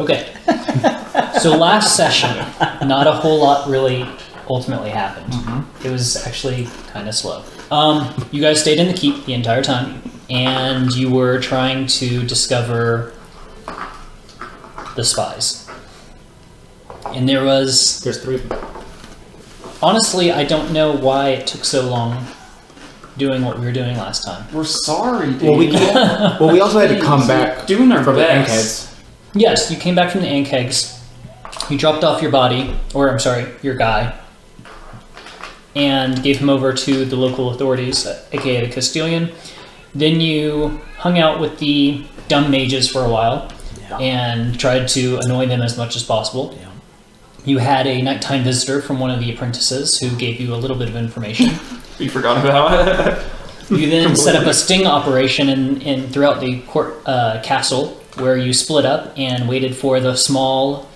Okay. So last session, not a whole lot really ultimately happened. It was actually kind of slow. You guys stayed in the keep the entire time, and you were trying to discover the spies. And there's 3 of them. Honestly, I don't know why it took so long doing what we were doing last time. We're sorry, dude. Well, we also had to come back doing our from best. the Ankheads. Yes, you came back from the Ankegs. You dropped off your body, or I'm sorry, your guy, and gave him over to the local authorities, aka the Castilian. Then you hung out with the dumb mages for a while and tried to annoy them as much as possible. Yeah. You had a nighttime visitor from one of the apprentices who gave you a little bit of information. We forgot about it. You then set up a sting operation in throughout the court castle, where you split up and waited for the small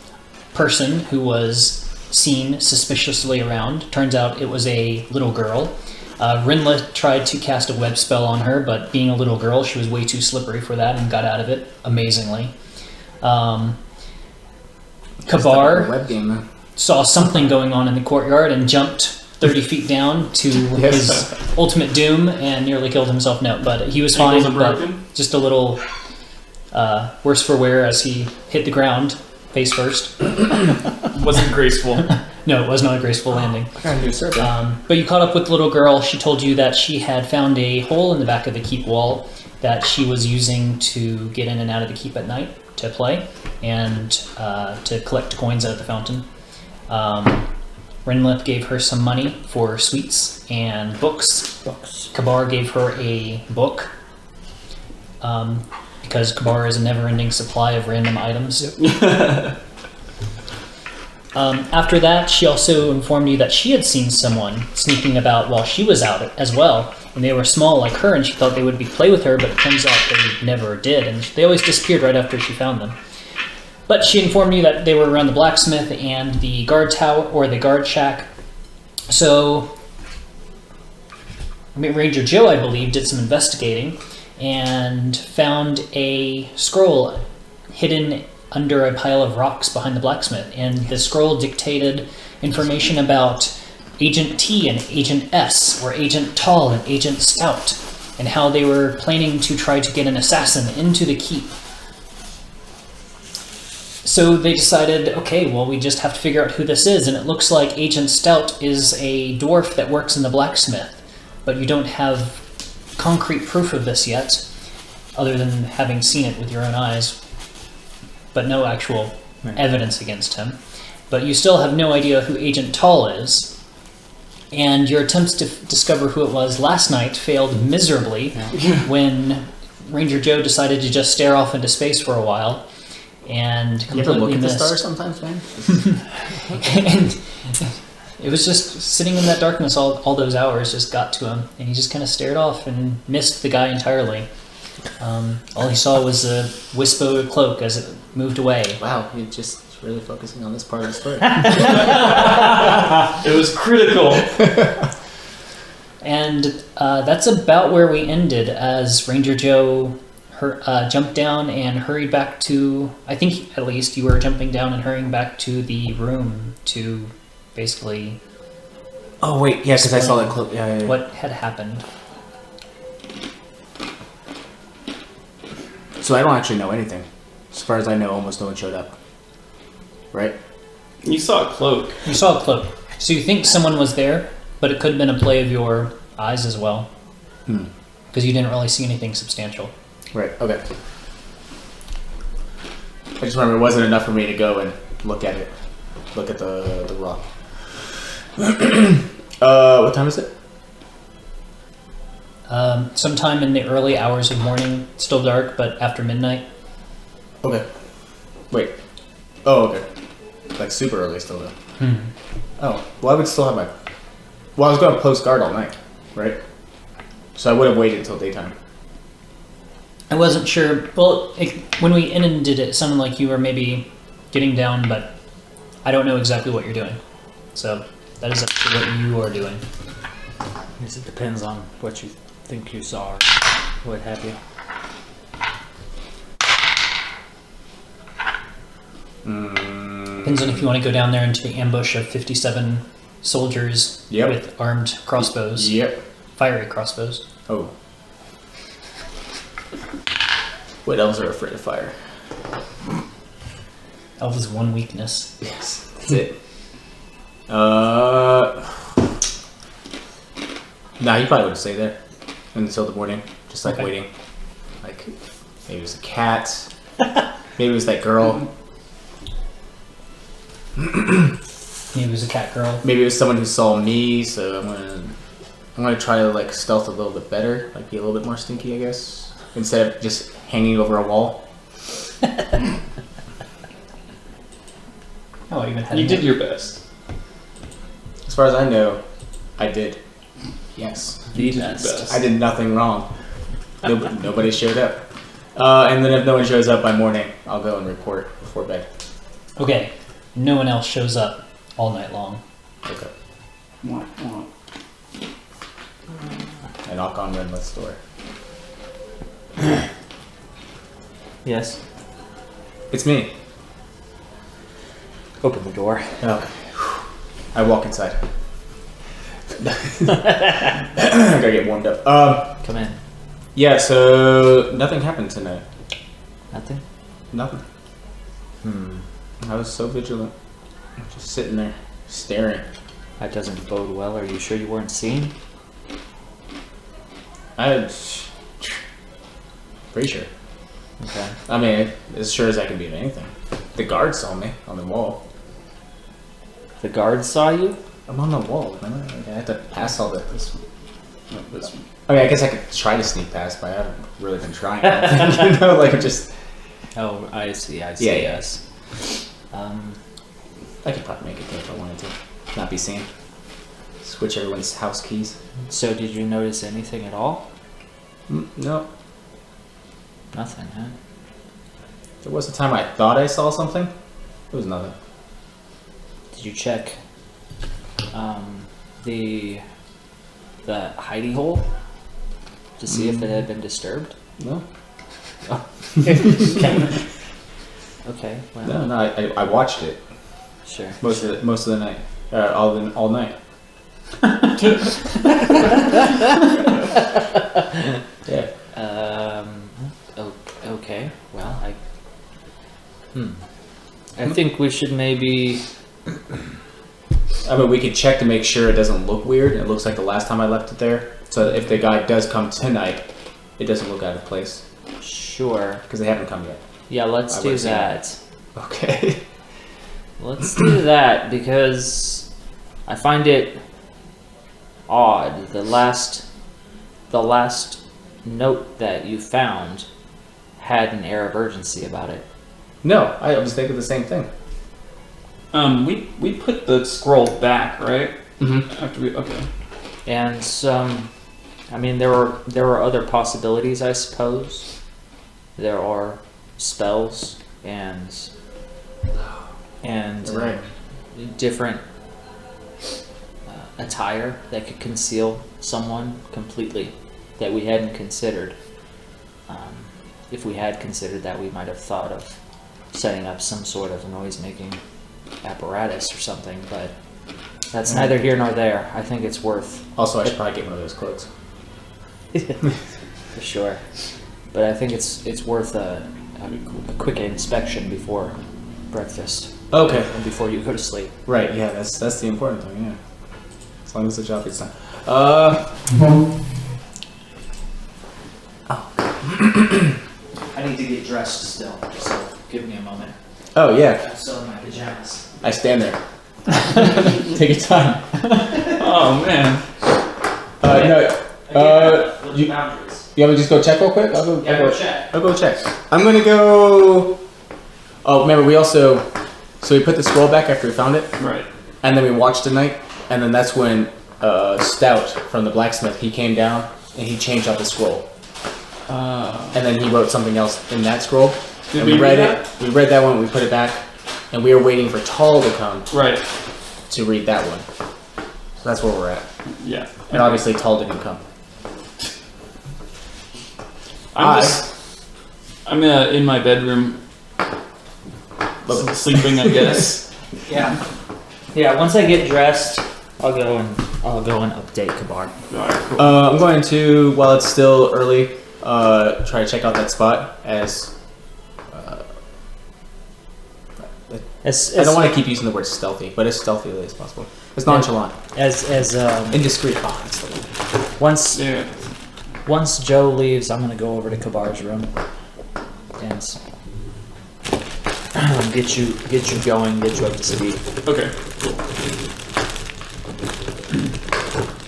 person who was seen suspiciously around. Turns out it was a little girl. Rinla tried to cast a web spell on her, but being a little girl, she was way too slippery for that and got out of it amazingly. Kabar Web game, man. saw something going on in the courtyard and jumped 30 feet down to his ultimate doom and nearly killed himself. No, but he was fine, but just a little worse for wear as he hit the ground face first. Wasn't graceful. No, it was not a graceful landing. Kind of new survey. But you caught up with the little girl. She told you that she had found a hole in the back of the keep wall that she was using to get in and out of the keep at night to play and to collect coins out of the fountain. Renlith gave her some money for sweets and books. Kabar gave her a book because Kabar is a never-ending supply of random items. After that, she also informed you that she had seen someone sneaking about while she was out as well, and they were small like her, and she thought they would play with her, but it turns out they never did, and they always disappeared right after she found them. But she informed you that they were around the blacksmith and the guard tower, or the guard shack. So, Ranger Joe, I believe, did some investigating and found a scroll hidden under a pile of rocks behind the blacksmith. And the scroll dictated information about Agent T and Agent S, or Agent Tall and Agent Scout, and how they were planning to try to get an assassin into the keep. So they decided, okay, well, we just have to figure out who this is, and it looks like Agent Stout is a dwarf that works in the blacksmith, but you don't have concrete proof of this yet, other than having seen it with your own eyes, but no actual evidence against him. But you still have no idea who Agent Tall is, and your attempts to discover who it was last night failed miserably when Ranger Joe decided to just stare off into space for a while. And You ever look completely at the missed. stars sometimes, man? And it was just sitting in that darkness all those hours just got to him, and he just kind of stared off and missed the guy entirely. All he saw was a wisp of a cloak as it moved away. Wow, you're just really focusing on this part of the story. It was critical. And that's about where we ended, as Ranger Joe jumped down and hurried back to, I think at least you were jumping down and hurrying back to the room to basically... Oh, wait, yeah, because I saw that cloak. Yeah. What had happened. So I don't actually know anything. As far as I know, almost no one showed up. Right? You saw a cloak. You saw a cloak. So you think someone was there, but it could have been a play of your eyes as well. Because you didn't really see anything substantial. Right, okay. I just remember it wasn't enough for me to go and look at it. Look at the rock. What time is it? Sometime in the early hours of morning, still dark, but after midnight. Okay. Wait. Oh, okay. Like super early still though. Oh, well I would still have my... Well, I was going to post guard all night, right? So I would have waited until daytime. I wasn't sure. Well, when we ended it sounded like you were maybe getting down, but I don't know exactly what you're doing. So that is up to what you are doing. I guess it depends on what you think you saw or what have you. Depends on if you want to go down there into the ambush of 57 soldiers Yep. with armed crossbows, Yep. fiery crossbows. Oh. What elves are afraid of fire? Elves' one weakness. Yes, that's it. Nah, he probably would stay there until the morning, just like Okay. waiting. Like maybe it was a cat, maybe it was that girl, Maybe it was a cat girl. maybe it was someone who saw me. So I'm gonna try to like stealth a little bit better, like be a little bit more stinky, I guess, instead of just hanging over a wall. Oh, even had You did your best. As far as I know, I did. Yes. the You did your best. best. I did nothing wrong. Nobody showed up. And then if no one shows up by morning, I'll go and report before bed. Okay, no one else shows up all night long. Okay. I knock on Renlet's door. Yes. It's me. Open the door. Okay. I walk inside. I gotta get warmed up. Come in. Yeah, so nothing happened tonight. Nothing? Nothing. I was so vigilant. Just sitting there, staring. That doesn't bode well. Are you sure you weren't seen? Pretty sure. Okay. I mean, as sure as I can be of anything. The guard saw me on the wall. The guards saw you? I'm on the wall, remember? Like, I had to pass all the... This one. I mean, I guess I could try to sneak past, but I haven't really been trying. I don't think, you know, like just... Oh, I see. Yeah. Yes. I could probably make it there if I wanted to. Not be seen. Switch everyone's house keys. So did you notice anything at all? No. Nothing, huh? There was a time I thought I saw something. It was nothing. Did you check the hidey hole to see if it had been disturbed? No. Okay, well, No, I watched it sure. most of the night. All night. Yeah. Okay. Well, I think we should maybe. I mean, we could check to make sure it doesn't look weird. It looks like the last time I left it there. So if the guy does come tonight, it doesn't look out of place. Sure. Because they haven't come yet. Yeah, let's I do would say that. Okay. Let's do that because I find it odd. The last note that you found had an air of urgency about it. No, I was thinking the same thing. We put the scroll back, right? Mm-hmm. After we okay. And I mean, there are other possibilities, I suppose. There are spells and Right. different attire that could conceal someone completely that we hadn't considered. If we had considered that, we might have thought of setting up some sort of noise-making apparatus or something, but that's neither here nor there. I think it's worth, Also, I should probably get one of those cloaks. for sure, but I think it's worth a quick inspection before breakfast. Okay. And before you go to sleep. Right. Yeah. That's the important thing. Yeah. As long as the job gets done. I need to get dressed still, so give me a moment. Oh yeah. I'm still in my pajamas. I stand there. Take your time. Oh man. No. You boundaries. want me to just go check real quick? I'll go. Yeah, go check. I'll go check. I'm gonna go. Oh, remember so we put the scroll back after we found it, Right. and then we watched the night, and then that's when Stout from the blacksmith, he came down and he changed out the scroll, and then he wrote something else in that scroll. Did And we we read read it. We read that one. We put it back, and we were waiting for Tall to come Right. to read that one. So that's where we're at. Yeah. And obviously Tall didn't come. I'm in my bedroom Sleeping, I guess. Yeah. Yeah. Once I get dressed, I'll go and update Kabar. Alright, cool. I'm going to, while it's still early, try to check out that spot as. I don't want to keep using the word stealthy, but as stealthily as possible. As nonchalant. as Indiscreet. Oh, that's the one. once Joe leaves, I'm gonna go over to Kabar's room and get you going, get you up to speed. Okay, cool.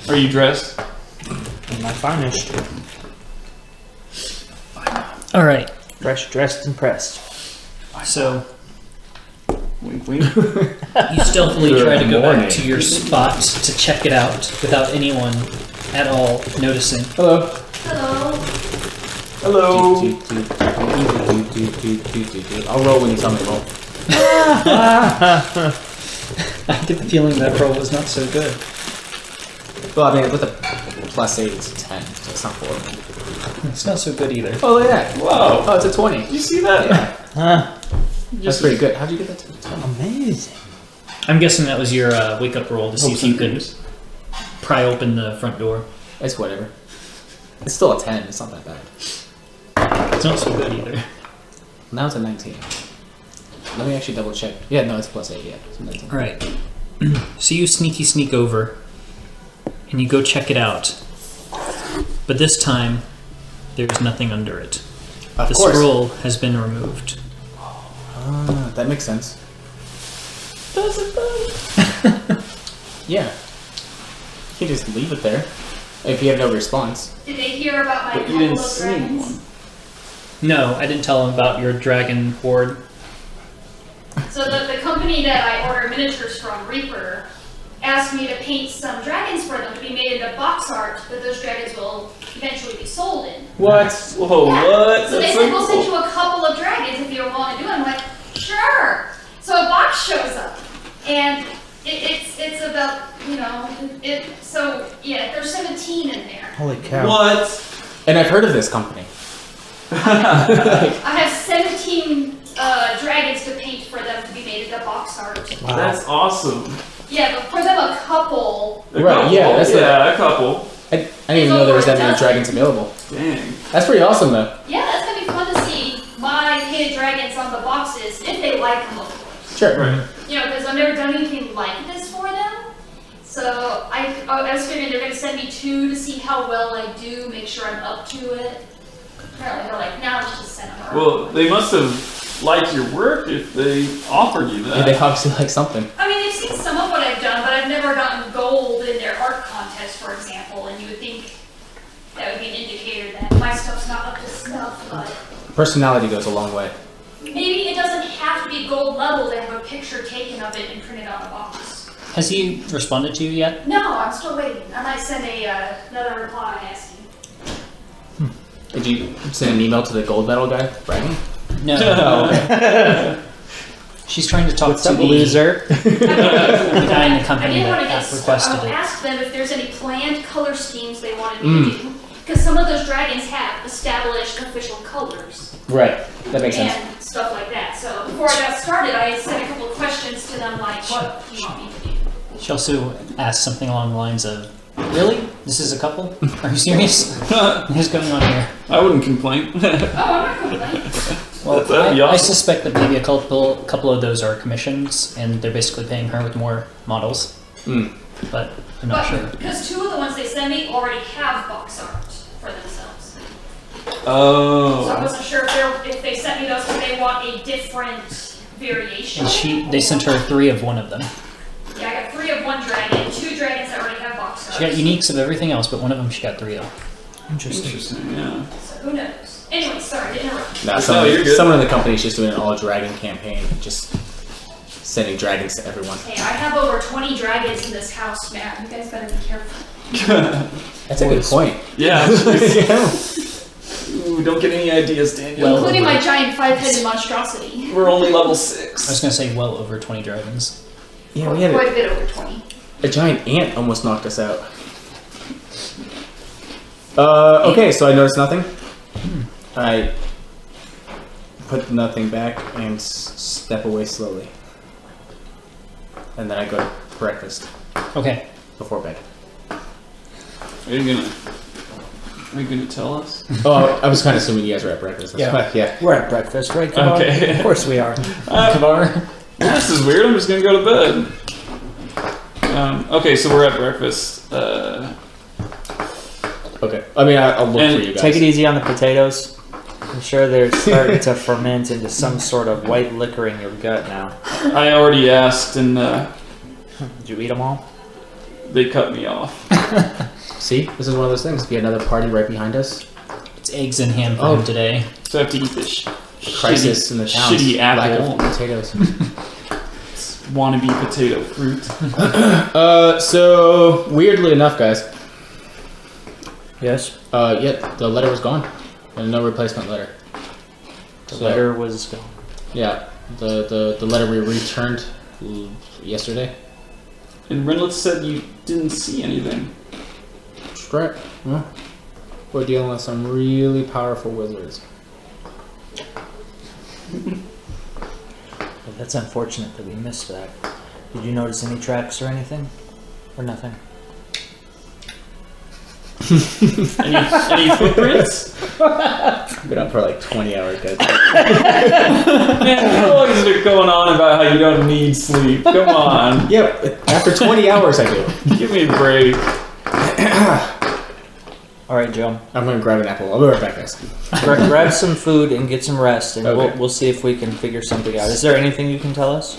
Are you dressed? Am I finest? All right. Fresh, dressed, and pressed. So Wink, wink. you stealthily Good try to go back morning. to your spot to check it out without anyone at all noticing. Hello. Hello. I'll roll when you tell me to roll. I get the feeling that roll was not so good. Well, I mean, with a +8, it's a 10, so it's not horrible. It's not so good either. Oh, look at that. Whoa. Oh, it's a 20. Did you see that? Yeah, Huh? that's pretty good. How'd you get that to the 10? Amazing. I'm guessing that was your wake-up roll to see if you could Fingers. pry open the front door. It's whatever. It's still a 10. It's not that bad. It's not so good either. Now it's a 19. Let me actually double check. Yeah, no, it's +8. Yeah, it's a 19. All right. So you sneak over, and you go check it out. But this time, there's nothing under it. Of The course. scroll has been removed. Ah, that makes sense. Does it though? Yeah. You can just leave it there if you have no response. Did they hear about my But you couple didn't of see dragons? one. No, I didn't tell him about your dragon horde. So the company that I order miniatures from, Reaper, asked me to paint some dragons for them to be made into box art that those dragons will eventually be sold in. What? Whoa, Yeah. what? So they That's said, we'll send cool. you a couple of dragons if you want to do it. I'm like, sure. So a box shows up, and it's about, so yeah, there's 17 in there. Holy cow. What? And I've heard of this company. I have 17 dragons to paint for them to be made into box art. Wow. That's awesome. Yeah, but for them a couple. A Right, couple. yeah, that's a couple. I didn't even know there was that many dragons available. Dang. That's pretty awesome, though. Yeah, that's gonna be fun to see my painted dragons on the boxes, if they like them, of course. Sure. Right. Because I've never done anything like this for them. So I was figuring they're gonna send me 2 to see how well I do, make sure I'm up to it. Apparently they're like, now let's just send them around. Well, they must have liked your work if they offered you Yeah, they that. obviously like something. I mean, they've seen some of what I've done, but I've never gotten gold in their art contest, for example, and you would think that would be an indicator that my stuff's not up to snuff, but Personality goes a long way. maybe it doesn't have to be gold level to have a picture taken of it and printed on a box. Has he responded to you yet? No, I'm still waiting. I might send another reply asking. Did you send an email to the gold medal guy, bragging? No. Oh, okay. She's trying to talk What's to up, the loser? the guy in the I company didn't want to that get requested I'll it. ask them if there's any planned color schemes they wanted me to do. Because some of those dragons have established official colors Right. That makes sense. and stuff like that. So before I got started, I sent a couple of questions to them like, what do you want me to do? She also asked something along the lines of, "Really? This is a couple? Are you serious? What's going on here?" I wouldn't complain. Oh, I'm not complaining. Well, That'd be I awesome. suspect that maybe a couple of those are commissions, and they're basically paying her with more models. But I'm not sure. Because 2 of the ones they send me already have box art for themselves. So I Oh. wasn't sure if they sent me those because they want a different variation. And they sent her 3 of one of them. Yeah, I got 3 of one dragon, 2 dragons that already have box art. She got uniques of everything else, but one of them she got 3 of. Interesting. Interesting, yeah. So who knows? Anyway, sorry to interrupt. Nah, No, you're good. someone in the company is just doing an all dragon campaign, just sending dragons to everyone. Hey, I have over 20 dragons in this house, man. You guys better be careful. That's a good point. Yeah. Yeah. Ooh, don't get any ideas, Daniel. Well, Including my giant 5-headed monstrosity. We're only level I was 6. gonna say well over 20 dragons. Yeah, we had Quite a bit over 20. a giant ant almost knocked us out. Okay, so I noticed nothing. I put nothing back and step away slowly. And then I go to breakfast Okay. before bed. Are you gonna tell us? Oh, I was kind of assuming you guys were at breakfast. That's why- yeah. We're at breakfast, right? Kabar? Okay. Of course we are. Kabar. This is weird. I'm just gonna go to bed. Okay, so we're at breakfast. Okay. I mean, I'll look And for you guys. Take it easy on the potatoes. I'm sure they're starting to ferment into some sort of white liquor in your gut now. I already asked, and Did you eat them all? they cut me off. See, this is one of those things. If you had another party right behind us, It's eggs in hand for him today. So I have to eat this crisis in the town. shitty Lack apple. of potatoes. Wannabe potato fruit. So weirdly enough, guys. Yes. Yeah, the letter was gone, and no replacement letter. The letter was gone. Yeah, the letter we returned yesterday. And Renlet said you didn't see anything. Correct. Well, we're dealing with some really powerful wizards. Well, that's unfortunate that we missed that. Did you notice any tracks or anything? Or nothing? Any footprints? I've been up for like 20 hours, guys. Man, you always are going on about how you don't need sleep. Come on. Yep, after 20 hours I do. Give me a break. All right, Joe. I'm gonna grab an apple. I'll be right back, guys. Grab some food and get some rest, and Okay. we'll see if we can figure something out. Is there anything you can tell us?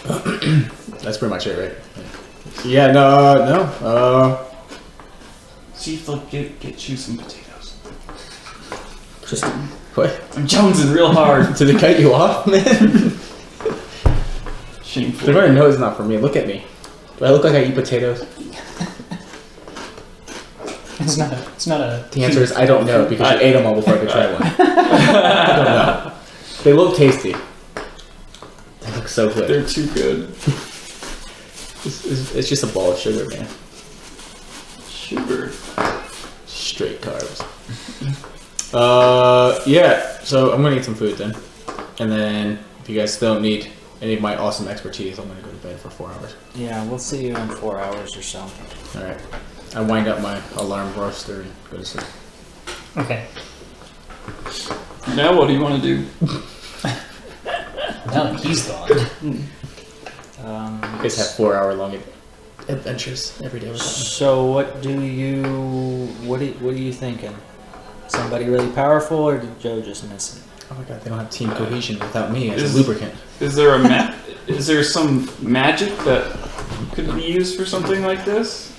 That's pretty much it, right? Yeah, no. See if they'll get you some potatoes. Just what? I'm jonesing real hard. Did they cut you off, man? Shameful. They're gonna know it's not for me. Look at me. Do I look like I eat potatoes? It's not a. The answer is I don't know because I ate them all before I could try one. I don't know. They look tasty. They look so good. They're too good. It's just a ball of sugar, man. Sugar. Straight carbs. Yeah. So I'm gonna eat some food then, and then if you guys still don't need any of my awesome expertise, I'm gonna go to bed for 4 hours. Yeah, we'll see you in 4 hours or so. All right. I wind up my alarm roaster and go to sleep. Okay. Now what do you want to do? Now that he's gone. You guys have 4 hour long adventures every day with me. So what are you thinking? Somebody really powerful, or did Joe just miss it? Oh my god, they don't have team cohesion without me as Is- a lubricant. Is there is there some magic that could be used for something like this?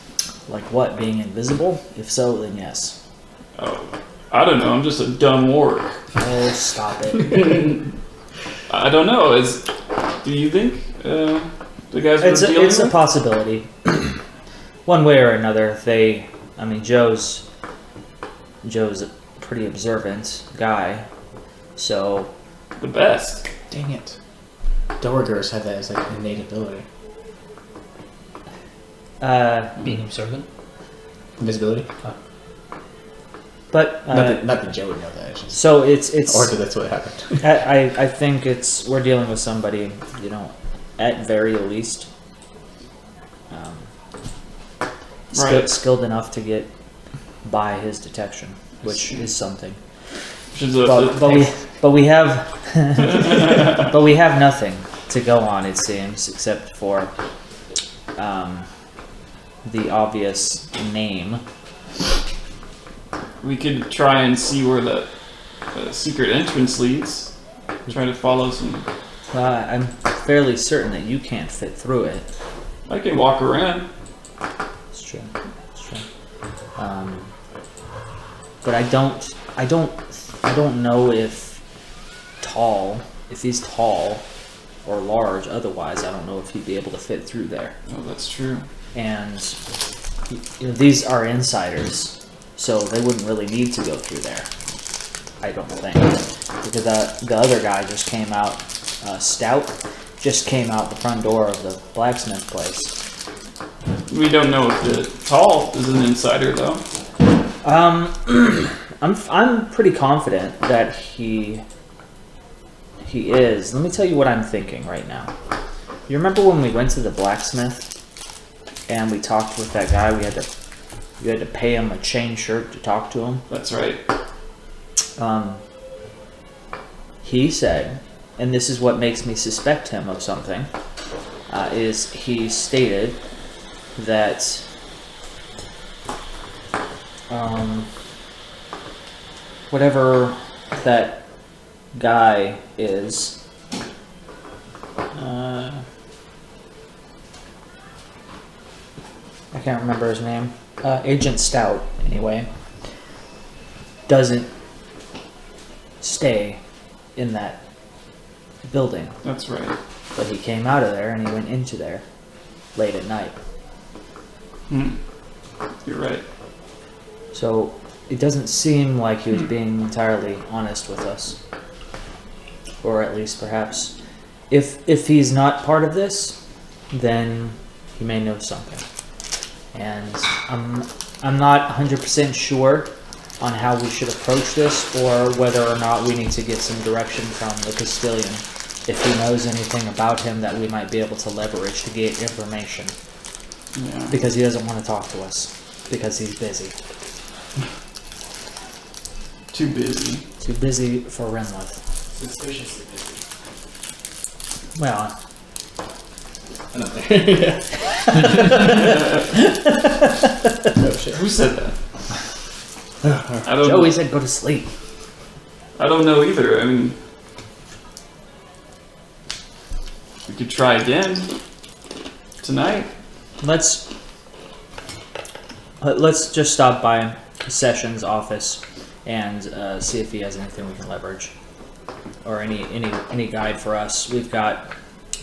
Like what? Being invisible? If so, then yes. Oh, I don't know. I'm just a dumb orc. Oh, stop it. I don't know. Do you think the guys we're dealing It's a with? possibility. One way or another, Joe's a pretty observant guy, so The best. Dang it. Dorgers have that as like an innate ability. Being observant. Invisibility? but Not that Joe would know that. It's just, so it's or that that's what happened. I think we're dealing with somebody, at very least, Right. skilled enough to get by his detection, which is something. Which is But we have but we have nothing to go on, it seems, except for the obvious name. we could try and see where the secret entrance leads. Try to follow some. I'm fairly certain that you can't fit through it. I can walk around. It's true. But I don't know if he's tall or large. Otherwise, I don't know if he'd be able to fit through there. Oh, that's true. And these are insiders, so they wouldn't really need to go through there. I don't think, because the other guy just came out. Stout just came out the front door of the blacksmith place. We don't know if the tall is an insider though. I'm pretty confident that he he is, let me tell you what I'm thinking right now. You remember when we went to the blacksmith and we talked with that guy? You had to pay him a chain shirt to talk to him. That's right. He said, and this is what makes me suspect him of something, is he stated that whatever that guy is, I can't remember his name, Agent Stout anyway, doesn't stay in that building. That's right. But he came out of there and he went into there late at night. You're right. So it doesn't seem like he was being entirely honest with us. Or at least perhaps if he's not part of this, then he may know something. And I'm not 100% sure on how we should approach this, or whether or not we need to get some direction from the Castilian, if he knows anything about him that we might be able to leverage to get information. Yeah. Because he doesn't want to talk to us, because he's busy. Too busy. Too busy for Renlith. Suspiciously busy. Well, No shit. Who said that? I don't Joey know. said go to sleep. I don't know either. I mean, we could try again tonight. Let's just stop by Sessions' office and see if he has anything we can leverage, or any guide for us. We've got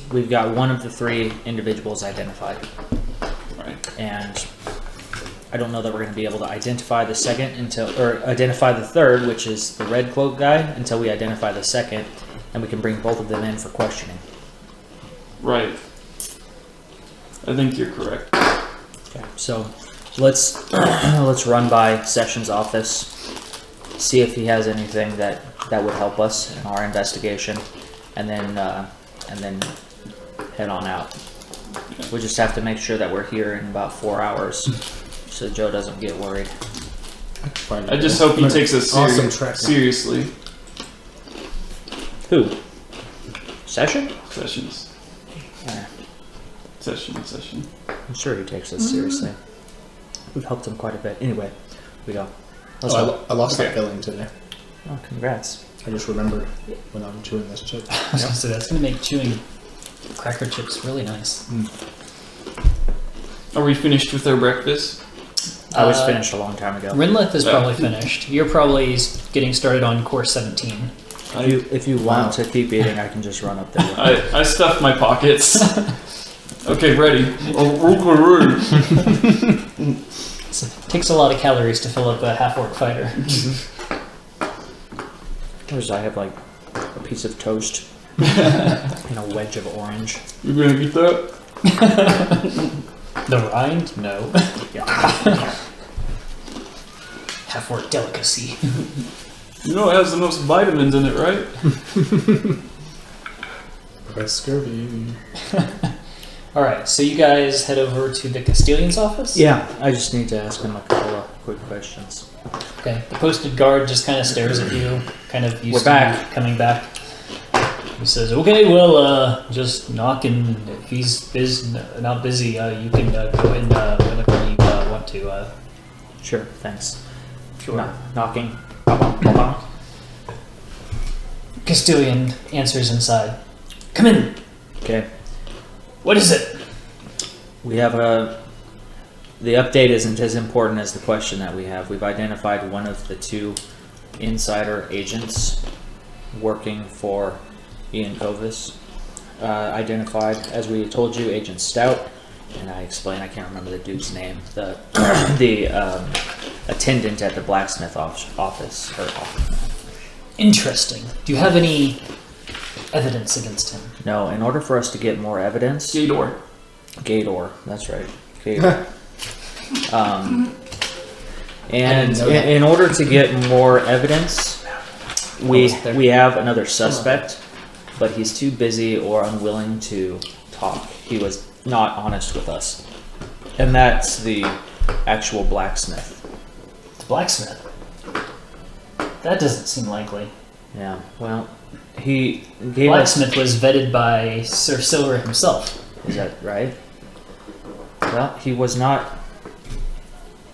one of the three individuals identified, Right. and I don't know that we're going to be able to identify the second or identify the third, which is the red cloak guy, until we identify the second, and we can bring both of them in for questioning. Right. I think you're correct. Okay, so let's run by Sessions' office, see if he has anything that would help us in our investigation, and then head on out. We just have to make sure that we're here in about 4 hours, so Joe doesn't get worried. I just hope he takes us awesome track. seriously. Who? Session? Sessions. Yeah, Session. I'm sure he takes us seriously. We've helped him quite a bit. Anyway, we go. Let's Oh, go. I lost Okay. that feeling today. Oh, congrats. I just remembered when I'm chewing this chip. So that's going to make chewing cracker chips really nice. Are we finished with our breakfast? I was finished a long time ago. Rinlith is probably finished. You're probably getting started on course 17. If you want to keep eating, I can just run up there. I stuffed my pockets. Okay, ready. So it takes a lot of calories to fill up a half-orc fighter. I have like a piece of toast and a wedge of orange. You gonna eat that? The rind? No. Half-orc delicacy. You know it has the most vitamins in it, right? Best scurvy. Alright, so you guys head over to the Castilian's office? Yeah, I just need to ask him a couple of quick questions. Okay, the posted guard just kind of stares at you, kind of used We're to back. you coming back. He says, okay, well, just knock, and if he's not busy, you can go in whenever you want to. Sure, thanks. Sure. Knocking. Ba-bum. Castilian answers inside. Come in. Okay. What is it? We have the update isn't as important as the question that we have. We've identified one of the two insider agents working for Ian Covis. Identified, as we told you, Agent Stout, and I explained, I can't remember the dude's name, the attendant at the blacksmith office. Interesting. Do you have any evidence against him? No, in order for us to get more evidence... Gator, that's right. Gator. And in order to get more evidence, we have another suspect but he's too busy or unwilling to talk. He was not honest with us. And that's the actual blacksmith. The blacksmith. That doesn't seem likely. Yeah, well, he gave Blacksmith was vetted by Sir Silver himself. Is that right? Well, he was not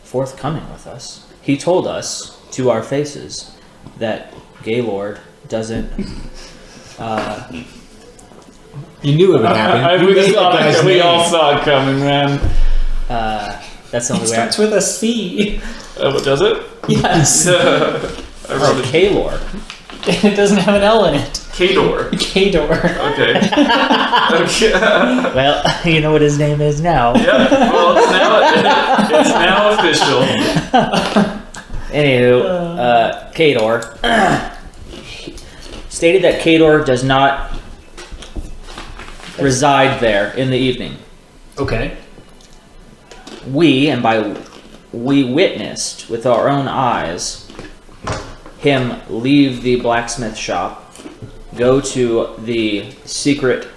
forthcoming with us. He told us to our faces that Gaylord doesn't. You knew it would happen. We all saw it coming, man. That's the only It way. starts with a C. Does it? Yes. I wrote it. Kaylor. It doesn't have an L in it. K-door. K-door. Okay. Okay. Well, you know what his name is now. Yeah. Well, it's now official. Anywho, Kador stated that Kador does not reside there in the evening. Okay. We witnessed with our own eyes him leave the blacksmith shop, go to the secret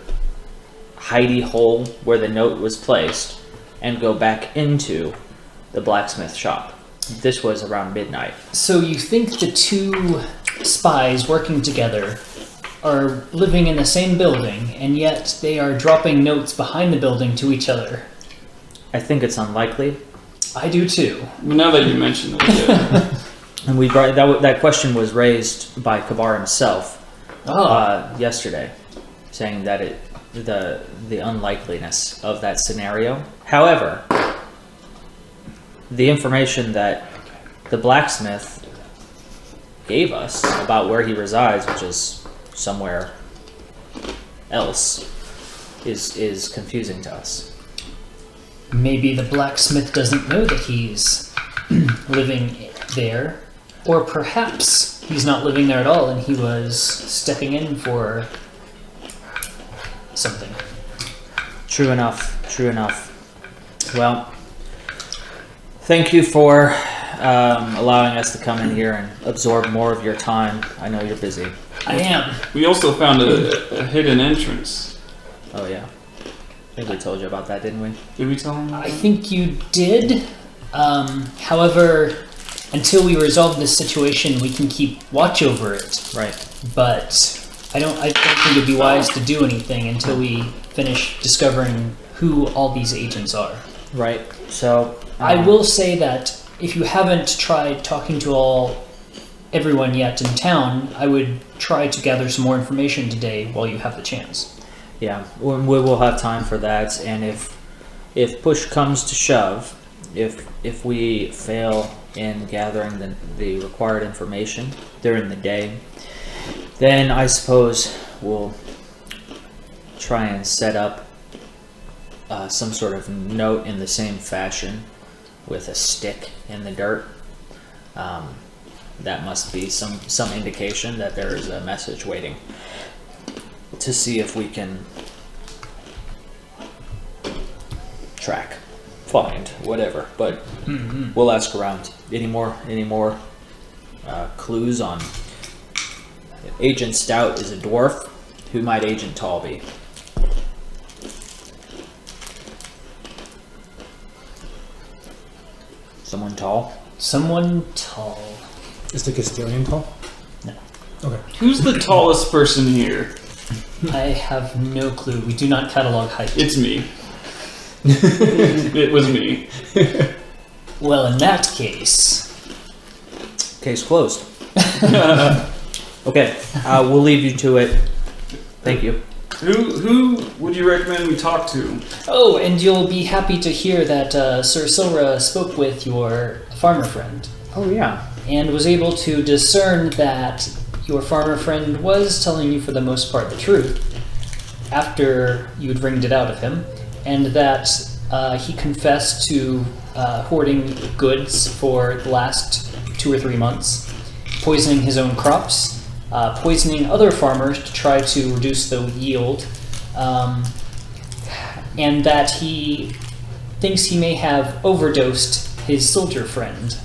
hidey hole where the note was placed, and go back into the blacksmith shop. This was around midnight. So you think the two spies working together are living in the same building, and yet they are dropping notes behind the building to each other? I think it's unlikely. I do too. Well, now that you mention it, yeah. And we brought that question was raised by Kabar himself yesterday, saying that the unlikeliness of that scenario. However, the information that the blacksmith gave us about where he resides, which is somewhere else, is confusing to us. Maybe the blacksmith doesn't know that he's living there, or perhaps he's not living there at all and he was stepping in for something. True enough. Well, thank you for allowing us to come in here and absorb more of your time. I know you're busy. I am. We also found a hidden entrance. Oh yeah. I think we told you about that, didn't we? Did we tell him? I think you did. However, until we resolve this situation, we can keep watch over it. Right. But I don't think it'd be wise to do anything until we finish discovering who all these agents are. Right. So I will say that if you haven't tried talking to everyone yet in town, I would try to gather some more information today while you have the chance. Yeah, we will have time for that, and if push comes to shove, if we fail in gathering the required information during the day, then I suppose we'll try and set up some sort of note in the same fashion with a stick in the dirt. That must be some indication that there is a message waiting, to see if we can track, find, whatever. But we'll ask around. Any more clues on if Agent Stout is a dwarf? Who might Agent Tall be? Someone tall? Someone tall. Is the Castilian tall? No. Okay. Who's the tallest person here? I have no clue. We do not catalog height. It's me. It was me. Well, in that case... Case closed. Okay, we'll leave you to it. Thank you. Who would you recommend we talk to? Oh, and you'll be happy to hear that Sir Silra spoke with your farmer friend Oh yeah. and was able to discern that your farmer friend was telling you for the most part the truth after you'd wringed it out of him, and that he confessed to hoarding goods for the last 2 or 3 months, poisoning his own crops, poisoning other farmers to try to reduce the yield, and that he thinks he may have overdosed his soldier friend.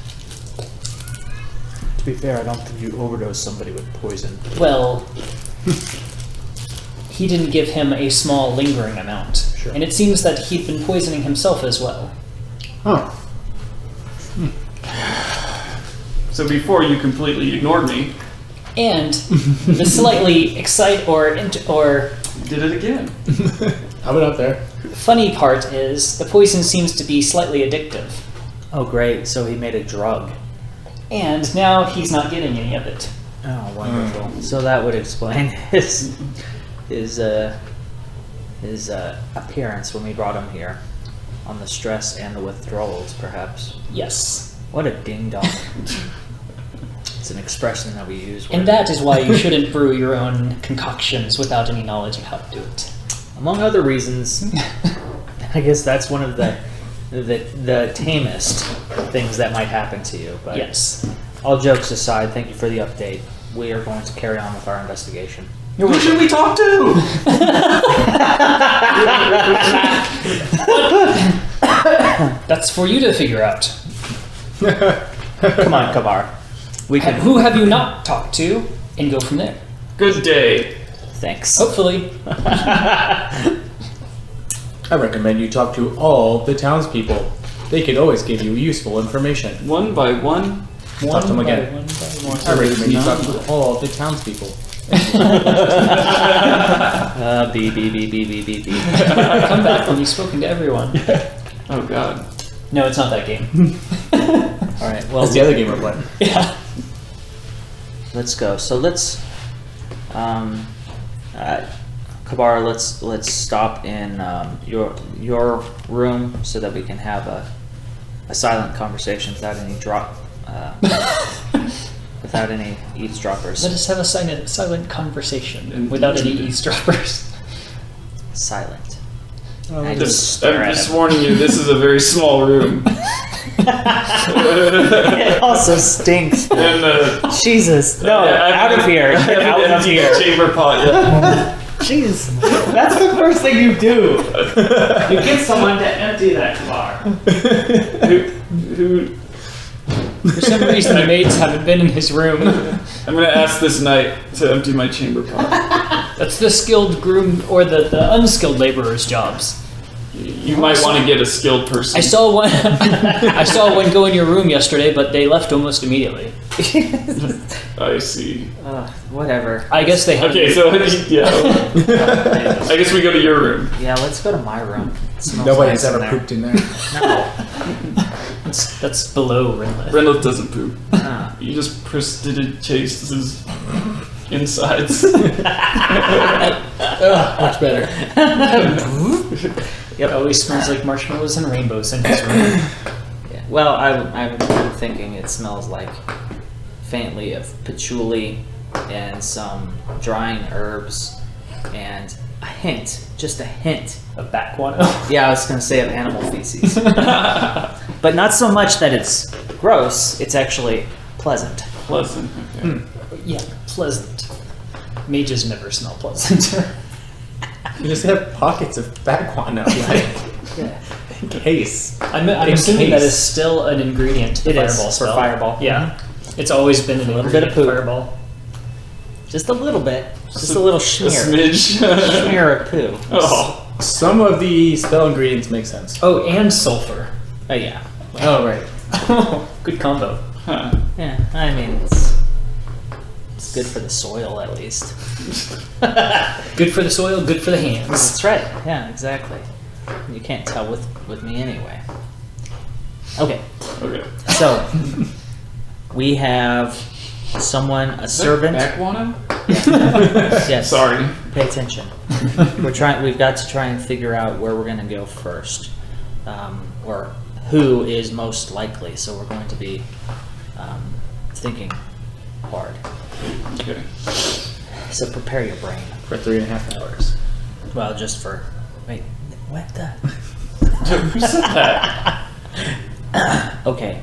To be fair, I don't think you overdose somebody with poison. Well, he didn't give him a small lingering amount. Sure. And it seems that he'd been poisoning himself as well. Huh. So before you completely ignored me, And the slightly or did it again. How about up there? funny part is the poison seems to be slightly addictive. Oh, great. So he made a drug. And now he's not getting any of it. Oh, wonderful. So that would explain his appearance when we brought him here, on the stress and the withdrawals, perhaps. Yes. What a ding dong. It's an expression that we use. And that is why you shouldn't brew your own concoctions without any knowledge of how to do it. among other reasons, I guess that's one of the tamest things that might happen to you. But Yes. all jokes aside, thank you for the update. We are going to carry on with our investigation. Who should we talk to? That's for you to figure out. Come on, Kabar. We can. Who have you not talked to? And go from there. Good day. Thanks. Hopefully. I recommend you talk to all the townspeople. They could always give you useful information. One by one. Talk to them by again. one by one. I recommend you talk to all the townspeople. Beep. Come back when you've spoken to everyone. Oh God. No, it's not that game. All right. Well, That's the other game we're playing. Yeah. let's go. So let's, Kabar, let's stop in your room so that we can have a silent conversation without any without any eavesdroppers. Let us have a silent conversation without any eavesdroppers. Silent. Oh, I I'm just stare at just him. warning you, this is a very small room. It also stinks. And Jesus, no, out of here. I Get out haven't of emptied here. the chamber pot yet. Jeez, that's the first thing you do. You get someone to empty that bar. Who? For some reason, the maids haven't been in his room. I'm gonna ask this knight to empty my chamber pot. That's the skilled groom or the unskilled laborers' jobs. You might want to get a skilled person. I saw one. I saw one go in your room yesterday, but they left almost immediately. I see. Whatever. I guess they had. Okay, so yeah. I guess we go to your room. Yeah, let's go to my room. It smells Nobody's nice in ever there. pooped in there. No. That's below Renlet. Renlet doesn't poop. Ah. You just prestidigitate his insides. Much better. It always smells like marshmallows and rainbows in his room. Yeah. Well, I'm thinking it smells like faintly of patchouli and some drying herbs and just a hint. Of bat guano. Yeah, I was going to say of animal feces. But not so much that it's gross, it's actually pleasant. Pleasant. Okay. Yeah, pleasant. Mages never smell pleasant. You just have pockets of bat guano, like, Yeah. in case. I'm In assuming that case. is still an ingredient to the It is, fireball for spell. fireball. Yeah. It's always been an A little bit ingredient of to poop. fireball. Just a little bit. Just a little A smear. smidge. Smear of poo. Oh. Some of the spell ingredients make sense. Oh, and sulfur. Oh, yeah. Oh, right. Good combo. Huh. Yeah, I mean, it's good for the soil at least. Good for the soil, good for the hands. That's right. Yeah, exactly. You can't tell with me anyway. Okay, Okay. so we have someone, a servant. Back guano? Yes. Sorry. Pay attention. We've got to try and figure out where we're going to go first, or who is most likely. So we're going to be thinking hard. Okay. So prepare your brain. For 3.5 hours. Well, just for wait, what the? Who said that? Okay,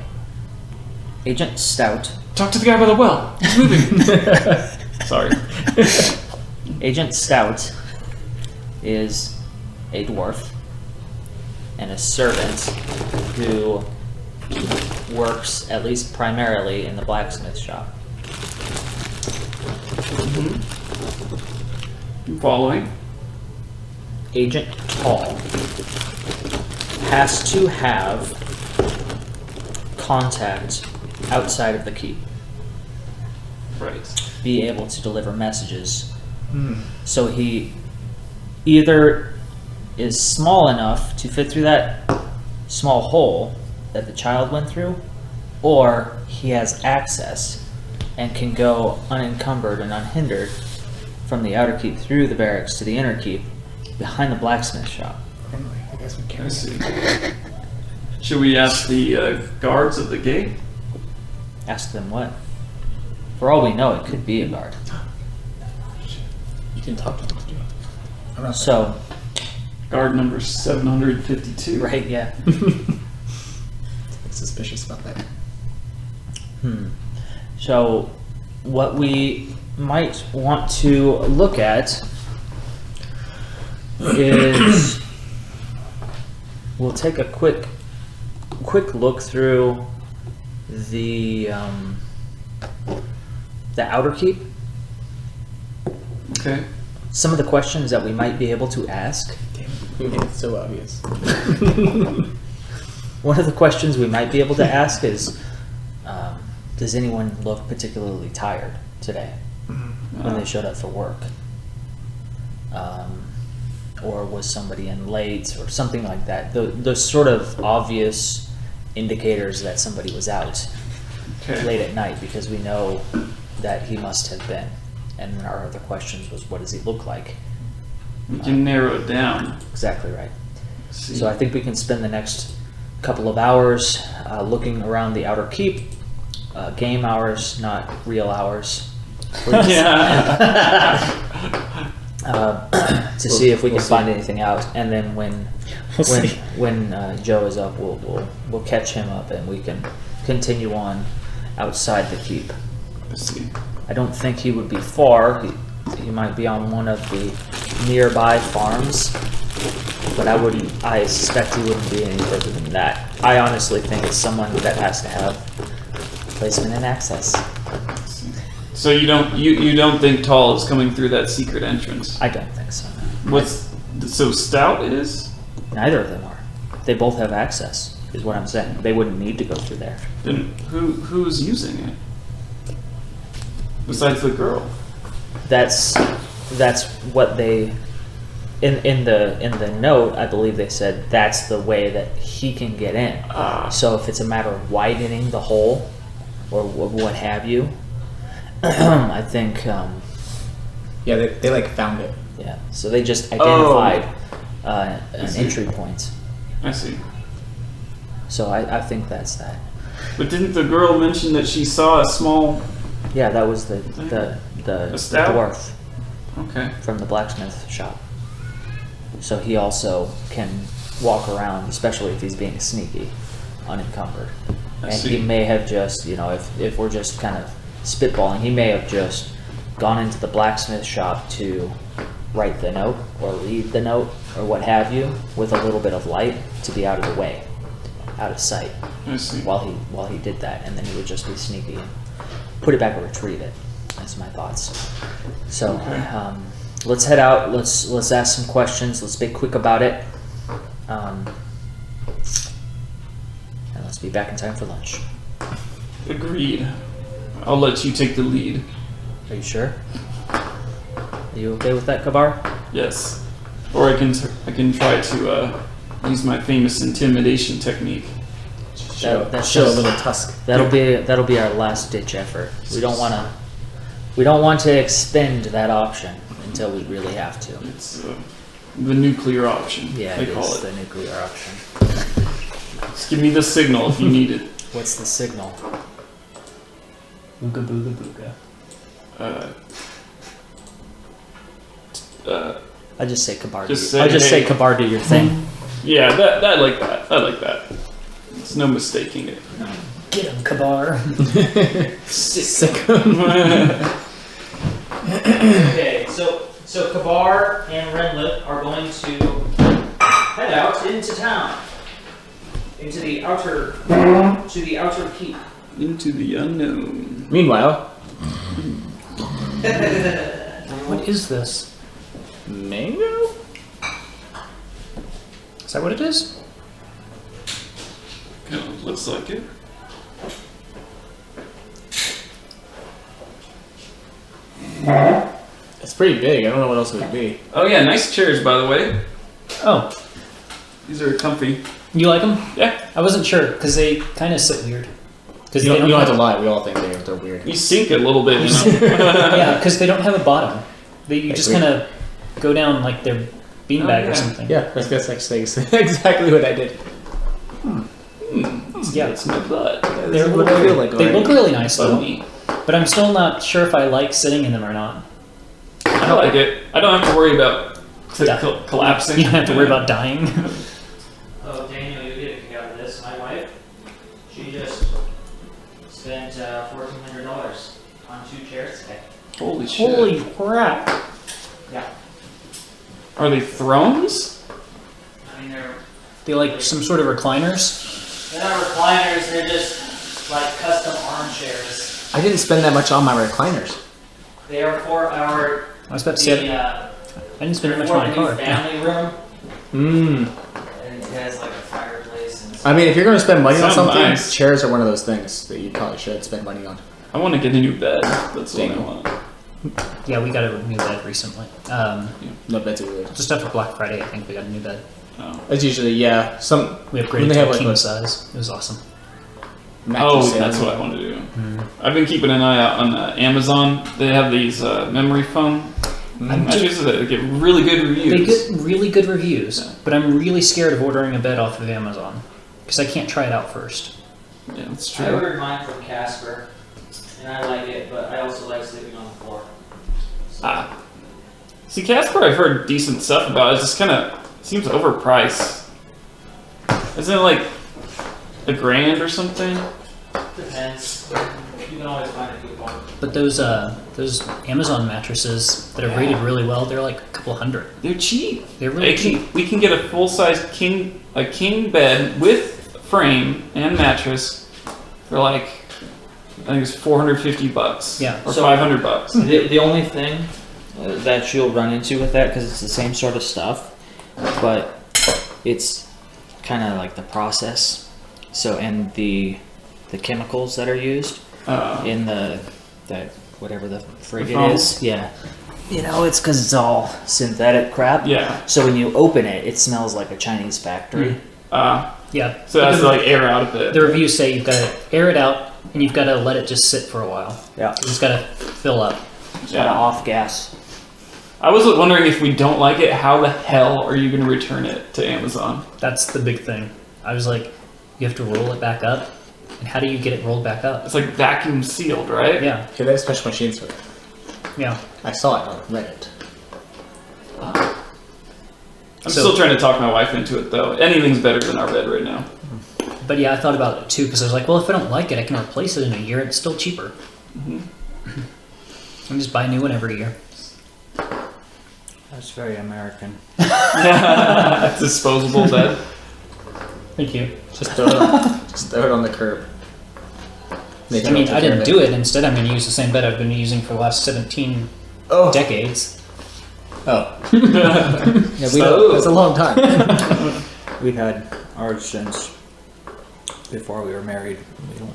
Agent Stout. Talk to the guy by the well. He's moving. Sorry. Agent Stout is a dwarf and a servant who works, at least primarily, in the blacksmith shop. I'm following. Agent Tall has to have contact outside of the keep. Right. Be able to deliver messages. So he either is small enough to fit through that small hole that the child went through, or he has access and can go unencumbered and unhindered from the outer keep through the barracks to the inner keep behind the blacksmith shop. Anyway, I guess we I can. see. Should we ask the guards at the gate? Ask them what? For all we know, it could be a guard. You didn't talk to him, did you? I'm not So, Guard number 752. right, yeah. suspicious about that. So, what we might want to look at is we'll take a quick look through the outer keep. Okay. Some of the questions that we might be able to ask. Damn it, we made it so obvious. One of the questions we might be able to ask is, does anyone look particularly tired today when they showed up for work? Or was somebody in late or something like that? Those sort of obvious indicators that somebody was out late at night, because we know that he must have been. And then our other questions was, what does he look like? We can narrow it down. Exactly right. See. So I think we can spend the next couple of hours looking around the outer keep. Game hours, not real hours. Please. Yeah. To see if we can We'll see. find anything out, and then when Joe is up, we'll catch him up, and we can continue on outside the keep. I see. I don't think he would be far. He might be on one of the nearby farms, but I suspect he wouldn't be any further than that. I honestly think it's someone that has to have placement and access. So you don't think Tall is coming through that secret entrance? I don't think so. So Stout is? Neither of them are. They both have access, is what I'm saying. They wouldn't need to go through there. Then who's using it? Besides the girl. That's what they in the note. I believe they said that's the way that he can get in. So if it's a matter of widening the hole or what have you, I think Yeah, they like found it. yeah. So they just identified an entry point. I see. So I think that's that. But didn't the girl mention that she saw a small? Yeah, that was the stout? dwarf Okay. from the blacksmith shop. So he also can walk around, especially if he's being sneaky, unencumbered. I And see. he may have just, if we're just kind of spitballing, he may have just gone into the blacksmith shop to write the note or read the note or what have you with a little bit of light to be out of the way, out of sight I see. while he did that, and then he would just be sneaky and put it back or retrieve it. That's my thoughts. So let's head out. Let's ask some questions. Let's be quick about it, and let's be back in time for lunch. Agreed. I'll let you take the lead. Are you sure? Are you okay with that, Kabar? Yes. Or I can try to use my famous intimidation technique. That's Show a just- little tusk. That'll be our last ditch effort. We don't want to expend that option until we really have to. It's the nuclear option. Yeah, they it call is it. the nuclear option. Just give me the signal if you need it. What's the signal? Booga booga booga. I just say Kabar. Just I just say hey. Kabar, do your thing. Yeah, that I like that. I like that. There's no mistaking it. Get him, Kabar. Sick. Okay, so Kabar and Renlet are going to head out into town, into the outer keep. Into the unknown. Meanwhile, What is this? mango? that what it is? Kind of looks like it. It's pretty big. I don't know what else it would be. Oh yeah, nice chairs by the way. Oh, These are comfy. you like them? Yeah. I wasn't sure because they kind of sit weird. Because You don't have to lie. We all think they're weird. You sink a little bit, you know. Yeah, because they don't have a bottom. You just weird. kind of go down like they're beanbag Oh, or yeah. something. Yeah, that's actually exactly what I did. Yeah. That's my butt. They're what I feel like. They look really nice Bug though, me. but I'm still not sure if I like sitting in them or not. I like it. I don't have to worry about collapsing. You don't have to worry about dying. Oh, Daniel, you get a kick out of this. My wife, she just spent $1,400 on 2 chairs today. Holy shit. Holy crap! Yeah. Are they thrones? I mean, they're Like some sort of recliners. not recliners. They're just like custom armchairs. I didn't spend that much on my recliners. They are for our I was about to say I didn't spend that much on my car. family room. And it has like a fireplace and I mean, if you're going to spend money on Sounds something, nice. chairs are one of those things that you probably should spend money on. I want to get a new bed. That's what I Dang. want. Yeah, we got a new bed recently. No, that's it. Really. Just after Black Friday, I think we got a new bed. Oh. It's usually some. We When upgraded they to have a like king a size. It was awesome. mattress sale. That's what I want to do. I've been keeping an eye out on Amazon. They have these memory foam mattresses that get really good reviews. They get really good reviews, but I'm really scared of ordering a bed off of Amazon because I can't try it out first. Yeah, that's I true. ordered mine from Casper, and I like it, but I also like sleeping on the floor. Ah. See, Casper, I've heard decent stuff about. It just kind of seems overpriced. Isn't it like $1,000 or something? Depends. You can always find a good one. But those Amazon mattresses that are rated really well, they're like a couple hundred. They're cheap. They're really cheap. We can get a full-size king bed with frame and mattress for like I think it's $450. Yeah. Or So- $500. The only thing that you'll run into with that, because it's the same sort of stuff, but it's kind of like the process. So, and the chemicals that are used in that whatever the frig foam? it is. Yeah. You know, it's because it's all synthetic crap. Yeah. So when you open it, it smells like a Chinese factory. Yeah. So that's to like air out a bit. The reviews say you've got to air it out and you've got to let it just sit for a while. Yeah. You just got to fill up. It's kind of off gas. I was wondering if we don't like it, how the hell are you going to return it to Amazon? That's the big thing. I was like, you have to roll it back up. And how do you get it rolled back up? It's like vacuum sealed, right? Yeah. Okay, they have special machines for it. Yeah. I saw it on Reddit. I'm So- still trying to talk my wife into it, though. Anything's better than our bed right now. But yeah, I thought about it too because I was like, well, if I don't like it, I can replace it in a year. It's still cheaper. And just buy a new one every year. That's very American. Disposable bed. Thank you. Just throw it on the curb. I mean, I didn't do it. Instead, I'm going to use the same bed I've been using for the last 17 Oh. decades. Oh. Yeah, That's a long time. We've had ours since before we were married. We don't.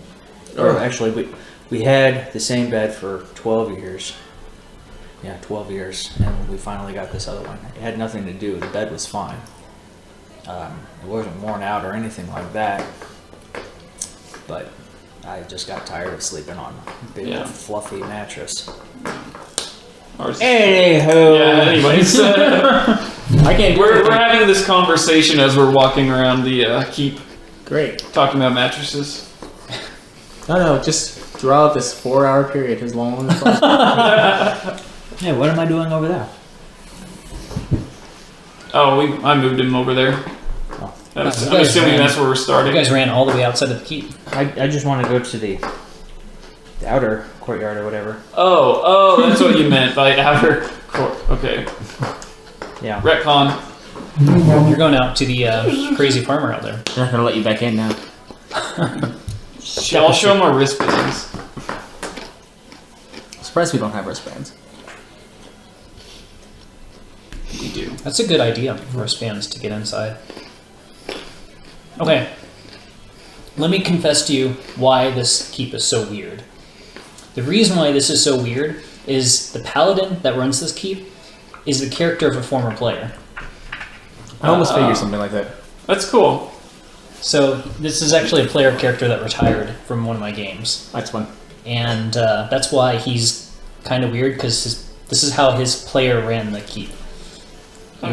Oh. Or actually, we had the same bed for 12 years. Yeah, 12 years, and we finally got this other one. It had nothing to do. The bed was fine. It wasn't worn out or anything like that. But I just got tired of sleeping on a big Yeah. fluffy mattress. Ours. Anywho. Yeah, anyways. I can't do We're it. having this conversation as we're walking around the keep, Great. talking about mattresses. No, just draw out this 4-hour period as long as possible. Hey, what am I doing over there? Oh, I moved him over there. Oh. I'm You guys assuming ran- that's where we're You starting. guys ran all the way outside of the keep. I just want to go to the outer courtyard or whatever. Oh, that's what you meant by outer court. Okay. Yeah. Retcon. You're going out to the crazy farmer out there. They're not gonna let you back in now. I'll show him our wristbands. Surprised we don't have wristbands. We do. That's a good idea for wristbands to get inside. Okay. Let me confess to you why this keep is so weird. The reason why this is so weird is the paladin that runs this keep is the character of a former player. I almost figured something like that. That's cool. So this is actually a player character that retired from one of my games. That's fun. And that's why he's kind of weird, because this is how his player ran the keep.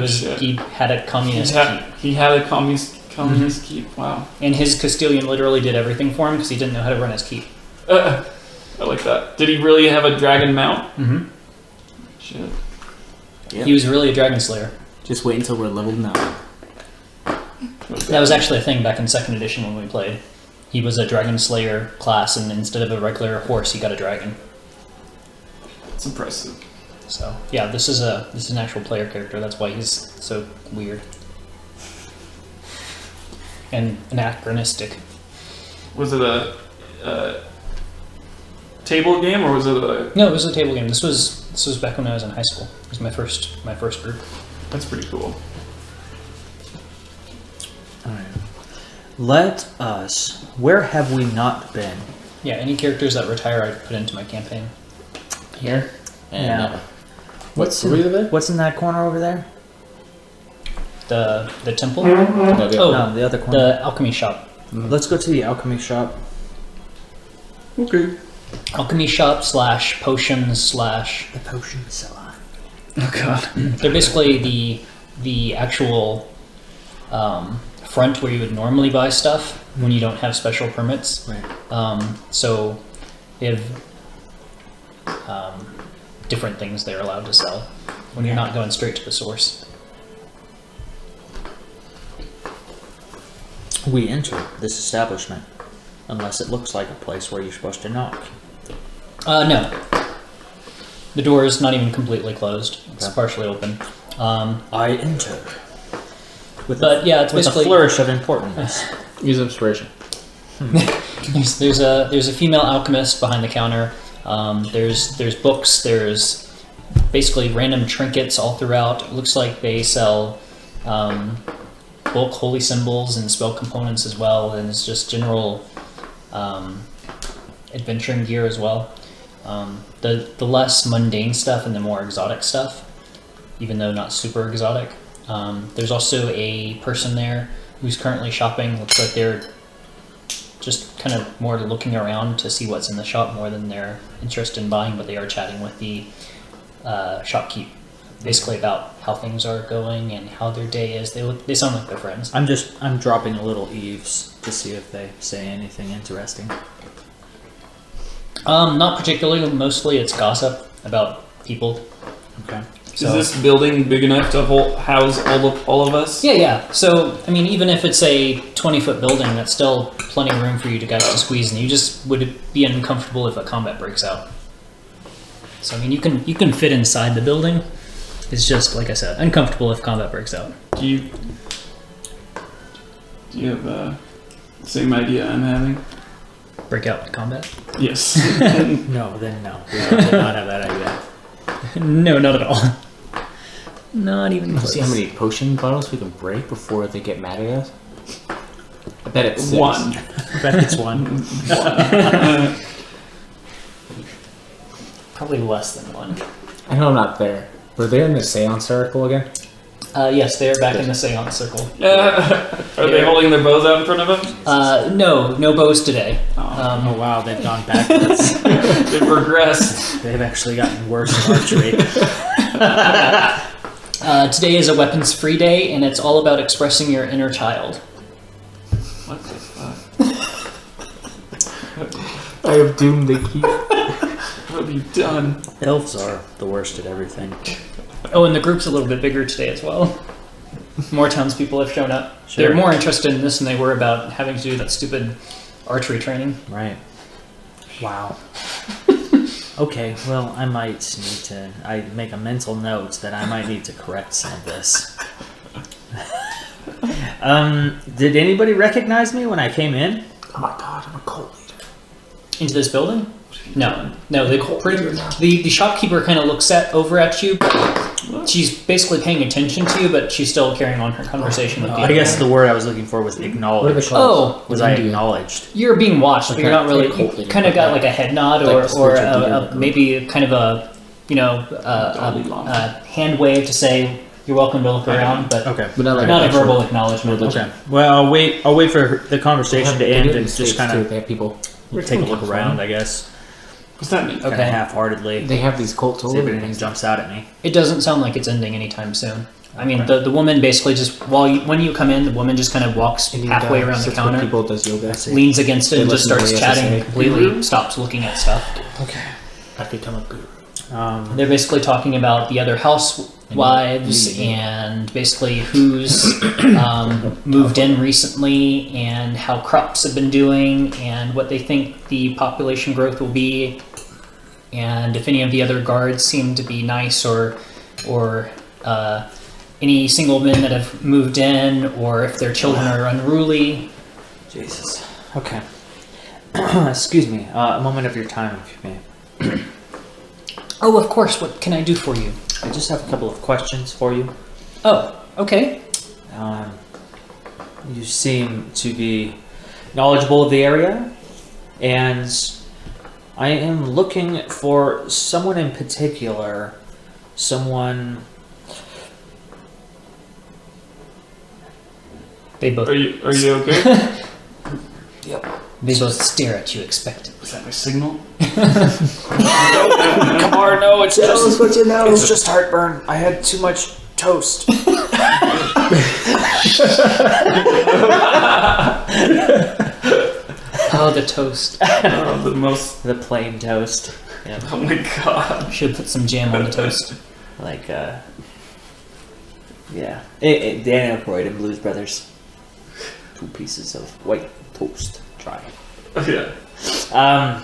Shit. He had a communist keep. He had a communist keep. Wow. And his Castilian literally did everything for him because he didn't know how to run his keep. I like that. Did he really have a dragon mount? Mm-hmm. Shit. Yep. He was really a dragon slayer. Just wait until we're leveled 9. That was actually a thing back in 2nd edition when we played. He was a dragon slayer class, and instead of a regular horse, he got a dragon. It's impressive. So yeah, this is an actual player character. That's why he's so weird and anachronistic. Was it a table game or was it a? No, it was a table game. This was back when I was in high school. It was my first group. That's pretty cool. Alright. Let us. Where have we not been? Yeah, any characters that retire, I put into my campaign. Here? And Yeah. What's there? What's in that corner over there? The temple. Okay. Oh, No, the other corner. the alchemy shop. Let's go to the alchemy shop. Okay. Alchemy shop / potions / The potion seller. Oh god. They're basically the actual front where you would normally buy stuff when you don't have special permits. Right. So they have different things they're allowed to sell when you're not going straight to the source. We enter this establishment unless it looks like a place where you're supposed to knock. No. The door is not even completely closed. It's Okay. partially open. I enter. But yeah, it's With a basically flourish of importance. Use inspiration. there's a female alchemist behind the counter. There's books. There's basically random trinkets all throughout. It looks like they sell bulk holy symbols and spell components as well, and it's just general adventuring gear as well. The less mundane stuff and the more exotic stuff, even though not super exotic. There's also a person there who's currently shopping. Looks like they're just kind of more looking around to see what's in the shop more than they're interested in buying, but they are chatting with the shopkeep, basically about how things are going and how their day is. They sound like they're friends. I'm dropping a little eaves to see if they say anything interesting. Not particularly. Mostly it's gossip about people. Okay. So- Is this building big enough to house all of us? Yeah. So, I mean, even if it's a 20-foot building, that's still plenty of room for you guys to squeeze, and you just would be uncomfortable if a combat breaks out. So, I mean, you can fit inside the building. It's just, like I said, uncomfortable if combat breaks out. Do you have the same idea I'm having? Break out combat? Yes. No, then no. We did not have that idea. No, not at all. Not even Let's close. see how many potion bottles we can break before they get mad at us. I bet it's 6. 1. I bet it's one. Probably less than one. I know I'm not there. Were they in the seance circle again? Yes, they are back in the seance circle. Are they holding their bows out in front of them? No bows today. Oh wow, they've gone backwards. They progressed. They've actually gotten worse at archery. Today is a weapons-free day, and it's all about expressing your inner child. What the fuck? I have doomed the keep. What have you done? Elves are the worst at everything. Oh, and the group's a little bit bigger today as well. More townspeople have shown up. Sure. They're more interested in this than they were about having to do that stupid archery training. Right. Wow. Okay, well, I might need to... I make a mental note that I might need to correct some of this. Did anybody recognize me when I came in? Oh my god, I'm a cult leader. Into this building? No. The shopkeeper kind of looks over at you. She's basically paying attention to you, but she's still carrying on her conversation with you. I guess the word I was looking for was What are they acknowledged. called? Oh, Was I acknowledged? you're being watched, but Okay, you're not really. okay, You cool. kind of got like a head nod Like or the spiritual leader of the group. maybe kind of a a hand wave to say you're welcome to look around, but Okay. But not like not a actual verbal acknowledgement. religion. Okay. Well, I'll wait for the They conversation have- to they end do it in and the just States, kind too. of They have people. take a look around, I guess. What's that mean? Kind of Okay. half-heartedly. They have these cults all See if over. anything jumps out at me. It doesn't sound like it's ending anytime soon. I mean, the woman basically just when you come in, the woman just kind of walks Indian halfway guy around the sits with counter, people, does yoga. leans against it, They and just listen to starts what he has to chatting. say. Completely stops looking at stuff. Okay. I become a guru. They're basically talking about the other housewives and basically who's moved in recently and how crops have been doing and what they think the population growth will be, and if any of the other guards seem to be nice or any single men that have moved in or if their children are unruly. Jesus. Okay. Excuse me. A moment of your time, if you may. Oh, of course. What can I do for you? I just have a couple of questions for you. Oh, okay. You seem to be knowledgeable of the area, and I am looking for someone in particular. Someone. They both Are you okay? they both stare at you expectantly. Is that my signal? Come on, no, it's just what you know. it's just heartburn. I had too much toast. Oh, the toast. Oh, the most. The plain toast. Yep. Oh my god. Should put some jam on the toast. Like, yeah. Dan Aykroyd and Blues Brothers. 2 pieces of white toast. Try. Yeah.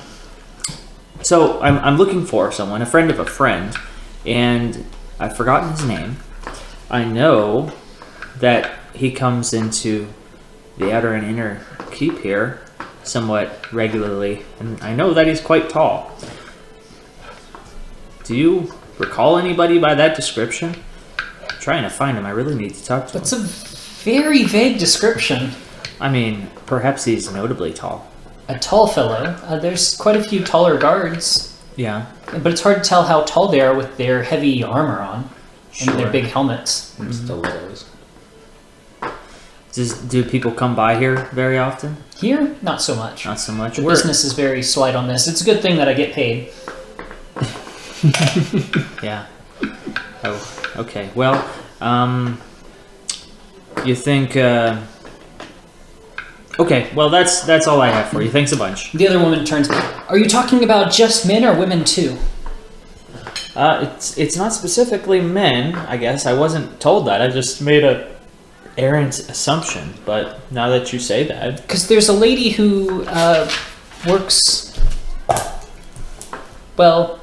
So I'm looking for someone, a friend of a friend, and I've forgotten his name. I know that he comes into the outer and inner keep here somewhat regularly, and I know that he's quite tall. Do you recall anybody by that description? I'm trying to find him. I really need to talk to That's him. a very vague description. I mean, perhaps he's notably tall. A tall fellow. There's quite a few taller guards, Yeah. but it's hard to tell how tall they are with their heavy armor on and their Sure. big helmets. Stilettos. Do people come by here very often? Here, not so much. Not so much. The Where- business is very slight on this. It's a good thing that I get paid. Yeah. Oh, okay. Well, you think? Okay. Well, that's all I have for you. Thanks a bunch. The other woman turns. Are you talking about just men or women too? It's not specifically men. I guess I wasn't told that. I just made a errant assumption. But now that you say that, Because there's a lady who works. Well,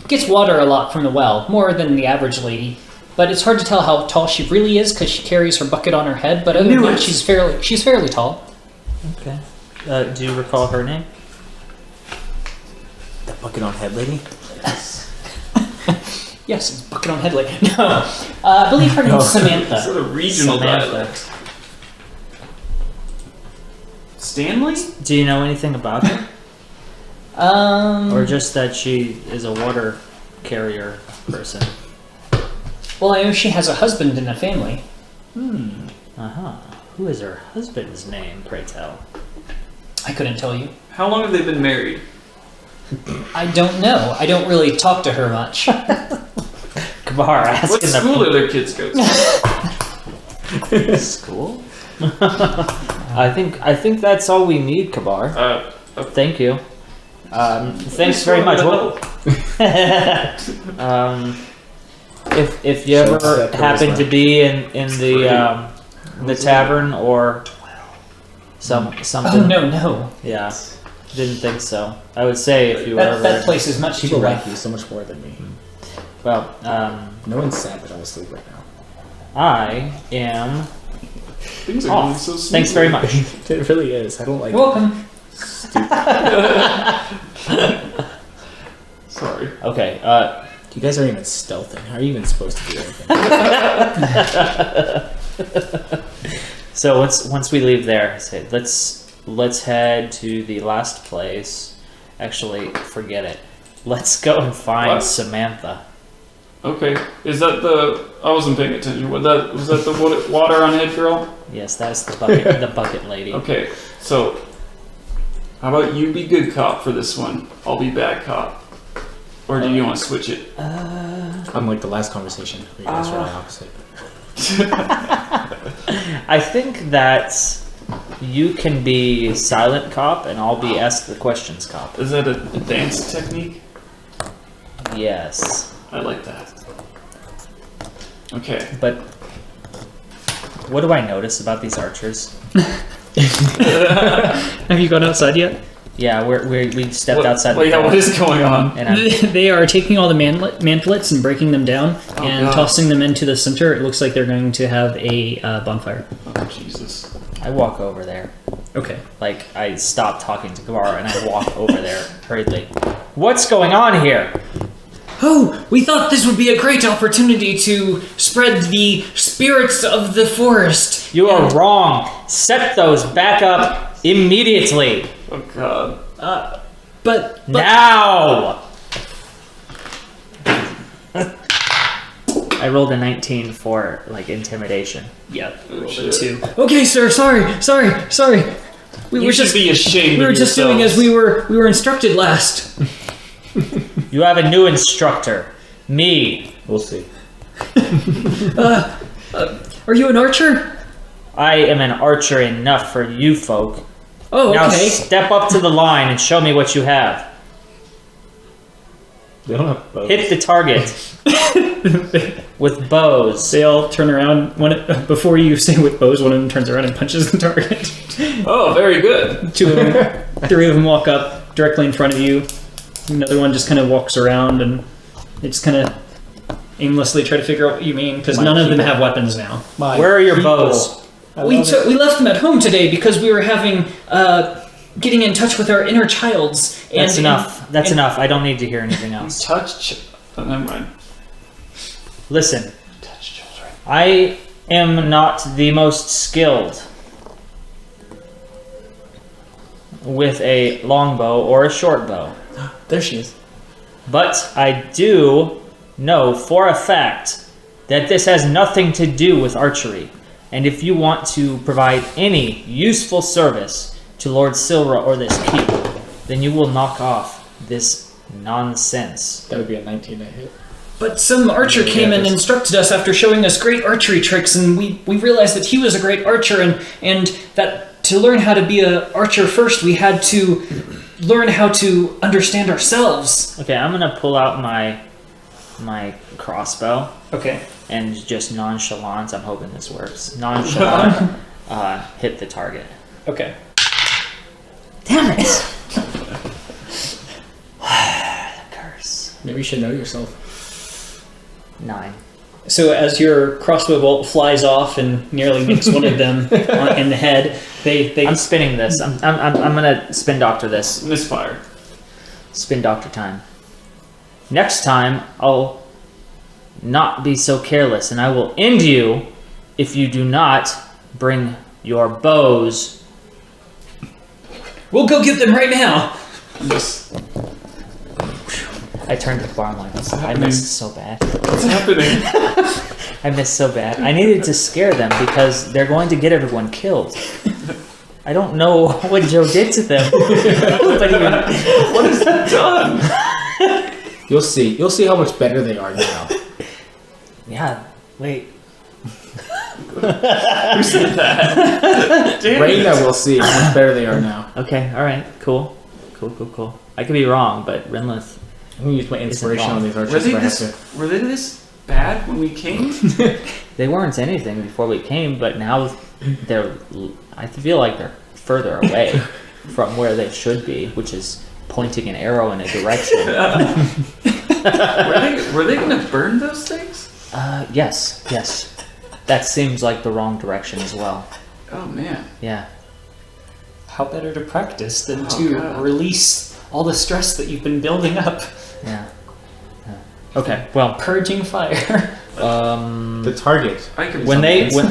gets water a lot from the well, more than the average lady. But it's hard to tell how tall she really is because she carries her bucket on her head. But other than that, she's fairly tall. okay. Do you recall her name? That bucket on head lady? Yes, it's bucket on head lady. No, I believe her name's Samantha. Sort of regional dialect. Stanley? Do you know anything about her, or just that she is a water carrier person? Well, I know she has a husband and a family. Who is her husband's name, pray tell? I couldn't tell you. How long have they been married? I don't know. I don't really talk to her much. Kabar, asking What school do their kids go to? School? I think that's all we need, Kabar. Thank you. Thanks very much. Well, if you Show ever that happen charisma. to be in the tavern or something, Oh no. yeah, didn't think so. I would say if you were That ever, place is much People too like rough. you so much more than me. well, No one's sad that I'm asleep right now. I am Things are going off. so smoothly. Thanks very much. It really is. I don't like You're welcome. Sorry. Okay. You guys aren't even stealthing. How are you even supposed to do anything? So once we leave there, say let's head to the last place. Actually, forget it. Let's go and find What? Samantha. Okay. Is that the? I wasn't paying attention. Was that the water on head girl? Yes, that's the bucket. The bucket lady. Okay. So, how about you be good cop for this one? I'll be bad cop. Or do you want to switch it? Unlike the last conversation, where you guys were the opposite. I think that you can be silent cop, and I'll be ask the questions cop. Is that a dance technique? Yes, I like that. Okay. but what do I notice about these archers? Have you gone outside yet? Yeah, we stepped What- outside. Wait, the yeah, door, what is going on? and I'm, They are taking all the mantlets and breaking them down Oh, and God. tossing them into the center. It looks like they're going to have a bonfire. Oh, Jesus. I walk over there. Okay. Like, I stop talking to Gavar and I walk over there hurriedly. What's going on here? Oh, we thought this would be a great opportunity to spread the spirits of the forest. You are wrong. Set those back up immediately. Oh, God. But Now! I rolled a 19 for, like, intimidation. yeah, Oh, shit. two. Okay, sir. Sorry. We You were should just be ashamed we were of just doing as yourselves. we were instructed last. You have a new instructor. Me. We'll see. Are you an archer? I am an archer enough for you folk. Oh, Now okay. step up to the line and show me what you have. They don't have bows. Hit the target with bows. They all turn around. Before you say with bows, one of them turns around and punches the target. Oh, very good. Two of them, three of them walk up directly in front of you. Another one just kind of walks around and they just kind of aimlessly try to figure out what you mean because My none of them people. have weapons now. Where are your bows? We left them at home today because we were having getting in touch with our inner childs. That's enough. That's enough. I don't need to hear anything else. Oh, never mind. Listen, Touch children. I am not the most skilled with a longbow or a short bow, There she is. but I do know for a fact that this has nothing to do with archery. And if you want to provide any useful service to Lord Silra or this keep, then you will knock off this nonsense. That would be a 19 to hit. But some archer Yeah, came and this- instructed us after showing us great archery tricks, and we realized that he was a great archer, and that to learn how to be an archer first, we had to learn how to understand ourselves. Okay, I'm gonna pull out my crossbow Okay. and just nonchalant. I'm hoping this works. Nonchalant, hit the target. Okay. Damn it! The curse. Maybe you should know yourself. 9. So as your crossbow bolt flies off and nearly makes one of them in the head, they I'm spinning this. I'm gonna spin doctor this. Misfire. Spin doctor time. Next time, I'll not be so careless, and I will end you if you do not bring your bows. we'll go get them right now. Just, I turned to the barn line. I happening? missed so bad. what's happening? I missed so bad. I needed to scare them because they're going to get everyone killed. I don't know what Joe did to them. But What has he done? You'll see. You'll see how much better they are now. yeah, wait. Who said that? Damn it. Raina will see how much better they are now. Okay, alright, cool. Cool. I could be wrong, but Renlith. I'm gonna use my inspiration on these archers if I have to. Were they this bad when we came? They weren't anything before we came, but now they're. I feel like they're further away from where they should be, which is pointing an arrow in a direction. Were they gonna burn those things? Yes. That seems like the wrong direction as well. Oh man. Yeah. How better to practice than Oh, to God. release all the stress that you've been building up, Yeah. Okay. Well, purging fire. The target. I could. when they when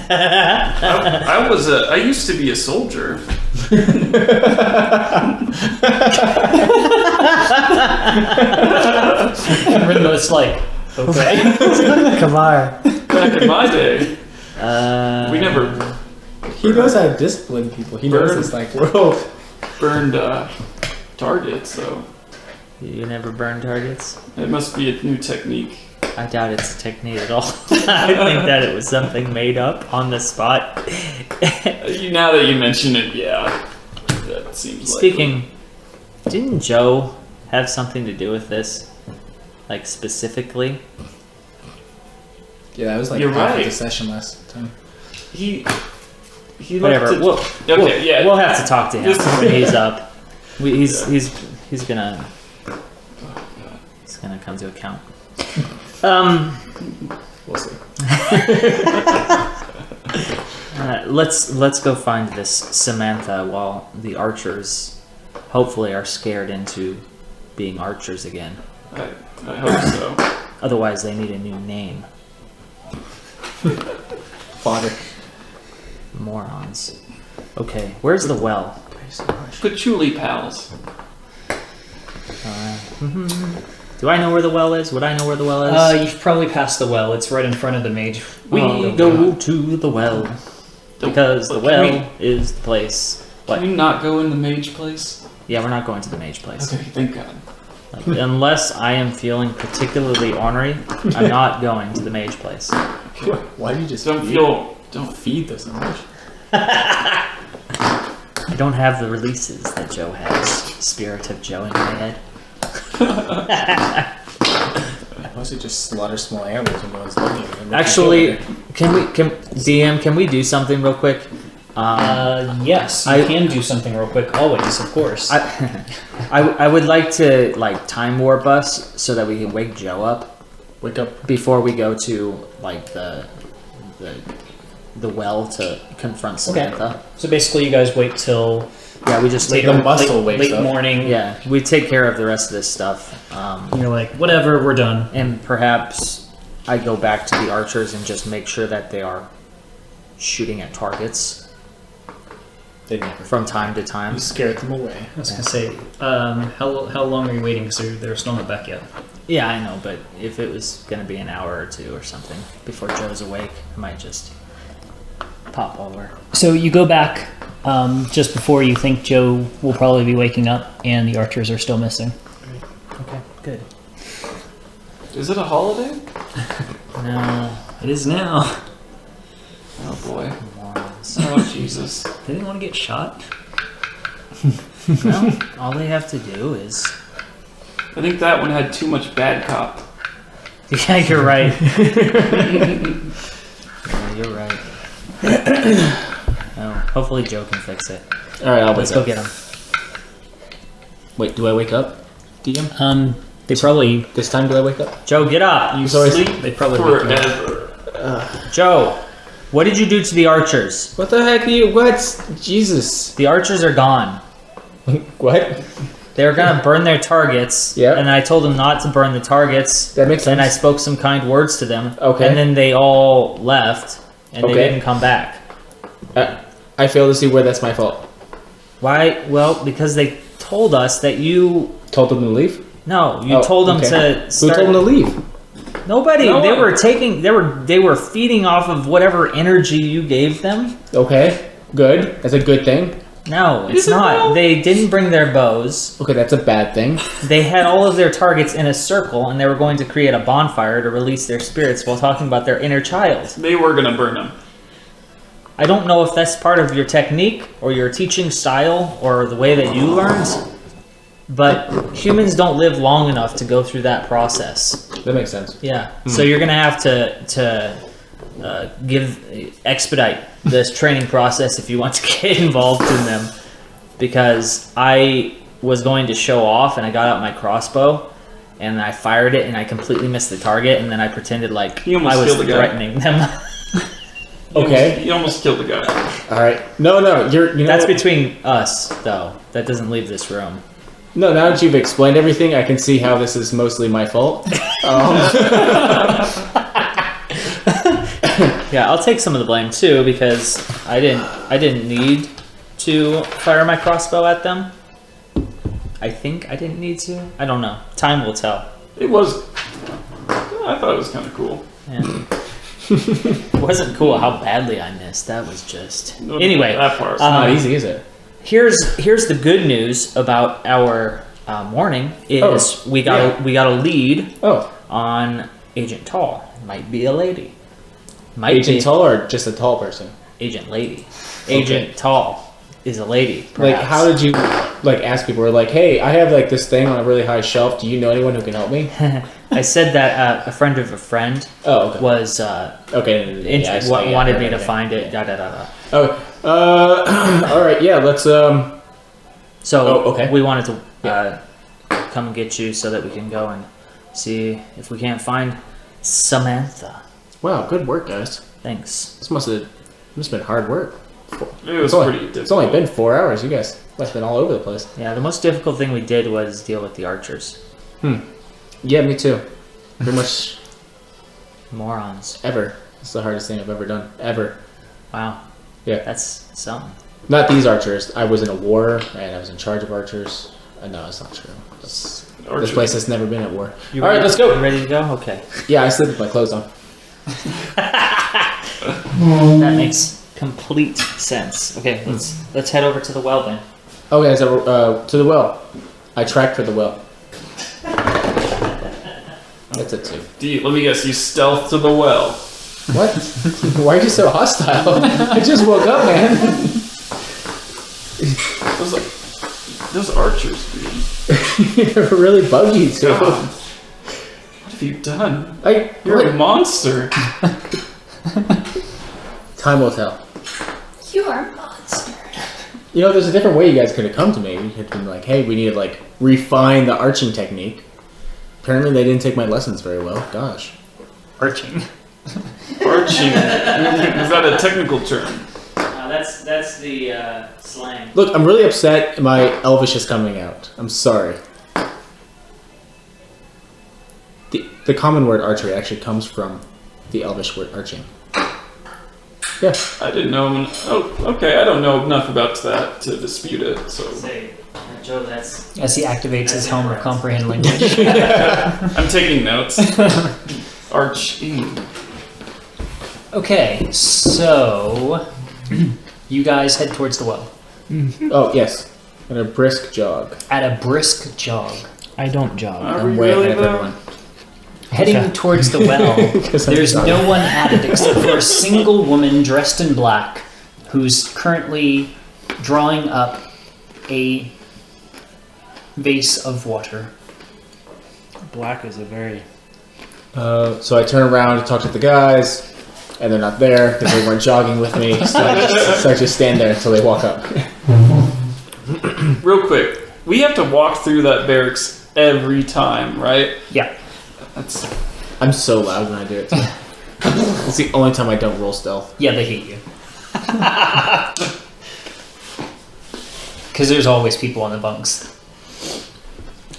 I used to be a soldier. Ringo's like, okay. come on. Back in my day, we never He knows how to discipline people. He knows this like world. burned targets, so You never burn targets? it must be a new technique. I doubt it's a technique at all. I think that it was something made up on the spot. Now that you mention it, yeah, that seems. Speaking, didn't Joe have something to do with this? Like specifically? Yeah, that was like You're half of right. the session last time. He Whatever. left it- We'll, Okay, yeah. We'll have to talk to him This- when he's up. He's gonna come to account. We'll see. Let's go find this Samantha while the archers hopefully are scared into being archers again. I hope so. Otherwise, they need a new name. Father. Morons. Okay, where's the well? Patchouli pals. Do I know where the well is? Would I know where the well is? You've probably passed the well. It's right in front of the mage. We Oh, go God. to the well Don't- because the but well can is the place. What? Can you not go in the mage place? Yeah, we're not going to the mage place. Okay, thank God. Unless I am feeling particularly ornery, I'm not going to the mage place. Okay. Why do you just Don't don't feed this so much? I don't have the releases that Joe has. Spirit of Joe in my head. I mostly just slaughter small animals when no one's looking. and make Actually, them can we do something real quick? Yes, you can do something real quick. Always, of course. I would like to like time warp us so that we can wake Joe up wake up. before we go to like the well to confront Samantha. So basically, you guys wait till Yeah, we just take The muscle wakes late up. morning. Yeah, we take care of the rest of this stuff. You're like, whatever, we're done. And perhaps I go back to the archers and just make sure that they are shooting at targets They never. from time to You time. scared them away. I was gonna say, how long are you waiting? Because they're still not back yet. Yeah, I know, but if it was going to be an hour or two or something before Joe's awake, I might just pop over. So you go back just before you think Joe will probably be waking up, and the archers are still missing. Okay, good. Is it a holiday? No, It is now. Oh boy. morons. Oh Jesus. They didn't want to get shot. No, all they have to do is... I think that one had too much bad cop. Yeah, you're right. Yeah, you're right. Oh, hopefully Joe can fix it. All right, I'll Let's wake go up. get him. Wait, do I wake up? DM? They probably This time do I wake up? Joe, get up. You Sorry. sleep They probably wake you up. forever. Joe, what did you do to the archers? What the heck are you? What? Jesus. The archers are gone. What? They were gonna burn their targets. Yeah. And I told them not to burn the targets. That makes Then I sense. spoke some kind words to them. Okay. And then they all left, and they Okay. didn't come back. I fail to see where that's my fault. Why? Well, because they told us that you. Told them to leave? No, you Oh, told them okay. to Who start. told them to leave? Nobody. No they one. were taking. They were feeding off of whatever energy you gave them. Okay, good. That's a good thing. No, it's Is it not. though? They didn't bring their bows. Okay, that's a bad thing. They had all of their targets in a circle, and they were going to create a bonfire to release their spirits while talking about their inner child. They were gonna burn him. I don't know if that's part of your technique or your teaching style or the way that you learned, but humans don't live long enough to go through that process. That makes sense. Yeah. So you're gonna have to expedite this training process if you want to get involved in them, because I was going to show off and I got out my crossbow and I fired it and I completely missed the target, and then I pretended like You almost I was killed the guy. threatening them. Okay. You almost killed the guy. All right. No, you're. You know That's what? between us, though. That doesn't leave this room. No, now that you've explained everything, I can see how this is mostly my fault. Yeah, I'll take some of the blame too because I didn't need to fire my crossbow at them. I think I didn't need to. I don't know. Time will tell. It was. I thought it was kind of cool. And it wasn't cool how badly I missed. That was just anyway. That part's Not easy, is it? Here's the good news about our morning is we got a lead on Agent Tall. Might be a lady. Might Agent be Tall or just a tall person? Agent Lady. Agent Tall is a lady. Like, Perhaps. how did you ask people? We're like, hey, I have this thing on a really high shelf. Do you know anyone who can help me? I said that a friend of a friend was wanted me to find it. Da da da da. Oh, all right, yeah. Let's So we wanted to come and get you so that we can go and see if we can't find Samantha. Wow, good work, guys. Thanks. This must have been hard work. It was pretty difficult. It's only been 4 hours. You guys must have been all over the place. Yeah, the most difficult thing we did was deal with the archers. Yeah, me too. Pretty much Morons. ever. It's the hardest thing I've ever done. Ever. Wow. Yeah. That's something. Not these archers. I was in a war, and I was in charge of archers. No, it's not true. This place has never been at war. All right, let's go. You ready to go? Okay. Yeah, I sleep with my clothes on. That makes complete sense. Okay, let's head over to the well then. Okay, so to the well. I tracked for the well. That's a 2. Let me guess, you stealth to the well. What? Why are you so hostile? I just woke up, man. Those archers, dude. You're really buggy too. God. What have you done? You're What? a monster. Time will tell. You are a monster. You know, there's a different way you guys could have come to me. You could have been like, hey, we need to refine the arching technique. Apparently they didn't take my lessons very well. Gosh. Arching. Arching. Is that a technical term? That's the slang. Look, I'm really upset my Elvish is coming out. I'm sorry. The common word archery actually comes from the Elvish word arching. Yeah. I didn't know. Oh, okay. I don't know enough about that to dispute it. So Say, Joe, that's As he activates his helm of comprehend language. I'm taking notes. Arching. Okay, so you guys head towards the well Oh, yes. And a brisk jog. at a brisk jog. I don't jog. Are I'm we way really ahead of though? everyone. Heading towards the well, 'Cause I'm there's sorry. no one at it except for a single woman dressed in black who's currently drawing up a vase of water. Black is a very So I turn around to talk to the guys, and they're not there because they weren't jogging with me. So I just stand there until they walk up. Real quick, we have to walk through that barracks every time, right? Yeah. That's I'm so loud when I do it too. It's the only time I don't roll stealth. Yeah, they hate you. Because there's always people on the bunks.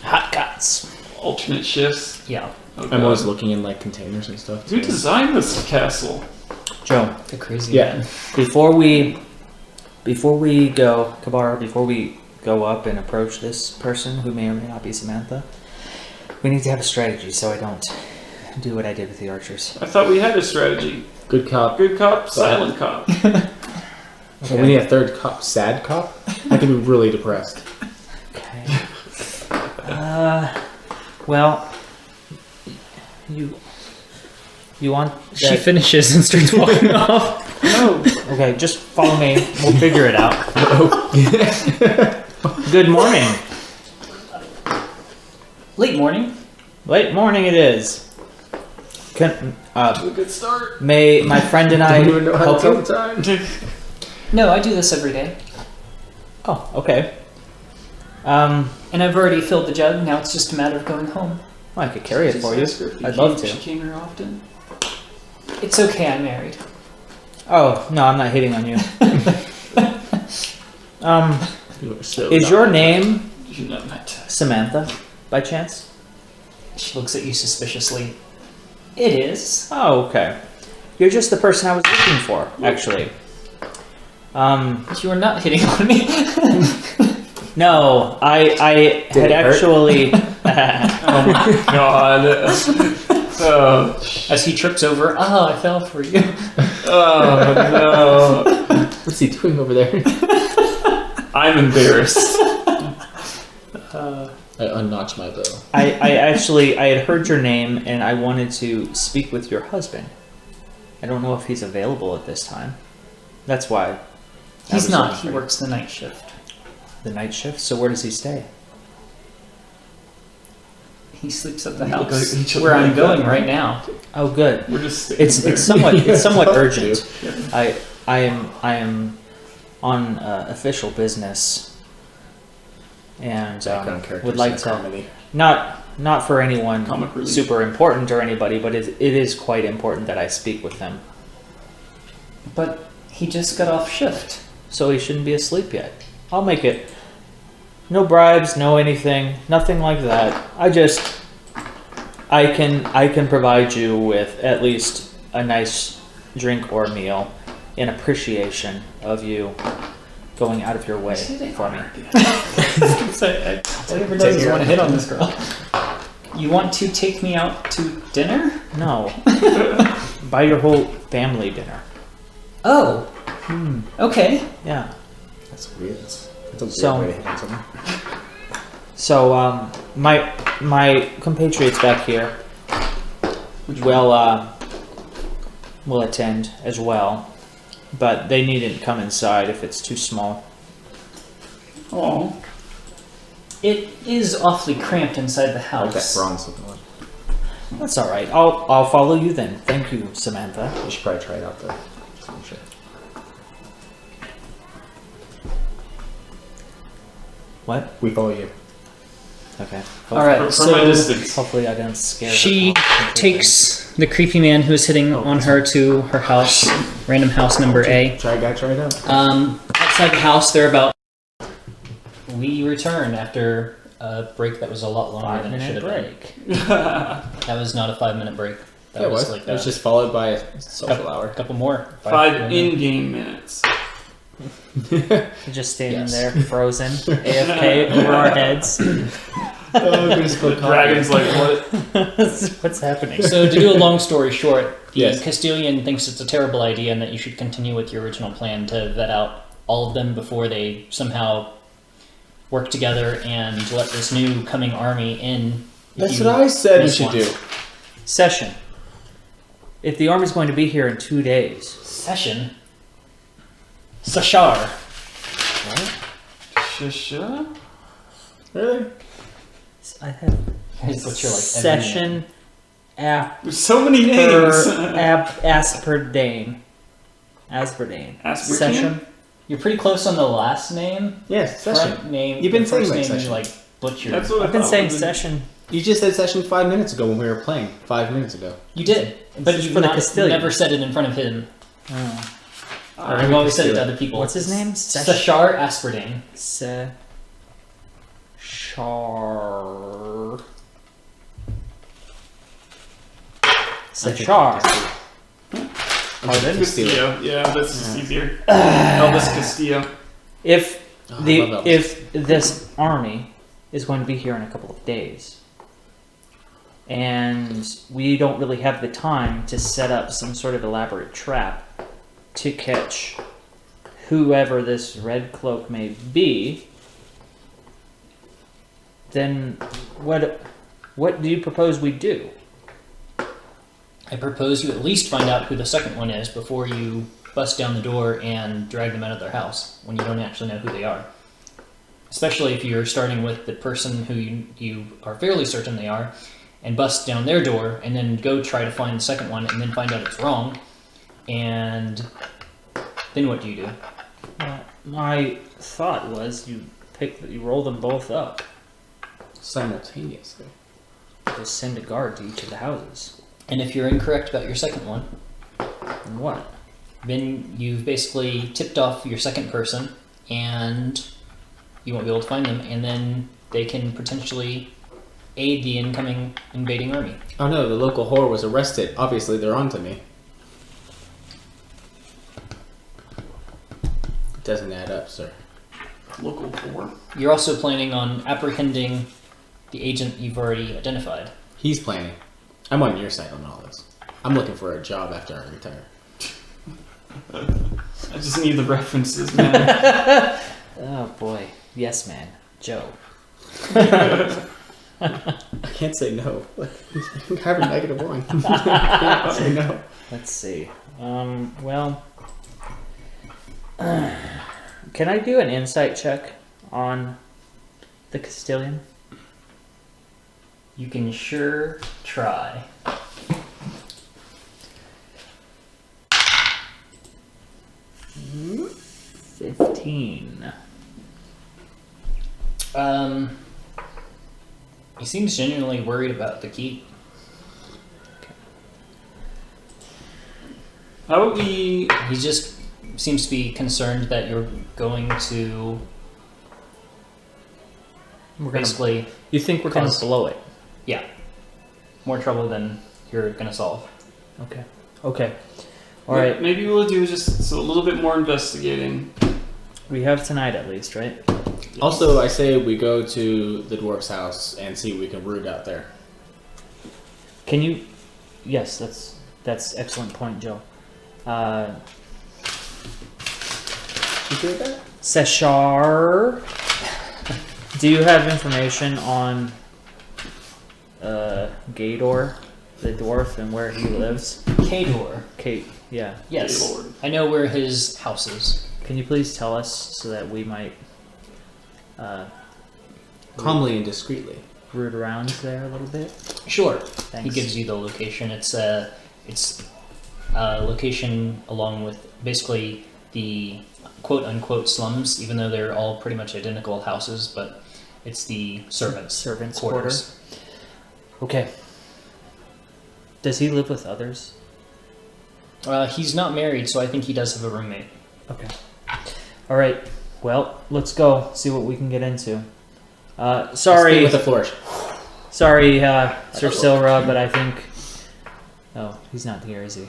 hot cots. alternate shifts. Yeah. Oh, I'm God. always looking in containers and stuff. Who designed this castle? Joe, The crazy Yeah. man. before we go, Kabara, before we go up and approach this person who may or may not be Samantha, we need to have a strategy so I don't do what I did with the archers. I thought we had a strategy. Good cop. Good cop, silent cop. And we need a third cop. Sad cop? I can be really depressed. Okay. Well, you want She that- finishes and starts walking off. No. Okay, just follow me. We'll figure it out. Good morning. Late morning. Late morning it is. Can, A good start. may my friend and I I don't even know how help to tell you? the time. No, I do this every day. Oh, okay. And I've already filled the jug. Now it's just a matter of going home. Well, I could carry it for you. I'd love She to. came here often. It's okay, I'm married. Oh, no, I'm not hitting on you. You are so Is dumb. your name Samantha, by chance? She looks at you suspiciously. It is. Oh, okay. You're just the person I was looking for, actually. You are not hitting on me. No, I had it hurt? actually. Oh my god. Oh, As he trips over, I fell for you. oh no. What's he doing over there? I'm embarrassed. I unnotched my bow. I had heard your name and I wanted to speak with your husband. I don't know if he's available at this time. That's why. I He's was not. looking He for works the night shift. the night shift. So where does he stay? He sleeps at the We look house like each other where I'm like going that, right now. Oh, good. We're just standing there. It's somewhat Yeah. urgent. I am on official business, and Background characters would like in to comedy. not for anyone Comic relief. super important or anybody, but it is quite important that I speak with him. But he just got off shift. So he shouldn't be asleep yet. I'll make it. No bribes, no anything, nothing like that. I can provide you with at least a nice drink or meal in appreciation of you going out of your way for me. I never know you want to hit on this girl. You want to take me out to dinner? No. Buy your whole family dinner. Oh. Okay. Yeah. That's weird. That's a weird So- way to hit on someone. So my compatriots back here will attend as well, but they needn't come inside if it's too small. Oh. It is awfully cramped inside the Like that house. bronze looking one. That's all right. I'll follow you then. Thank you, Samantha. You should probably try it out though. Sure. What? We follow you. Okay. All right. From So a distance. Hopefully I didn't scare her she off completely. takes the creepy man who's hitting on her to her house, random house number A. Try it out. Outside the house, they're about. We return after a break that was a lot longer than it should 5-minute have been. break. That was not a 5-minute break. That Yeah, was it like was a just followed by a social hour. couple more. 5 in-game minutes. Just standing Yes. there, frozen, AFK over our heads. Oh, we're just The dragon's like, what? What's happening? So to do a long story short, the Yes. Castilian thinks it's a terrible idea and that you should continue with your original plan to vet out all of them before they somehow work together and let this new coming army in. That's what I said we miss should one. do. Session. If the army's going to be here in 2 days, Session. Sashar. Shisha? Really? I have Here's what you're like. session There's so many names. Asperdane. Aspartame? Session. You're pretty close on the last name. Yes, Front session. name. You've been the first saying like name session. You like butchered. That's what I I've been thought saying was in- session. You just said session 5 minutes ago when we were playing. 5 minutes ago. You did, but is you for the Castilian. never said it in front of him. Oh. Or I've always said it to other people. What's his name? Sashar Asperdane. Seshar. Seshar. Pardon? Castillo. Yeah, that's just easier. Elvis Castillo. If Oh, I love Elvis. if this army is going to be here in a couple of days, and we don't really have the time to set up some sort of elaborate trap to catch whoever this red cloak may be, then what do you propose we do? I propose you at least find out who the second one is before you bust down the door and drag them out of their house when you don't actually know who they are. Especially if you're starting with the person who you are fairly certain they are, and bust down their door, and then go try to find the second one, and then find out it's wrong, and then what do you do? My thought was you roll them both up. Simultaneously. Just send a guard to each of the houses. And if you're incorrect about your second one, And what? then you've basically tipped off your second person, and you won't be able to find them, and then they can potentially aid the incoming invading army. Oh no, the local whore was arrested. Obviously, they're onto me. It doesn't add up, sir. Local 4. You're also planning on apprehending the agent you've already identified. He's planning. I'm on your side on all this. I'm looking for a job after I retire. I just need the references, man. Oh boy. Yes, man. Joe. I can't say no. I have a -1. I can't say no. Let's see. Well, can I do an insight check on the Castilian? You can sure try. Mm-hmm. 15. He seems genuinely worried about the keep. How about we... He just seems to be concerned that you're going to basically... You think we're going to cause- blow it? Yeah. More trouble than you're going to solve. Okay. Okay. All right. Maybe we'll do just a little bit more investigating. We have tonight at least, right? Also, I say we go to the dwarf's house and see what we can root out there. Can you? Yes, that's excellent point, Joe. You hear that? Seshar, do you have information on Gador, the dwarf, and where he lives? Kador. Kate, yeah. Yes. Lord. I know where his house is. Can you please tell us so that we might Calmly and discreetly. root around there a little bit? Sure. Thanks. He gives you the location. It's a location along with basically the quote-unquote slums, even though they're all pretty much identical houses, but it's the servants' quarters. Okay. Does he live with others? He's not married, so I think he does have a roommate. Okay. All right. Well, let's go see what we can get into. Sorry, With a flourish. sorry, Sir Silra, but I think. Oh, he's not here, is he?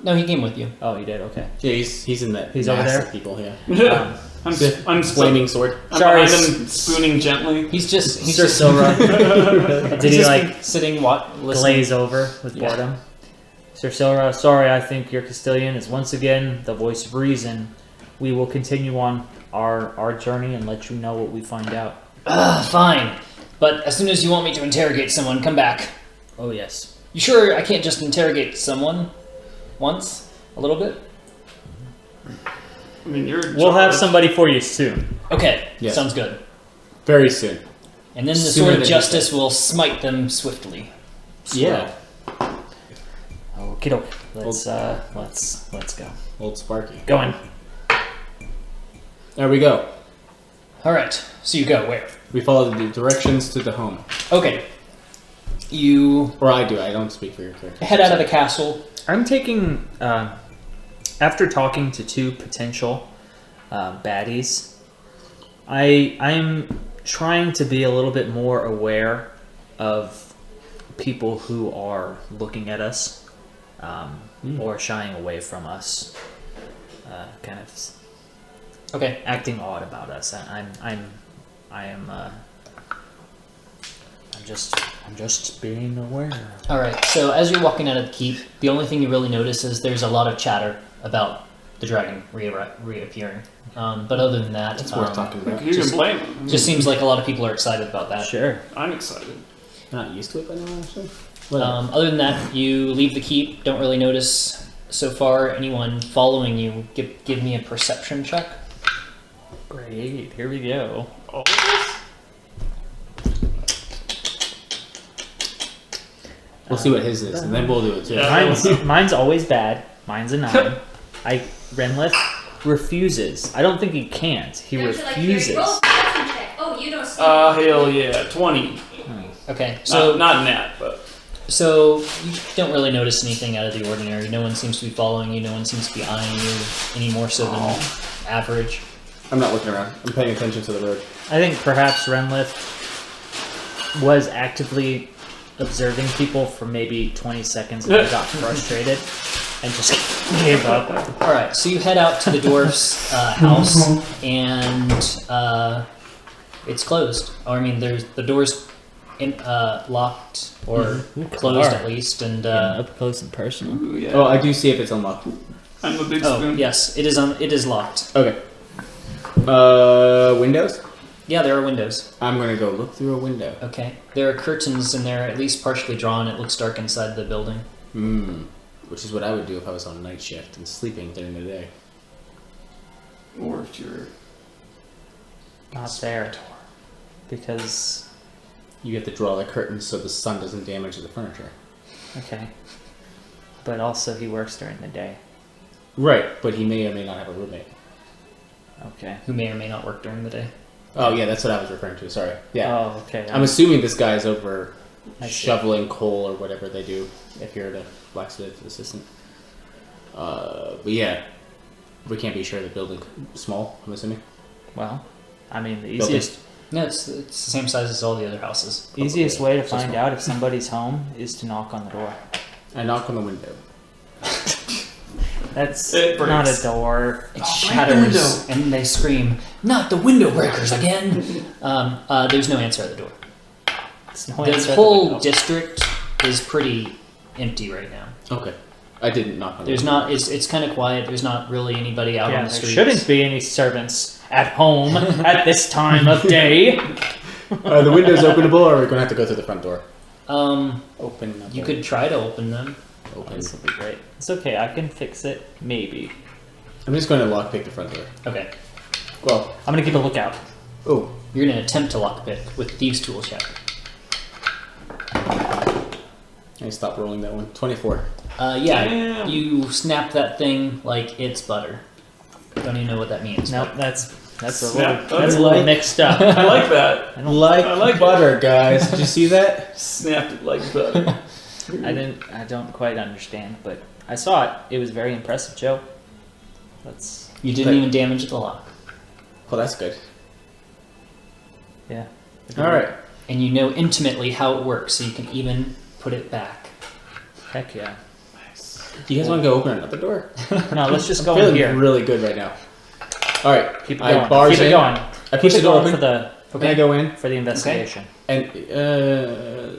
No, he came with you. Oh, he did. Okay. Yeah, he's in that. He's over mass there? of people, yeah. I'm Flaming sword. I'm Sorry, behind him, spooning gently. He's just Sir Silra. Did he's he just like sitting listening? glaze over with Yeah. boredom? Sir Silra, sorry, I think your Castilian is once again the voice of reason. We will continue on our journey and let you know what we find out. Fine. But as soon as you want me to interrogate someone, come back. Oh yes. You sure I can't just interrogate someone once? A little bit? I mean, you're. We'll have somebody for you soon. Okay, Yes. sounds good. Very soon. And then the Sooner sword of than justice will smite them swiftly. Yeah. Okie doke. Let's go. Old Sparky. Going. There we go. Alright, so you go where? We follow the directions to the home. Okay. You Or I do. I don't speak for your character. head out of the castle. I'm taking, after talking to two potential baddies, I'm trying to be a little bit more aware of people who are looking at us or shying away from us, kind of Okay. acting odd about us. I'm just being aware. Alright, so as you're walking out of the keep, the only thing you really notice is there's a lot of chatter about the dragon reappearing. But other than that, It's worth talking about. You can blame him. just seems like a lot of people are excited about that. Sure. I'm excited. Not used to it by now, actually. Other than that, you leave the keep. Don't really notice so far anyone following you. Give me a perception check. Great. Here we go. All of this? We'll see what his is, and then we'll do it too. Yeah. Mine's always bad. Mine's a 9. Renlith refuses. I don't think he can't. He Don't you like hearing, refuses. roll perception check. Oh, you don't see. Hell yeah. 20. Okay, So so not nat, but so you don't really notice anything out of the ordinary. No one seems to be following you. No one seems to be eyeing you any more so than average. I'm not looking around. I'm paying attention to the road. I think perhaps Renlith was actively observing people for maybe 20 seconds and then got frustrated and just gave up. All right, so you head out to the dwarf's house, and it's closed. Or I mean, there's the door's locked or closed at least, and Up close and personal. Ooh, yeah. Oh, I do see if it's unlocked. I'm a big oh spoon. yes, it is It is locked. Okay. Windows? Yeah, there are windows. I'm gonna go look through a window. Okay, there are curtains, and they're at least partially drawn. It looks dark inside the building. Which is what I would do if I was on night shift and sleeping during the day. Or if you're... Not there. Because, You get to draw the curtains so the sun doesn't damage the furniture. okay. But also he works during the day. Right, but he may or may not have a roommate. Okay. Who may or may not work during the day. Oh yeah, that's what I was referring to. Sorry. Yeah. Oh, okay. I'm assuming this guy's over I see. shoveling coal or whatever they do if you're the blacksmith assistant. But yeah, we can't be sure the building small. I'm assuming. Well, I mean, the Building. easiest No, it's the same size as all the other houses. easiest way to So find small. out if somebody's home is to knock on the door. I knock on the window. That's It not breaks. a door. It break the shatters, and they scream, "Not the window breakers again!" There's no answer at the door. It's no answer The at the whole window. district is pretty empty right now. Okay. I didn't knock on the There's window. not. It's kind of quiet. There's not really anybody out Yeah, on the there streets. shouldn't be any servants at home at this time of day. Are the windows openable, or are we going to have to go through the front door? You Open. up. could try to open them. Open. This will be great. It's okay, I can fix it. Maybe. I'm just going to lockpick the front door. Okay, Well, I'm gonna keep a lookout. oh, you're gonna attempt to lockpick with thieves' tool check. I stopped rolling that one. 24. Yeah, Damn. you snap that thing like it's butter. Don't even know what that means. Nope, that's a Snap little, that's a little butter. mixed up. I like that. Like, I like butter, guys. Did you see that? Snapped it like butter. I don't quite understand, but I saw it. It was very impressive, Joe. Let's You didn't even damage the lock, Well, that's good. yeah. All right. and you know intimately how it works, so you can even put it back. Heck yeah. Do you guys want to go open another door? No, let's just I'm go in feeling here. really good right now. All right. Keep it I going. barge Keep it in. going. I push Keep the it door going open. for the And I go in. for the investigation. And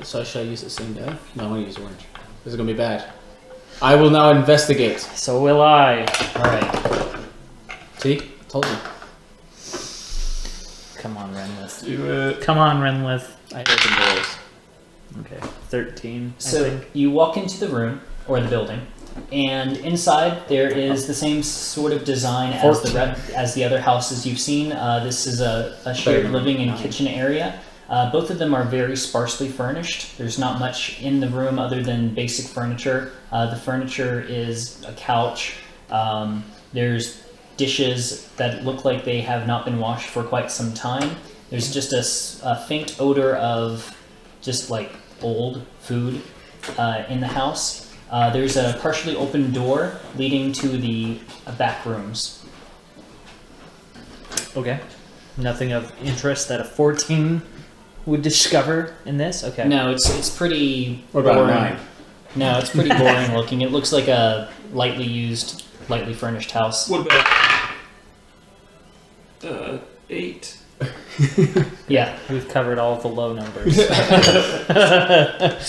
so should I use the same die? No, I'm gonna use orange. This is gonna be bad. I will now investigate. So will I. All right. See, told you. Come on, Renlith. Do it. Come on, Renlith. I open doors. Okay, 13. I So think. you walk into the room or the building, and inside there is the same sort of design as as the other houses you've seen. This is a shared living and kitchen area. Both of them are very sparsely furnished. There's not much in the room other than basic furniture. The furniture is a couch. There's dishes that look like they have not been washed for quite some time. There's just a faint odor of just like old food in the house. There's a partially open door leading to the back rooms. Okay. Nothing of interest that a 14 would discover in this? Okay. No, it's pretty What about a boring. 9? No, it's pretty boring looking. It looks like a lightly used, lightly furnished house. What about 8? Yeah. We've covered all of the low numbers.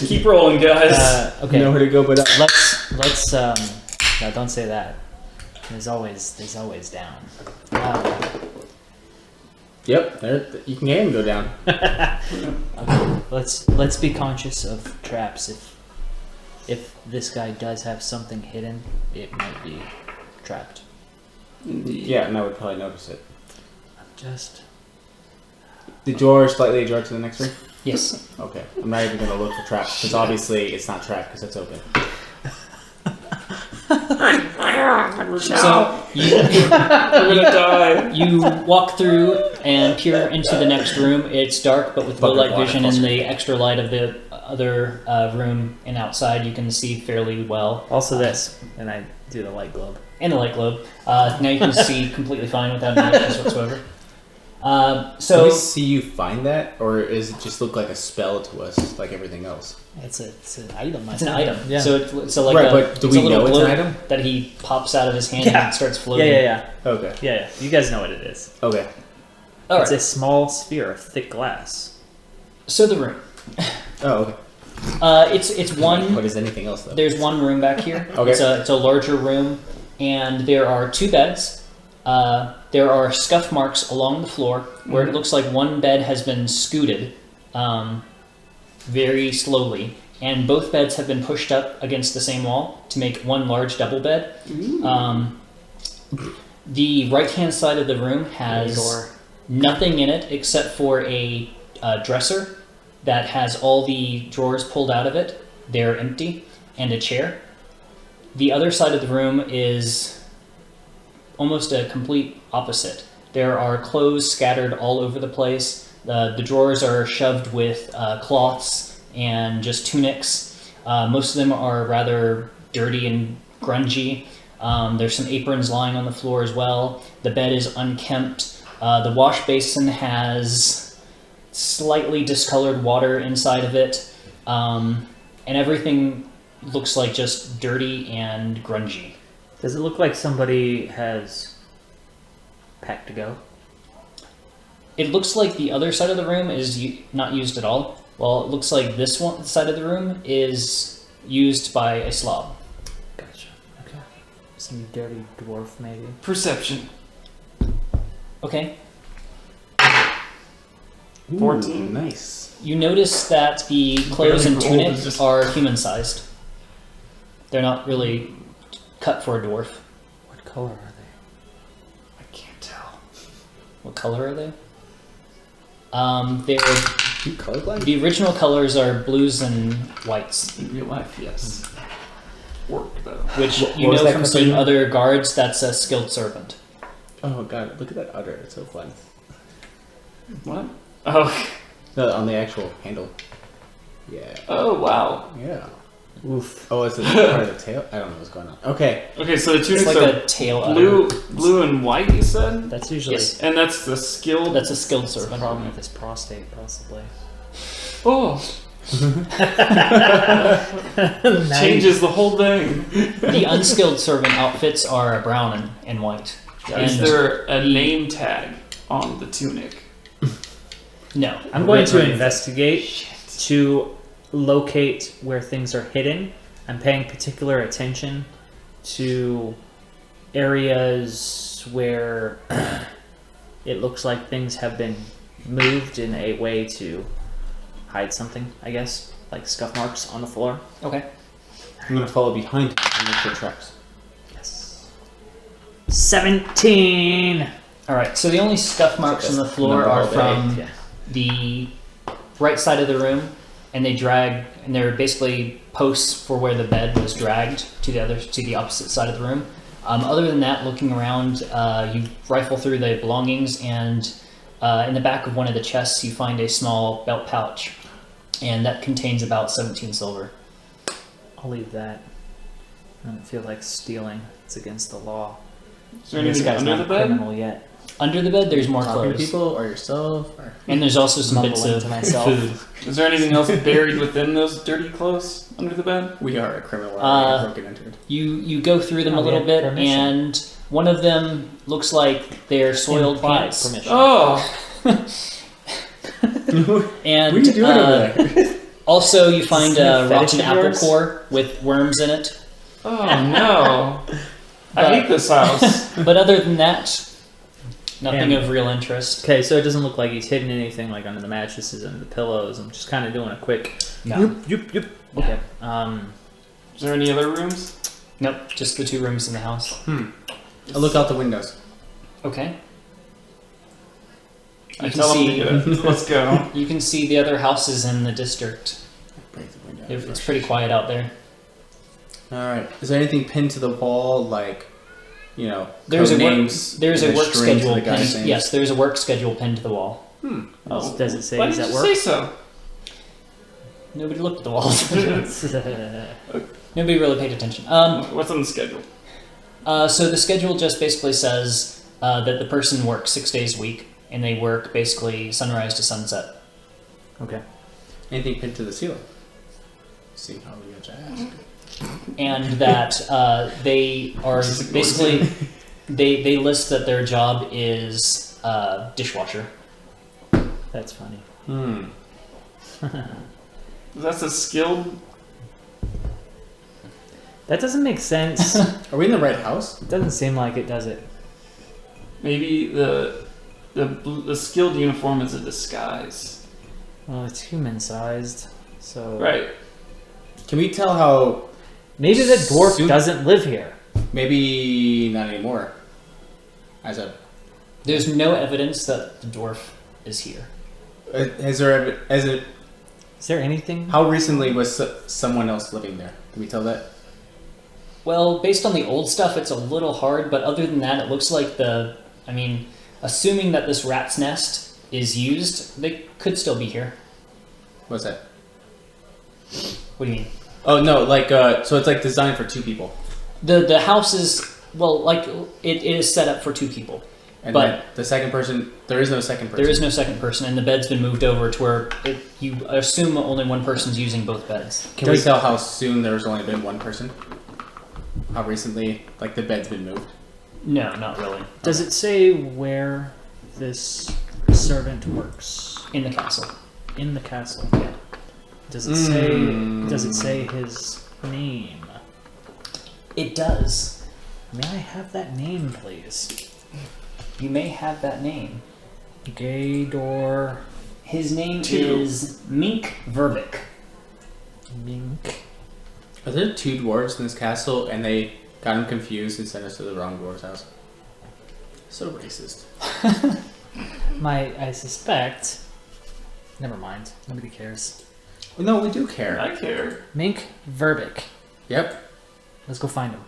Keep rolling, guys. Okay. Nowhere to go but up. Let's no, don't say that. There's always down. Yep, there. You can go down. Okay. Let's be conscious of traps. If this guy does have something hidden, it might be trapped. Yeah, and I would probably notice it. Just The door is slightly ajar to the next room. Yes. Okay, I'm not even gonna look for traps because obviously it's not trapped because it's open. So you We're gonna die. you walk through and peer into the next room. It's dark, but with low light vision and the extra light of the other room and outside you can see fairly well. Also this, and I do the light globe. And the light globe. Now you can see completely fine without any issues whatsoever. Can So we see you find that, or does it just look like a spell to us, like everything else? It's an item. I it's an think. item. Yeah. So it's like Right, a, but do it's we a little know it's an globe item? that he pops out of his hand Yeah. and starts floating. Yeah. Okay. Yeah. You guys know what it is. Okay. All It's right. a small sphere of thick glass. So the room. Oh, okay. It's one. What is anything else though? There's one room back here. Okay. It's a larger room, and there are 2 beds. There are scuff marks along the floor where it looks like one bed has been scooted very slowly, and both beds have been pushed up against the same wall to make one large double bed. The right-hand side of the room has Door. nothing in it except for a dresser that has all the drawers pulled out of it. They're empty, and a chair. The other side of the room is almost a complete opposite. There are clothes scattered all over the place. The drawers are shoved with cloths and just tunics. Most of them are rather dirty and grungy. There's some aprons lying on the floor as well. The bed is unkempt. The wash basin has slightly discolored water inside of it. And everything looks like just dirty and grungy. Does it look like somebody has packed to go? It looks like the other side of the room is not used at all. Well, it looks like this one side of the room is used by a Slav. Gotcha. Okay. Some dirty dwarf, maybe. Perception. Okay. 14. Nice. You notice that the clothes and Barely rolled, tunic it's just- are human-sized. They're not really cut for a dwarf. What color are they? I can't tell. What color are they? They're You colorblind? the original colors are blues and whites, In real life, yes. Work though. which What you was know that from color seeing again? other guards. That's a skilled servant. Oh god, look at that udder. It's so fun. What? Oh. No, on the actual handle. Yeah. Oh wow. Yeah. Oof. Oh, it's a part of the tail? I don't know what's going on. Okay. Okay, so the It's tunics like are a tail udder. blue and white. You said, That's usually Yes. and that's the skilled. That's a skilled the servant. problem with his prostate, possibly. Oh, changes the whole thing. The unskilled servant outfits are brown and white. Is And there a name tag on the tunic? no. I'm going to Red- investigate to locate where things are hidden. I'm paying particular attention to areas where it looks like things have been moved in a way to hide something, I guess, like scuff marks on the floor. Okay. I'm gonna follow behind him and look for traps. Yes. 17! All right. So the only scuff marks on the floor number are all day. from Yeah. the right side of the room, and they're basically posts for where the bed was dragged to the opposite side of the room. Other than that, looking around, you rifle through the belongings, and in the back of one of the chests, you find a small belt pouch, and that contains about 17 silver. I'll leave that. I don't feel like stealing. It's against the law. Is there And this anything guy's under not the a bed? criminal yet. Under the bed, there's more Talking to clothes, people or yourself? Or... and there's also some bits Mumbling of to myself. food. Is there anything else buried within those dirty clothes under the bed? We are a criminal. Broken entered. You go through them Oh, a little yeah, bit, permission. and one of them looks like they're soiled Implied pants. permission. Oh, And What are you doing over there? also, you find Isn't a it fetish rotten of apple yours? core with worms in it. oh no! I But- hate this house. But other than that, nothing And- of real interest. Okay, so it doesn't look like he's hidden anything like under the mattresses and the pillows. I'm just kind of doing a quick. No. Yep. Okay. Is there any other rooms? Nope, just the 2 rooms in the house. I look out the windows. Okay. I You can tell them see to get it. Let's go. you can see the other houses in the district. Break the window. It's pretty quiet out there. Alright. Is there anything pinned to the wall, like, you know, There's code a work, names? there's a and work string to schedule the guy's pinned. names? Yes, there's a work schedule pinned to the wall. Oh, Does it say why he's did at you work? say so? Nobody looked at the walls. Nobody really paid attention. What's on the schedule? So the schedule just basically says that the person works 6 days a week, and they work basically sunrise to sunset. Okay. Anything pinned to the ceiling? See how we got to ask. And that they are basically they list that their job is dishwasher. That's funny. That's a skilled. That doesn't make sense. Are we in the right house? It doesn't seem like it, does it? Maybe the skilled uniform is a disguise. Well, it's human-sized, so... Right. Can we tell how... Maybe the dwarf Soon- doesn't live here. Maybe not anymore. As a... There's no evidence that the dwarf is here. Is there... As a... Is there anything? How recently was someone else living there? Can we tell that? Well, based on the old stuff, it's a little hard, but other than that, it looks like assuming that this rat's nest is used, they could still be here. What's that? What do you mean? Oh, no, so it's like designed for 2 people. The house is, it is set up for 2 people. And But- then the second person, there is no second person. There is no second person, and the bed's been moved over to where you assume only one person's using both beds. Can we tell how soon there's only been one person? How recently, the bed's been moved? No, not really. Does it say where this servant works? In the castle. In the castle. Yeah. Does it say? Does it say his name? It does. May I have that name, please? You may have that name. Gaydor His name 2. is Mink Verbic. Mink. Are there 2 dwarves in this castle and they got him confused and sent us to the wrong dwarf's house? So racist. I suspect. Never mind. Nobody cares. No, we do care. I care. Mink Verbic. Yep. Let's go find him.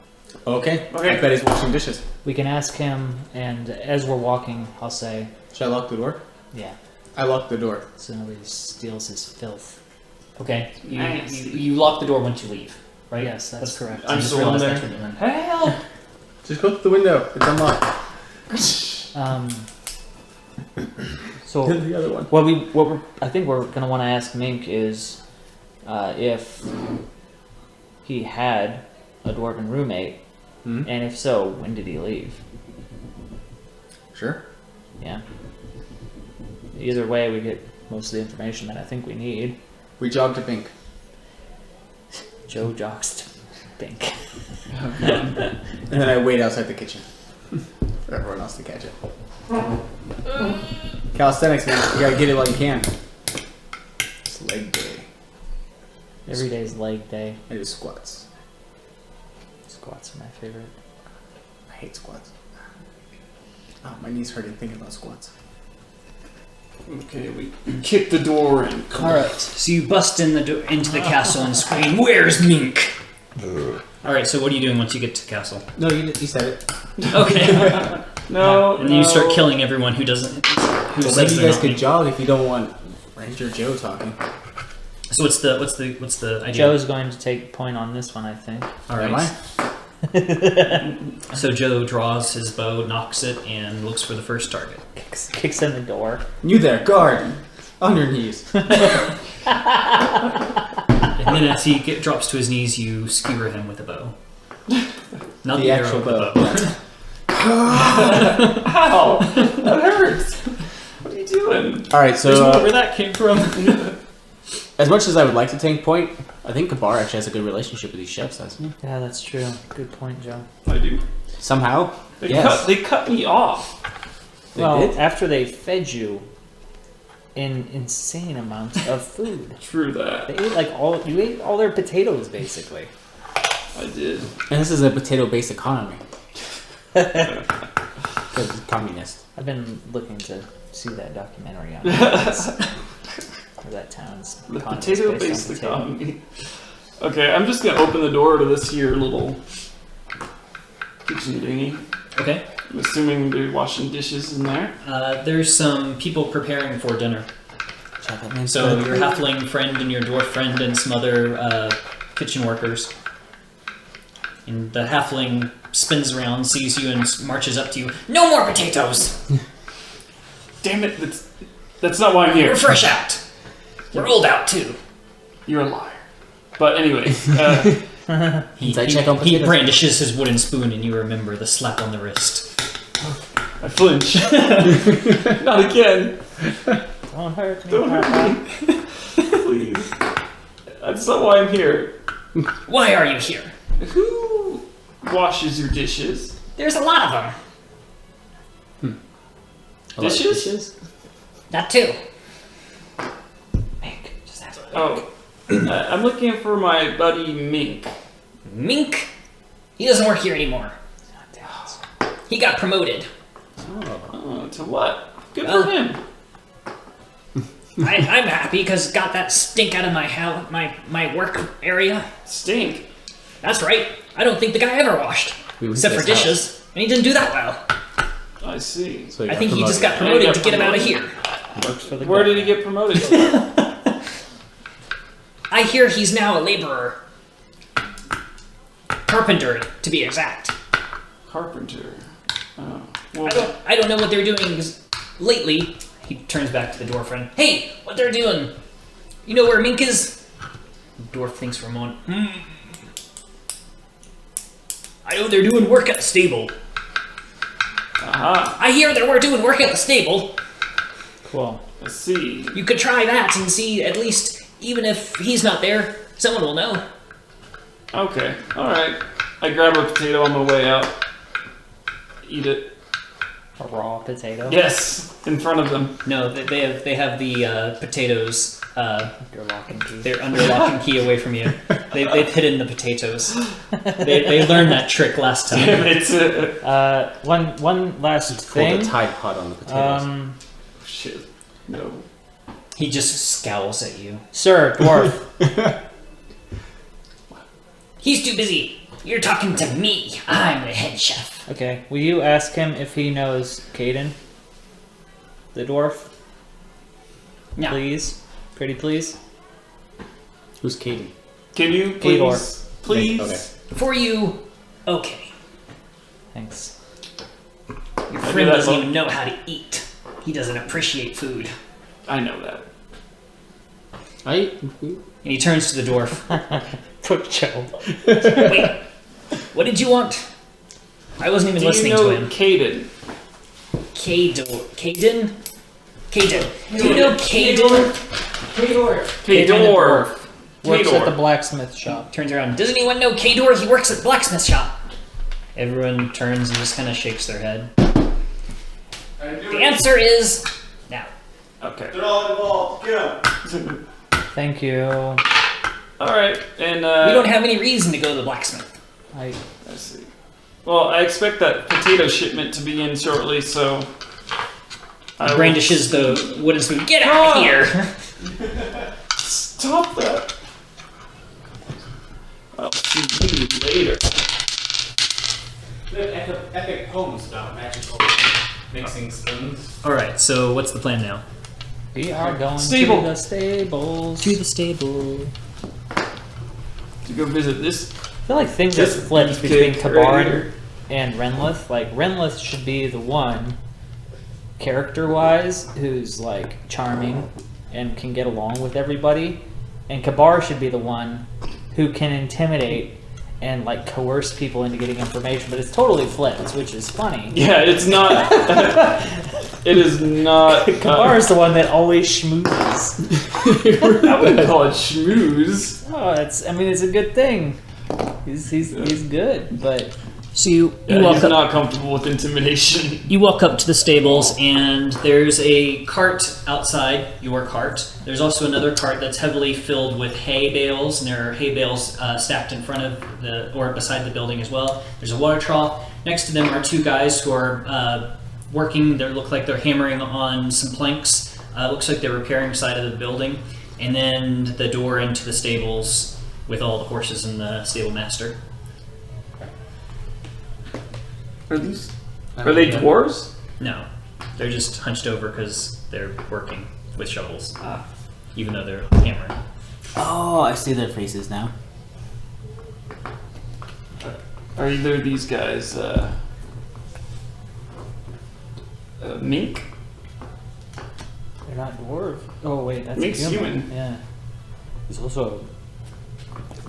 Okay. Okay. I bet he's washing dishes. We can ask him, and as we're walking, I'll say, Should I lock the door? "Yeah," I locked the door. so nobody steals his filth. Okay. You, Nice. you lock the door once you leave, right? Yes, that's correct. I'm I just still in realized there. that's what you meant. Help! Just go through the window. It's unlocked. So The other one. I think we're gonna want to ask Mink is if he had a dwarven roommate, Hmm? and if so, when did he leave? Sure. Yeah. Either way, we get most of the information that I think we need. We jogged to Pink. Joe jogs to Bink. And then I wait outside the kitchen for everyone else to catch it. Calisthenics, man. You gotta get it while you can. It's leg day. Every day's leg day. I do squats. Squats are my favorite. I hate squats. Oh, my knee's hurting thinking about squats. Okay, we kick the door in. All right. So you bust into the castle and scream, "Where's Mink?" All right. So what are you doing once you get to the castle? No, you said it. Okay. No, And then you start killing everyone who doesn't. Who Well, says maybe you they're guys not could Mink. jog if you don't want Ranger Joe talking. So what's the idea? Joe's going to take point on this one, I think. All Am right. I? So Joe draws his bow, knocks it, and looks for the first target. Kicks in the door. You there, guard! On your knees. And then as he drops to his knees, you skewer him with a bow. Not The the arrow, actual but bow. the bow. Ow! That hurts! What are you doing? Alright, There's so where that came from. as much as I would like to take point, I think Kabar actually has a good relationship with these chefs, doesn't he? Yeah, that's true. Good point, Joe. I do. Somehow. They, Yes. they cut me off. They well, did? after they fed you in insane amounts of food. True that. They ate you ate all their potatoes, basically. I did. And this is a potato-based economy. Because it's communist. I've been looking to see that documentary on where that town's The economy is potato-based based on potato. economy. Okay, I'm just gonna open the door to this here little kitchen dinghy. Okay. I'm assuming they're washing dishes in there. There's some people preparing for dinner. So your halfling friend and your dwarf friend and some other kitchen workers. And the halfling spins around, sees you, and marches up to you. No more potatoes! Damn it, that's not why I'm here. We're fresh out. We're old out, too. You're a liar. But anyways, He check on potatoes? brandishes his wooden spoon, and you remember the slap on the wrist. I flinch. Not again. Don't hurt me. Don't hurt me. Please. That's not why I'm here. Why are you here? Who washes your dishes? There's a lot of them. Dishes? Not two. Mink, just ask. Oh. I'm looking for my buddy Mink. Mink? He doesn't work here anymore. He got promoted. Oh, to what? Good Well, for him. I'm happy because got that stink out of my house, my work area. Stink. That's right. I don't think the guy ever washed, except for dishes, and he didn't do that well. I see. So I think he just got promoted to get him out of here. Works for the Where did he get promoted to? I hear he's now a laborer, carpenter to be exact. Carpenter. Oh. I Well, don't know what they're doing 'cause lately. He turns back to the dwarf friend. Hey, what they're doing? You know where Mink is? The dwarf thinks for a moment. I know they're doing work at the stable. aha. I hear we're doing work at the stable. Cool. Let's see. You could try that and see, at least, even if he's not there, someone will know. Okay. Alright. I grab a potato on my way out. Eat it. A raw potato. Yes. In front of them. No, they have the potatoes. Under lock and key. They're under lock and key away from you. They've hidden the potatoes. They learned that trick last time. Damn it. One last Pull thing. the Tide Pod on the potatoes. Shit. No. He just scowls at you. Sir, dwarf. He's too busy. You're talking to me. I'm the head chef. Okay, will you ask him if he knows Caden? The dwarf? No. Please? Pretty please? Who's Katie? Can you Gator. please? Okay. For you, okay. Thanks. Your I friend do that doesn't look. even know how to eat. He doesn't appreciate food. I know that. And he turns to the dwarf. Poor Joe. Wait, what did you want? I wasn't even Do you listening know to him. Caden? Caden? Caden. Do you know Caden? Kador. Works at the Kador. blacksmith shop. Turns around. Does anyone know Kador? He works at the blacksmith shop. Everyone turns and just kind of shakes their head. The answer is now. Okay. They're all involved. Get them. Thank you. Alright, and We don't have any reason to go to the blacksmith. I see. Well, I expect that potato shipment to be in shortly, so I Brandishes the wooden spoon. Get out of here! Stop that. I'll see you later. We have epic poems about magical mixing spoons. All right. So what's the plan now? We are going Stable. to the stables. To the stable. To go visit this. I feel like things are This flipped beefcake between Kabar right here. and Renlith. Like, Renlith should be the one, character-wise, who's, like, charming and can get along with everybody. And Kabar should be the one who can intimidate and, like, coerce people into getting information. But it's totally flipped, which is funny. Yeah, it's not. It is not. Kabar is the one that always schmoozes. I wouldn't call it schmooze. Oh, it's a good thing. He's good, but So you Yeah, walk he's up. not comfortable with intimidation. You walk up to the stables, and there's a cart outside your cart. There's also another cart that's heavily filled with hay bales, and there are hay bales stacked in front of or beside the building as well. There's a water trough. Next to them are two guys who are working. They look like they're hammering on some planks. Looks like they're repairing the side of the building. And then the door into the stables with all the horses and the stable master. Are they dwarves? No, they're just hunched over because they're working. with shovels, Ah. even though they're hammering. Oh, I see their faces now. Are either of these guys mink? They're not dwarf. Oh wait, that's Mink's a human. human. Yeah. He's also.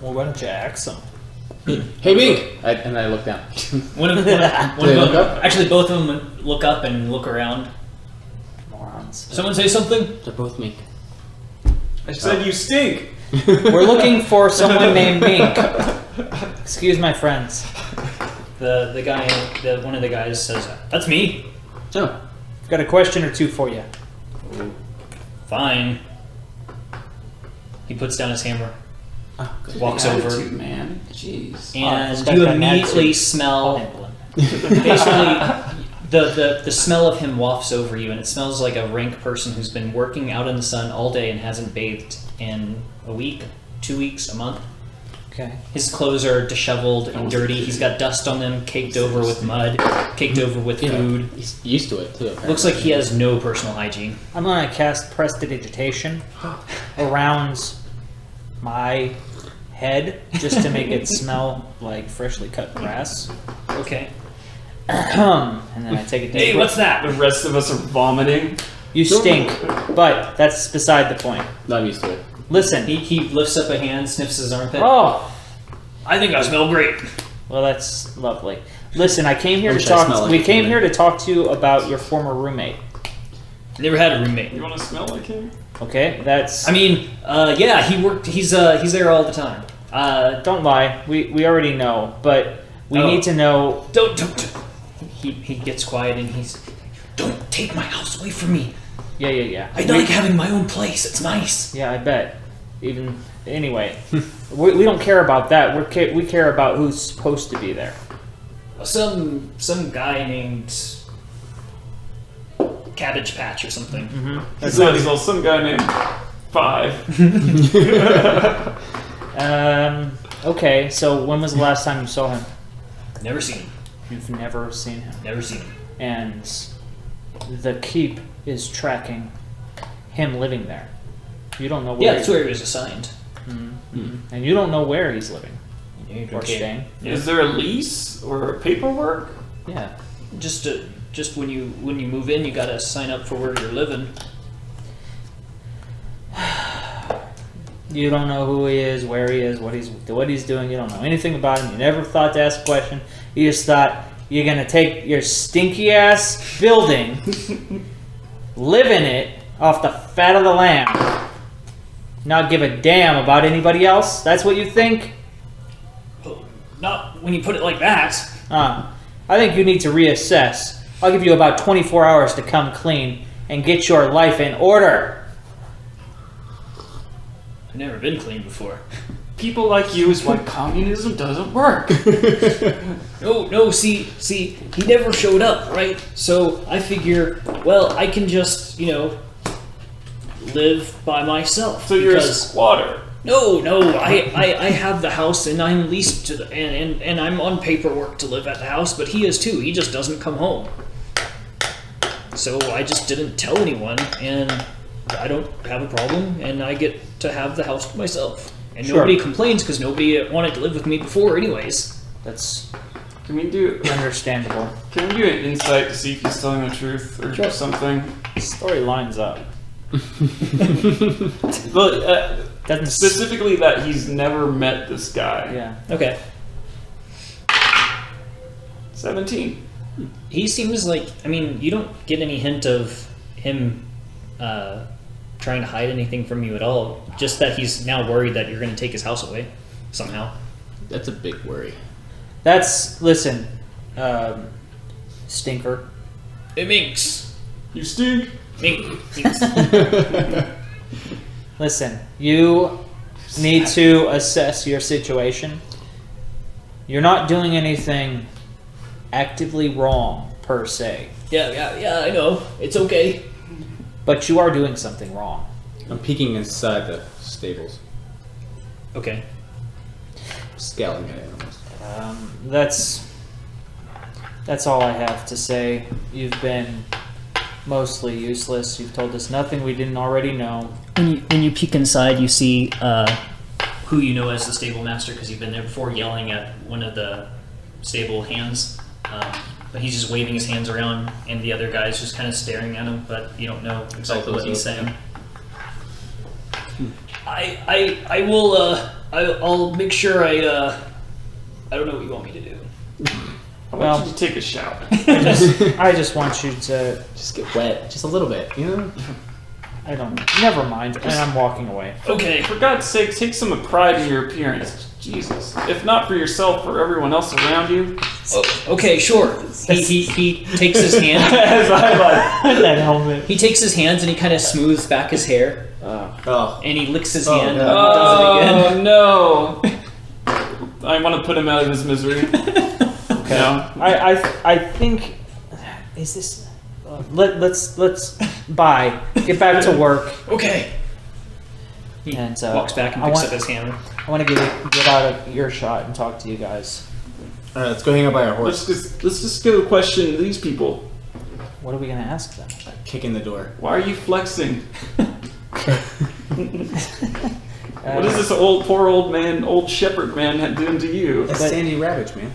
Well, why don't you ask him? Hey, Mink! And I look down. One of they look them, up? actually, both of them look up and look around. Morons. Someone say something. They're both Mink. I said you stink. We're looking for someone named Mink. Excuse my friends. The guy, one of the guys says, "That's me." Oh. I've got a question or two for you. Fine. He puts down his hammer, Oh, good. walks over, Attitude, man. Jeez. and this guy's you got an immediately attitude. smell. Handle him. Basically, the smell of him wafts over you, and it smells like a rank person who's been working out in the sun all day and hasn't bathed in a week, 2 weeks, a month. Okay. His clothes are disheveled and dirty. He's got dust on them, caked over with mud, caked over with food. He's used to it, too. Apparently. Looks like he has no personal hygiene. I'm gonna cast Prestidigitation around my head just to make it smell like freshly cut grass. Okay. And then I take a deep Hey, breath. what's that? The rest of us are vomiting. You stink, but that's beside the point. No, I'm used to it. Listen. He lifts up a hand, sniffs his armpit. Oh, I think I smell great. well, that's lovely. Listen, I came here I to wish I smelled talk. like We a came human. here to talk to you about your former roommate. Never had a roommate. You want to smell like him? Okay, that's. I mean, yeah, he worked. He's there all the time. Don't lie. We already know, but we Oh. need to know. Don't. He gets quiet and he's. Don't take my house away from me. Yeah. I like having my own place. It's nice. Yeah, I bet. Even anyway, we don't care about that. We care about who's supposed to be there. Some guy named Cabbage Patch or something. He's well, some guy named 5. Okay, so when was the last time you saw him? Never seen him. You've never seen him, Never seen him. and the keep is tracking him living there. You don't know where. Yeah, that's where he was assigned. And you don't know where he's living or Okay. staying. Is there a lease or paperwork? Yeah. Just when you move in, you gotta sign up for where you're living. You don't know who he is, where he is, what he's doing. You don't know anything about him. You never thought to ask a question. You just thought you're gonna take your stinky ass building, live in it off the fat of the land, not give a damn about anybody else. That's what you think? Not when you put it like that. I think you need to reassess. I'll give you about 24 hours to come clean and get your life in order. I've never been clean before. People like you is why communism doesn't work. No, see, he never showed up, right? So I figure, well, I can just, live by myself. So you're a because- squatter. No, I have the house and I'm leased to the, and I'm on paperwork to live at the house, but he is too. He just doesn't come home. So I just didn't tell anyone, and I don't have a problem, and I get to have the house to myself. And Sure. nobody complains because nobody wanted to live with me before, anyways. That's Can we do understandable. Can we do an insight to see if he's telling the truth or Sure. something? The story lines up. Well, Doesn't specifically that he's never met this guy. Yeah. Okay. 17. He seems like, you don't get any hint of him trying to hide anything from you at all. Just that he's now worried that you're going to take his house away somehow. That's a big worry. Listen, stinker. It minks. You stink. Minks. Listen, you need to assess your situation. You're not doing anything actively wrong, per se, Yeah, I know. It's okay. but you are doing something wrong. I'm peeking inside the stables, Okay. scowling at animals. That's all I have to say. You've been mostly useless. You've told us nothing we didn't already know. When you peek inside, you see who you know as the stable master because you've been there before, yelling at one of the stable hands. But he's just waving his hands around, and the other guy's just kind of staring at him. But you don't know exactly what he's saying. I will. I'll make sure I don't know what you want me to do. I want you to take a shower. I just want you to. Just get wet, just a little bit, you know. I don't. Never mind. And I'm walking away. Okay. For God's sake, take some pride in your appearance. Jesus. If not for yourself, for everyone else around you. Okay, sure. He takes his hand. As I like. That helmet. He takes his hands and he kind of smooths back his hair, Oh, and he licks his Oh, hand no. and does it again. Oh no! I want to put him out of his misery. Okay. No. I think. Is this? Let's bye. Get back to work. Okay. He And walks back and I picks want- up his hammer. I want to get out of earshot and talk to you guys. all right, let's go hang out by our horse. Let's just go question these people. What are we gonna ask them? Kick in the door. Why are you flexing? What is Uh, this poor old shepherd man doing to you? That's But- Sandy Ravage, man.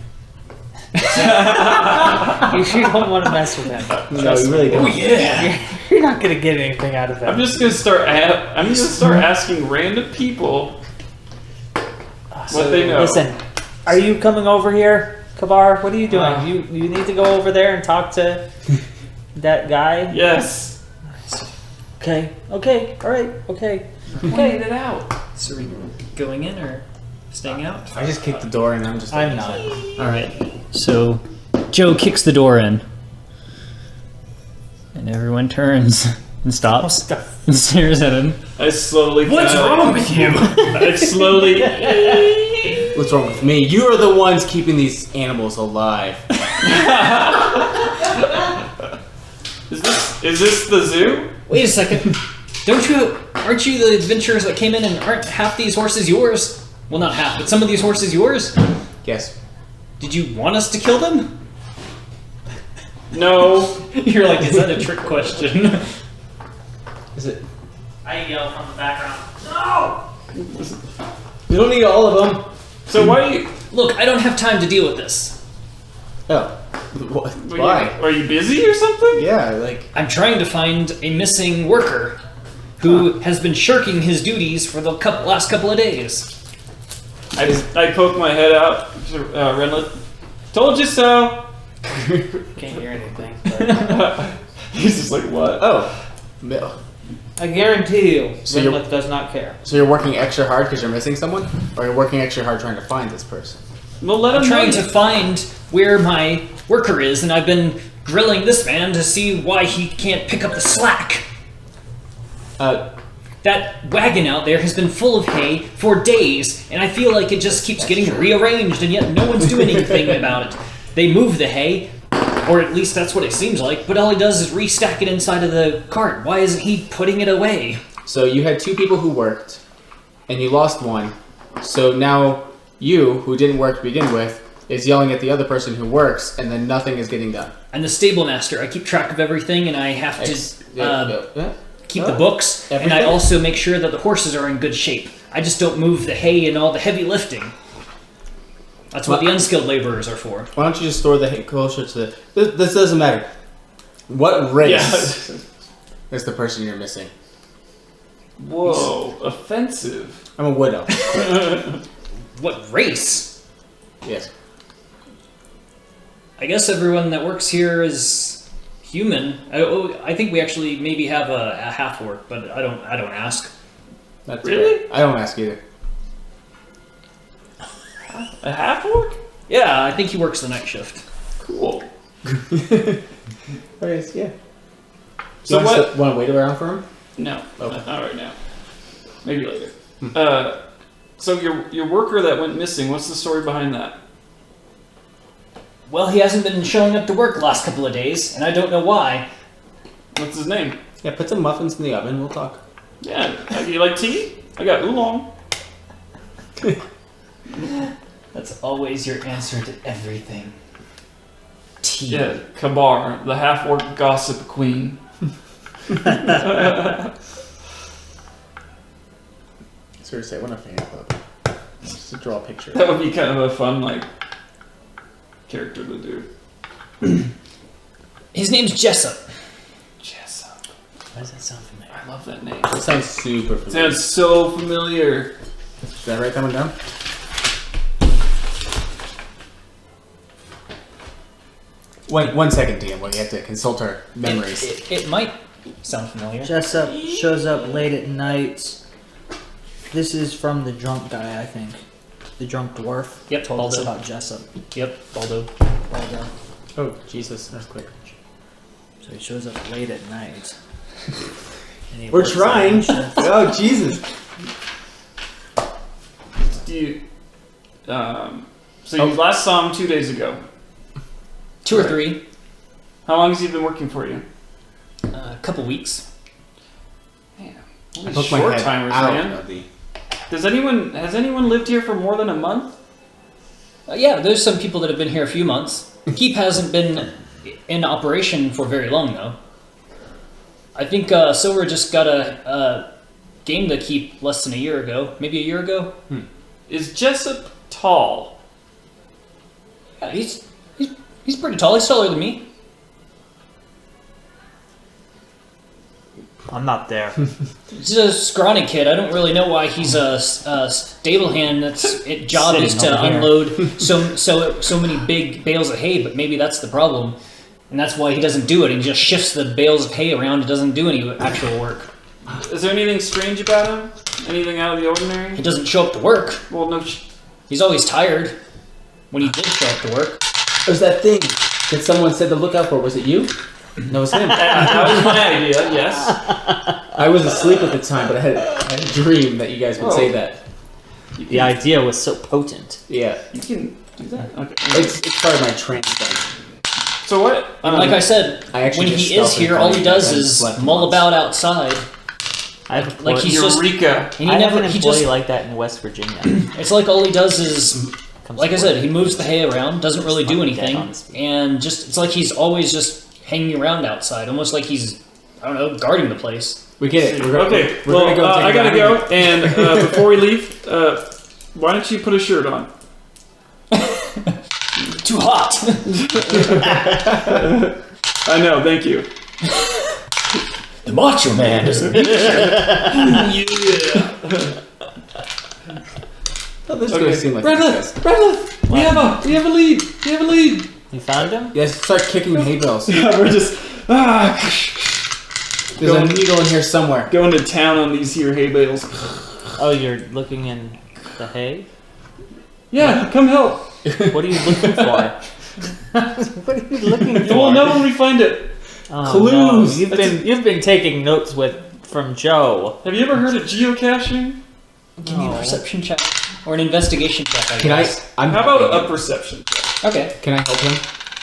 You don't want to mess with him. No, you really don't. Yeah. You're not gonna get anything out of him. I'm just gonna start. I'm gonna start asking random people what they know. Listen, are you coming over here, Kabar? What are you doing? Uh. You need to go over there and talk to that guy. Yes. Okay. Okay. All right. Okay. Pointed it out. So are we going in or staying out? I just kicked the door and I'm just. I'm like, not. All right. So Joe kicks the door in, and everyone turns and stops and stares at him. I slowly. What's wrong with you? I slowly. What's wrong with me? You are the ones keeping these animals alive. Is this the zoo? Wait a second. Aren't you the adventurers that came in, and aren't half these horses yours? Well, not half, but some of these horses yours? Yes. Did you want us to kill them? No. You're like, is that a trick question? Is it? I yell from the background. No! You don't need all of them. So why? Are you, Look, I don't have time to deal with this. Oh. What? Why? Are you busy or something? Yeah, like. I'm trying to find a missing worker who has been shirking his duties for the last couple of days. I poke my head out to Renlet. Told you so. Can't hear anything. But He's just like, what? Oh. No. I guarantee you, So you're- Rinlet does not care. So you're working extra hard because you're missing someone? Or you're working extra hard trying to find this person? Well, let I'm him trying know. to find where my worker is, and I've been grilling this man to see why he can't pick up the slack. That wagon out there has been full of hay for days, and I feel like it just keeps getting rearranged, and yet no one's doing anything about it. They move the hay, or at least that's what it seems like, but all he does is restack it inside of the cart. Why isn't he putting it away? So you had two people who worked, and you lost one. So now you, who didn't work to begin with, is yelling at the other person who works, and then nothing is getting done. I'm the stable master. I keep track of everything, and I have to keep the books, and I Everything? also make sure that the horses are in good shape. I just don't move the hay and all the heavy lifting. That's what the unskilled laborers are for. Why don't you just store the hay closer to the... This doesn't matter. What race is the person you're missing? Whoa, offensive. I'm a widow. What race? Yes. I guess everyone that works here is human. I think we actually maybe have a half orc, but I don't ask. That's Really? fair. I don't ask either. A half orc? Yeah, I think he works the night shift. Cool. Okay, yeah. So what? Want to wait around for him? No, Okay. not right now. Maybe later. So your worker that went missing. What's the story behind that? Well, he hasn't been showing up to work the last couple of days, and I don't know why. What's his name? Yeah, put some muffins in the oven. We'll talk. Yeah, you like tea? I got oolong. That's always your answer to everything. Tea. Yeah, Kabar, the half orc gossip queen. Seriously, I want a fan club. Just to draw a picture. That would be kind of a fun, like, character to do. His name's Jessup. Jessup. Why does that sound familiar? I love that name. It sounds super familiar. Sounds so familiar. Should I write that one down? One second, DM. We have to consult our memories. It might sound familiar. Jessup shows up late at night. This is from the drunk guy, I think. The drunk dwarf. Yep, Told us Baldo. about Jessup. Yep, Baldo. Baldo. Oh, Jesus. That's quick. So he shows up late at night. And he We're works trying. on shift. Oh, Jesus. Do you, so you last saw him 2 days ago. 2 or 3. How long has he been working for you? A couple weeks. Man, I only poked my short head timers, out man. of the... Has anyone lived here for more than a month? Yeah, there's some people that have been here a few months. Keep hasn't been in operation for very long, though. I think Silver just got a game to keep less than a year ago. Maybe a year ago? Is Jessup tall? Yeah, he's pretty tall. He's taller than me. I'm not there. He's a scrawny kid. I don't really know why he's a stable hand. That's job Sitting is to over here. unload so many big bales of hay. But maybe that's the problem, and that's why he doesn't do it. He just shifts the bales of hay around. and doesn't do any actual work. Is there anything strange about him? Anything out of the ordinary? He doesn't show up to work. Well, no. He's always tired when he did show up to work. There's that thing that someone said to look out for. Was it you? No, it was him. That was my idea. Yes. I was asleep at the time, but I had a dream that you guys would say that. The idea was so potent. Yeah. You can do that. Okay. It's part of my trance thing. So what? And like I said, I actually when just he is stealth here, and all call he you does back. I is slept mull once. about outside. I have, Like he's just, Eureka. and he I have never. an He employee just. like that in West Virginia. It's like all he does is, Comes like I to said, work. he moves the hay around, doesn't really do Fucking dead anything, on his feet. and just it's like he's always just hanging around outside, almost like he's, I don't know, guarding the place. We get it. We're Okay. We're Well, gonna go take I a gotta ride. go. And before we leave, why don't you put a shirt on? Too hot. I know. Thank you. The Macho Man doesn't need Yeah. Oh, this is Okay. gonna seem like Brenda, this. Brenda, we have a lead. We have a lead. You found him? Yes, start kicking hay bales. Yeah, we're just There's a needle in here somewhere. going to town on these here hay bales. Oh, you're looking in the hay? Yeah, come help. What are you looking for? What are you looking for? You will know when we find it. Oh, Clues. no. You've been taking notes from Joe. Have you ever heard of geocaching? Give me a perception check or an investigation check. I Can I? guess. I'm How about helping a him. perception? Okay. Can I help him?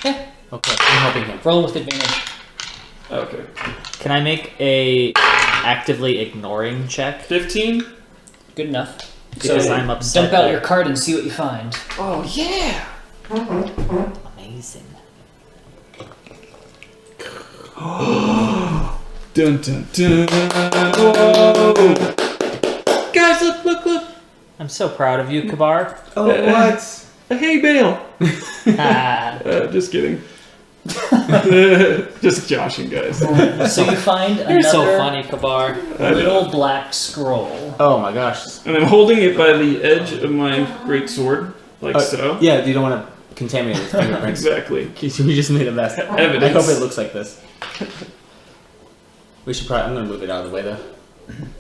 Yeah. Okay, I'm helping him. Roll with advantage. Okay. Can I make a actively ignoring check? 15? Good enough. Because So, I'm upset. Dump out that- your card and see what you find. Oh, yeah. Amazing. Dun dun dun. Whoa. Guys, look. I'm so proud of you, Kabar. Oh, what? A hay bale. Ah, Just kidding. Just joshing, guys. So you find you're another so funny, Kabar. little black scroll. Oh my gosh. And I'm holding it by the edge of my great sword, like so. Yeah, you don't want to contaminate his fingerprints. Exactly. We just made a mess. Evidence. I hope it looks like this. We should probably. I'm gonna move it out of the way though,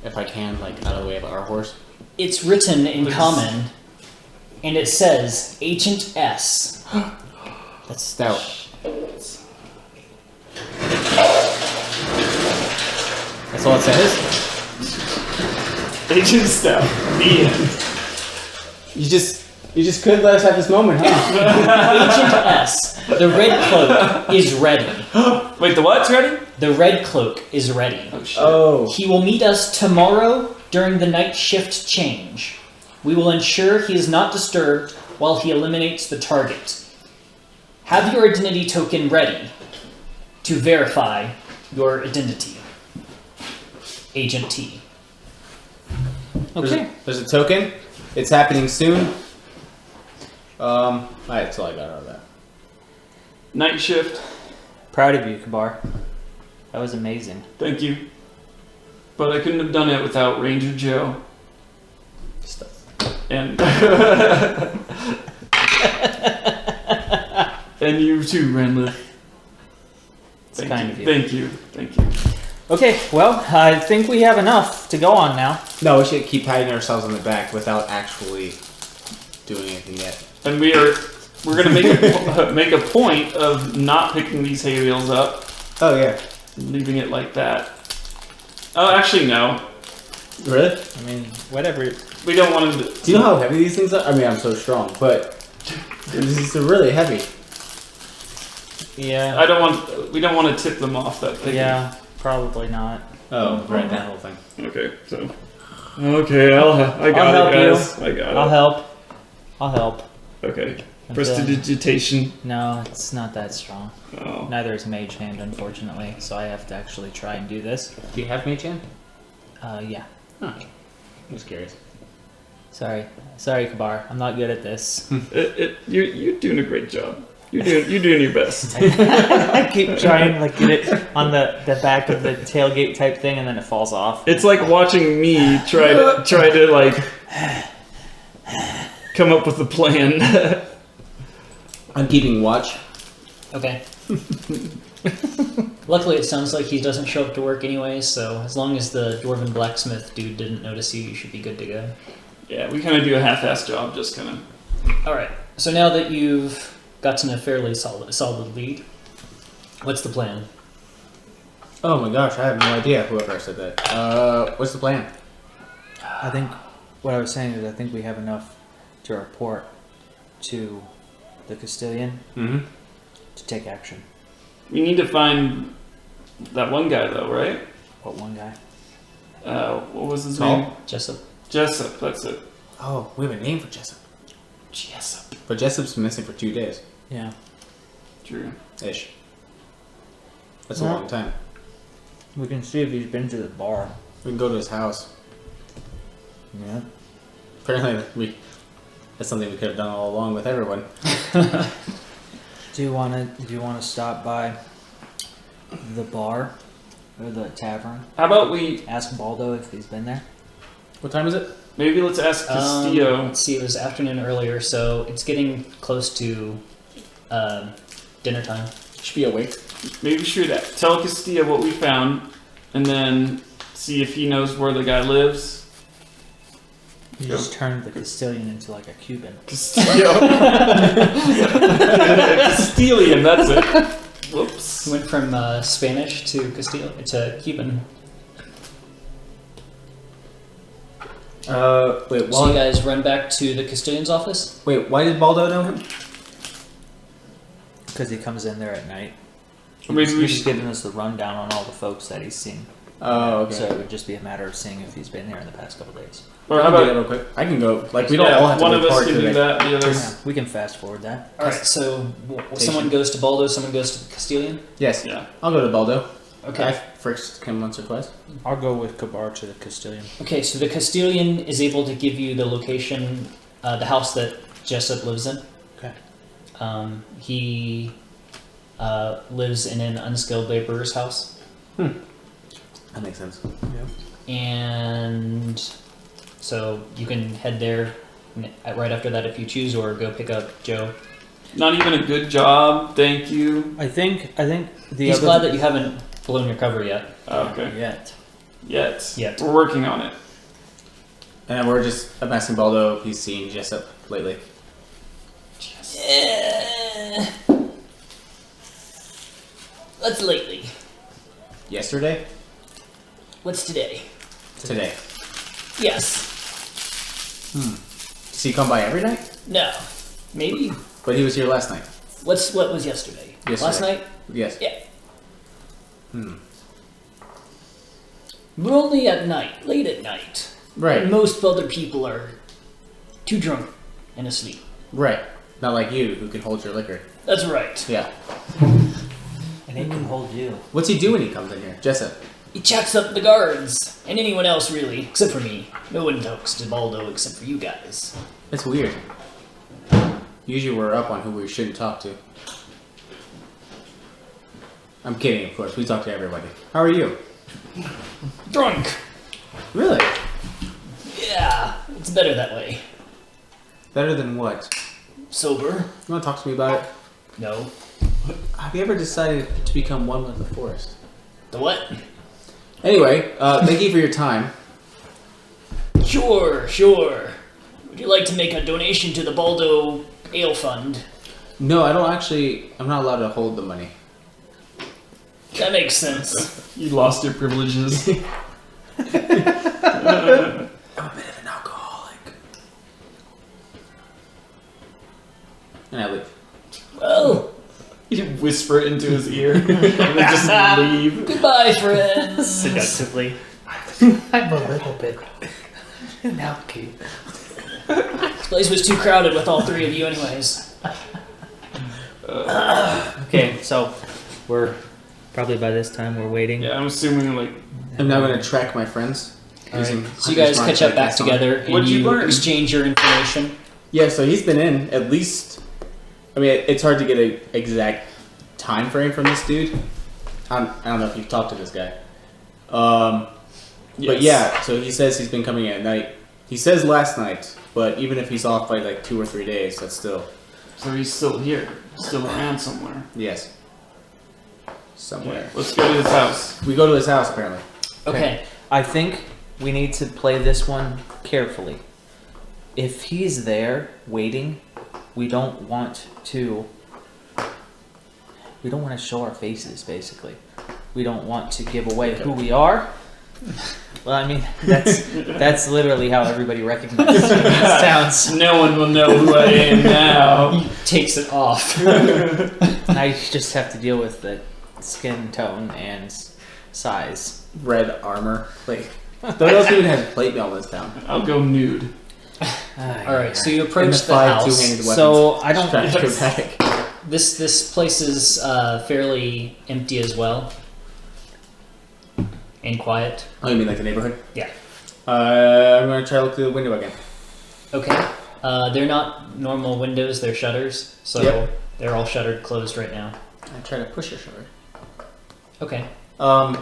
if I can, like out of the way of our horse. It's written in Please. common, and it says Agent S. That's stout. That's all it says. Agent Stout. The end. You just couldn't let us have this moment, huh? Agent S. The red cloak is ready. Wait, the what's ready? The red cloak is ready. Oh shit. Oh. He will meet us tomorrow during the night shift change. We will ensure he is not disturbed while he eliminates the target. Have your identity token ready to verify your identity. Agent T. There's Okay. a, there's a token. It's happening soon. Alright, that's all I got out of that. Night shift. Proud of you, Kabar. That was amazing. Thank you. But I couldn't have done it without Ranger Joe. Stuff. And and you too, Renlith. It's kind of you. Thank you. Thank you. Okay, well, I think we have enough to go on now. No, we should keep patting ourselves on the back without actually doing anything yet. And we're gonna make a point of not picking these hay bales up, Oh yeah. leaving it like that. Oh, actually no. Really? I mean, whatever. We don't want to. Do you know how heavy these things are? I mean, I'm so strong, but these are really heavy. Yeah. We don't want to tip them off that thing. Yeah, probably not. Oh, right, that whole thing. Okay, so. Okay, I got I'll it, help guys. I got I'll it. help. I'll help. Okay. I'm Prestidigitation. No, it's not that strong. Oh. Neither is Mage Hand, unfortunately, so I have to actually try and do this. Do you have Mage Hand? Yeah. Huh. I was curious. Sorry, Kabar. I'm not good at this. You're doing a great job. You're doing your best. I keep trying like get it on the back of the tailgate type thing, and then it falls off. It's like watching me try to like come up with a plan. I'm keeping watch. Okay. Luckily, it sounds like he doesn't show up to work anyway, so as long as the dwarven blacksmith dude didn't notice you, you should be good to go. Yeah, we kind of do a half-assed job, just kind of. Alright, so now that you've gotten a fairly solid lead, what's the plan? Oh my gosh, I have no idea whoever said that. What's the plan? I think what I was saying is I think we have enough to report to the Castilian Mm-hmm. to take action. We need to find that one guy, though, right? What one guy? What was his Tall? name? Jessup. Jessup. That's it. Oh, we have a name for Jessup. Jessup. But Jessup's been missing for 2 days. Yeah. True. Ish. That's Yeah. a long time. We can see if he's been to the bar. We can go to his house. Yeah. Apparently, that's something we could have done all along with everyone. Do you wanna stop by the bar or the tavern? How about we Ask Baldo if he's been there. What time is it? maybe let's ask Castillo. Let's see, it was afternoon earlier, so it's getting close to dinner time. Should be awake. Maybe we should tell Castillo what we found, and then see if he knows where the guy lives. You just turned the Castilian into like a Cuban. Castillo. Castilian, that's it. Whoops. Went from Spanish to Cuban. Wait, So you guys run back to the Castilian's office? why did Baldo know him? Because he comes in there at night. Maybe we He's should. giving us the rundown on all the folks that he's seen. Oh, okay. So it would just be a matter of seeing if he's been there in the past couple days. Or I how can do that about real quick? I can go. Like, we don't yeah, all have to one of us report can today. do that, the others. Yeah, we can fast forward that. Alright, so someone goes to Baldo, someone goes to the Castilian? Yes. Yeah. I'll go to Baldo. Okay. I've first come once or twice. I'll go with Kabar to the Castilian. Okay, so the Castilian is able to give you the location, the house that Jessup lives in. Okay. He lives in an unskilled laborer's house. That makes sense. And so you can head there right after that if you choose, or go pick up Joe. Not even a good job, thank you. I think the He's other glad that you haven't blown your cover yet. Okay. yet. Yet. We're working on it. And I'm asking Baldo if he's seen Jessup lately. What's lately? Yesterday? What's today? Today. Yes. Does he come by every night? No. Maybe. But he was here last night. What was yesterday? Yesterday. Last night? Yes. Yeah. Hmm. We're only at night, late at night. Right. And most other people are too drunk and asleep. Right. Not like you, who can hold your liquor. That's right. Yeah. And he can hold you. What's he do when he comes in here? Jessup. He chats up the guards, and anyone else really, except for me. No one talks to Baldo except for you guys. That's weird. Usually we're up on who we shouldn't talk to. I'm kidding, of course. We talk to everybody. How are you? Drunk! Really? Yeah, it's better that way. Better than what? Sober? You want to talk to me about it? No. Have you ever decided to become one with the forest? The what? Anyway, thank you for your time. Sure. Would you like to make a donation to the Baldo Ale Fund? No, I don't actually... I'm not allowed to hold the money. That makes sense. You lost your privileges. I'm a bit of an alcoholic. And I leave. Well, You whisper it into his ear and then just leave. goodbye, friends. Seductively. I'm a little bit. Now, Kate. This place was too crowded with all three of you anyways. Okay, so we're probably by this time we're waiting. Yeah, I'm assuming like I'm now going to track my friends. using So you guys Hunter's catch Mark up back Cast on. together and What'd you you learn? exchange your information. Yeah, so he's been in at least... I mean, it's hard to get an exact time frame from this dude. I don't know if you've talked to this guy. But yeah, so he says he's been coming at night. He says last night, but even if he's off by like 2 or 3 days, that's still... So he's still here, still around somewhere. Yes. Somewhere. Let's go to his house. We go to his house, apparently. Okay. I think we need to play this one carefully. If he's there waiting, we don't want to show our faces, basically. We don't want to give away who we are. Well, I mean, that's literally how everybody recognizes me in this town. So No one will know who I am now. He takes it off. I just have to deal with the skin tone and size. Red armor. Like, none else even has plate mail in this town. I'll go nude. Alright, so you And approach the 5 house. two-handed weapons. So I don't. Strapped to your back. This place is fairly empty as well. And quiet. Oh, you mean like the neighborhood? Yeah. I'm going to try to look through the window again. Okay. They're not normal windows, they're shutters. So Yep. they're all shuttered closed right now. I try to push a shutter. Okay. So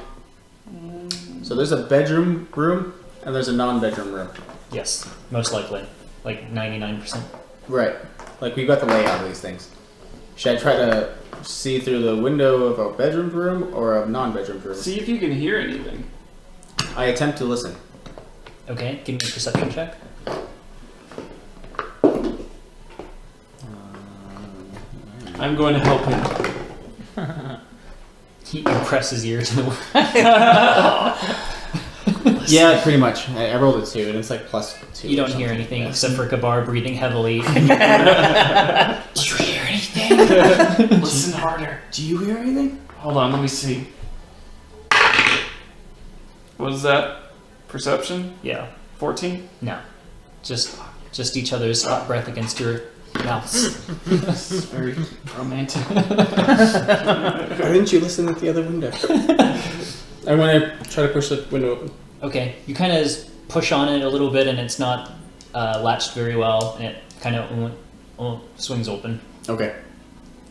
there's a bedroom room and there's a non-bedroom room. Yes, most likely. Like 99%. Right. Like we've got the layout of these things. Should I try to see through the window of a bedroom room or a non-bedroom room? See if you can hear anything. I attempt to listen. Okay, give me a perception check. I'm going to help him. You press his ear to the Yeah, pretty much. I rolled a 2 and it's like +2. You or don't hear something. anything Yeah. except for Kabar breathing heavily. Do you hear anything? Listen harder. Do you hear anything? Hold on, let me see. What is that? Perception? Yeah. 14? No. Just each other's hot breath against your mouths. This is very romantic. Why didn't you listen at the other window? I want to try to push the window open. Okay, you kind of push on it a little bit and it's not latched very well and it kind of swings open. Okay.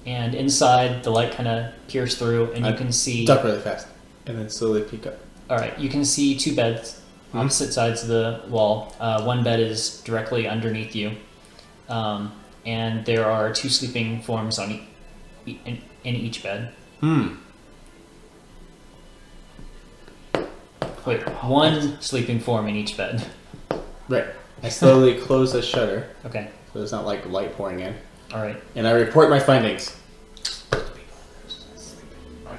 And inside, the light kind of peers through and you can see... Duck really fast. And then slowly peek up. Alright, you can see 2 beds, opposite sides of the wall. One bed is directly underneath you. And there are 2 sleeping forms on in each bed. Wait, 1 sleeping form in each bed. Right. I slowly close the shutter Okay, so there's not like light pouring in. alright. And I report my findings. Are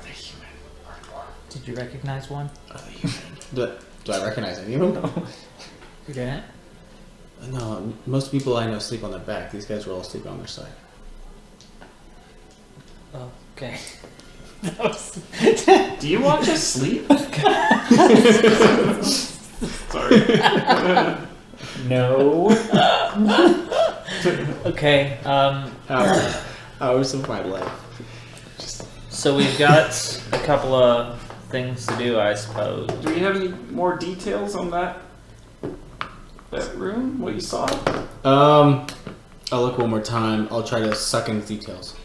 they human or dwarf? Did you recognize one? Are they human? Do I recognize any of them? You didn't? No, most people I know sleep on their back. These guys were all sleeping on their side. Oh, okay. Do you watch us sleep? Sorry. No. Okay. Hours of my life. So we've got a couple of things to do, I suppose. Do we have any more details on that room? What you saw? I'll look one more time. I'll try to suck in the details.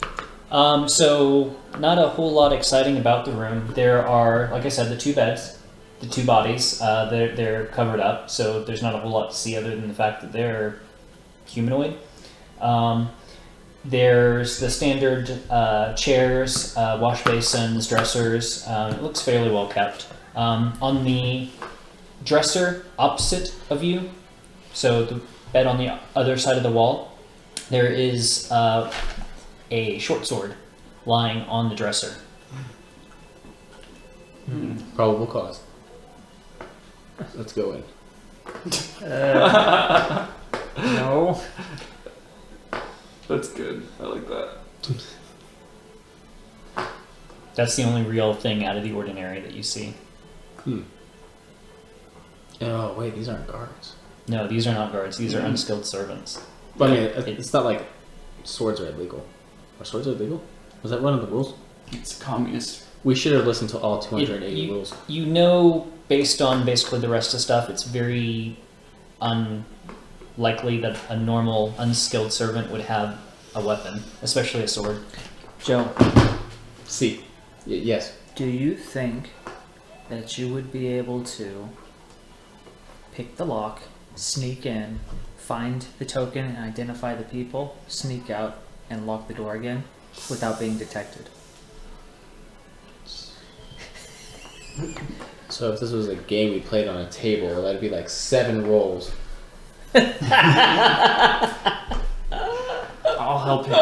So not a whole lot exciting about the room. There are, like I said, the 2 beds, the 2 bodies. They're covered up, so there's not a whole lot to see other than the fact that they're humanoid. There's the standard chairs, wash basins, dressers. It looks fairly well kept. On the dresser opposite of you, so the bed on the other side of the wall, there is a short sword lying on the dresser. Probable cause. Let's go in. No. That's good. I like that. That's the only real thing out of the ordinary that you see. Oh, wait, these aren't guards. No, these are not guards. These are unskilled servants. But I mean, it's not like swords are illegal. Are swords illegal? Was that one of the rules? It's communist. We should have listened to all 280 rules. You know, based on basically the rest of stuff, it's very unlikely that a normal, unskilled servant would have a weapon, especially a sword. Joe, See. Yes. do you think that you would be able to pick the lock, sneak in, find the token and identify the people, sneak out, and lock the door again without being detected? So if this was a game we played on a table, that'd be like 7 rolls. I'll help you.